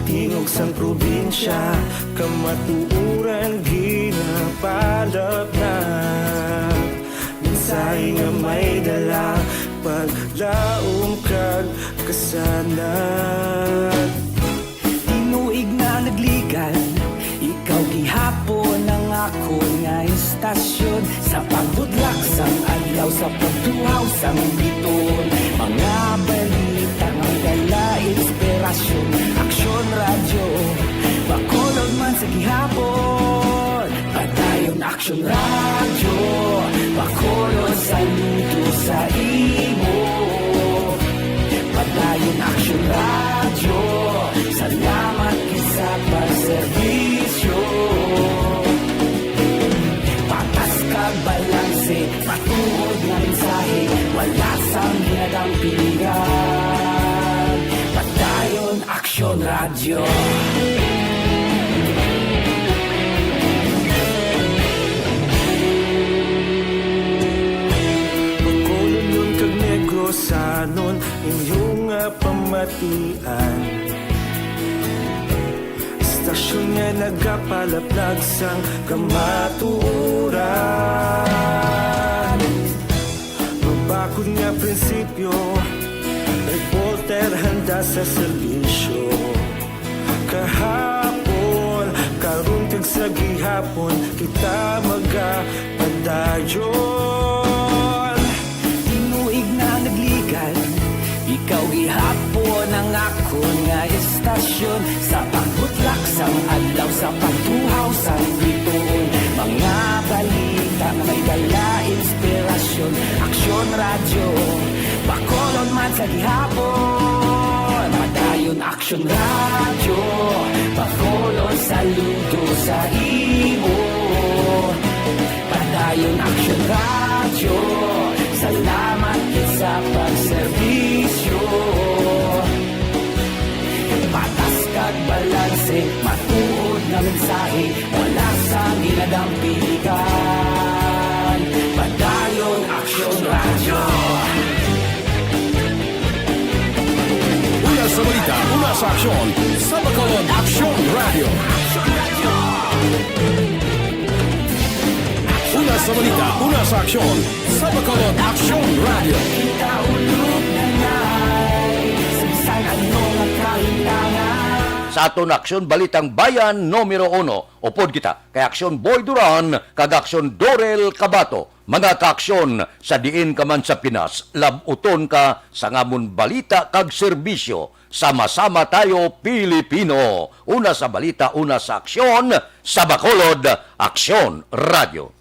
Tingog sang probinsya, kamatuuran ginapalap na. Minsay nga may dala, paglaong kag kasanan. Tinuig na nagligan, ikaw gihapon ang ako nga istasyon. Sa pagbudlak sang adlaw, sa pagtuhaw sang biton. Mga balita nga dala inspirasyon. Aksyon radyo, Bacolod man sa gihapon. Padayon Aksyon radyo, Bacolod saludo sa imo. Padayon Aksyon radyo, salamat kisa pagserbisyo. Balanse, patuod na mensahe, wala sang ginadang pilihan. Padayon Aksyon Radio. Bacolod nun kag Negrosanon, inyong pamatian. Istasyon nga nagapalaplag sang kamatuuran. Mabakod nga prinsipyo, reporter handa sa serbisyo. Kahapon, karun kag sa gihapon, kita magapadayon. Tinuig na nagligan, ikaw gihapon ang ako nga istasyon. Sa pagbutlak sang adlaw, sa pagtuhaw sang biton. Mga balita na may dala inspirasyon. Aksyon radyo, Bacolod man man sa gihapon, padayon Action Radio, Bacolod saludo sa imo. Padayon Action Radio, salamat kit sa pagserbisyo. Patas kag balanse, matuod nga mensahe, wala sa niladang pilikan. Padayon Action Radio. Una sa balita, una sa aksyon, sa Bacolod Action Radio. Una sa balita, una sa aksyon, sa Bacolod Action Radio. Sa aton aksyon balitang bayan numero 1, upod kita kay Aksyon Boy Duran kag Aksyon Dorel Cabato. Mga kaaksyon sa diin ka man sa Pinas, labuton ka sa ngamon balita kag serbisyo. Sama-sama tayo Pilipino. Una sa balita, una sa aksyon, sa Bacolod Aksyon Radio.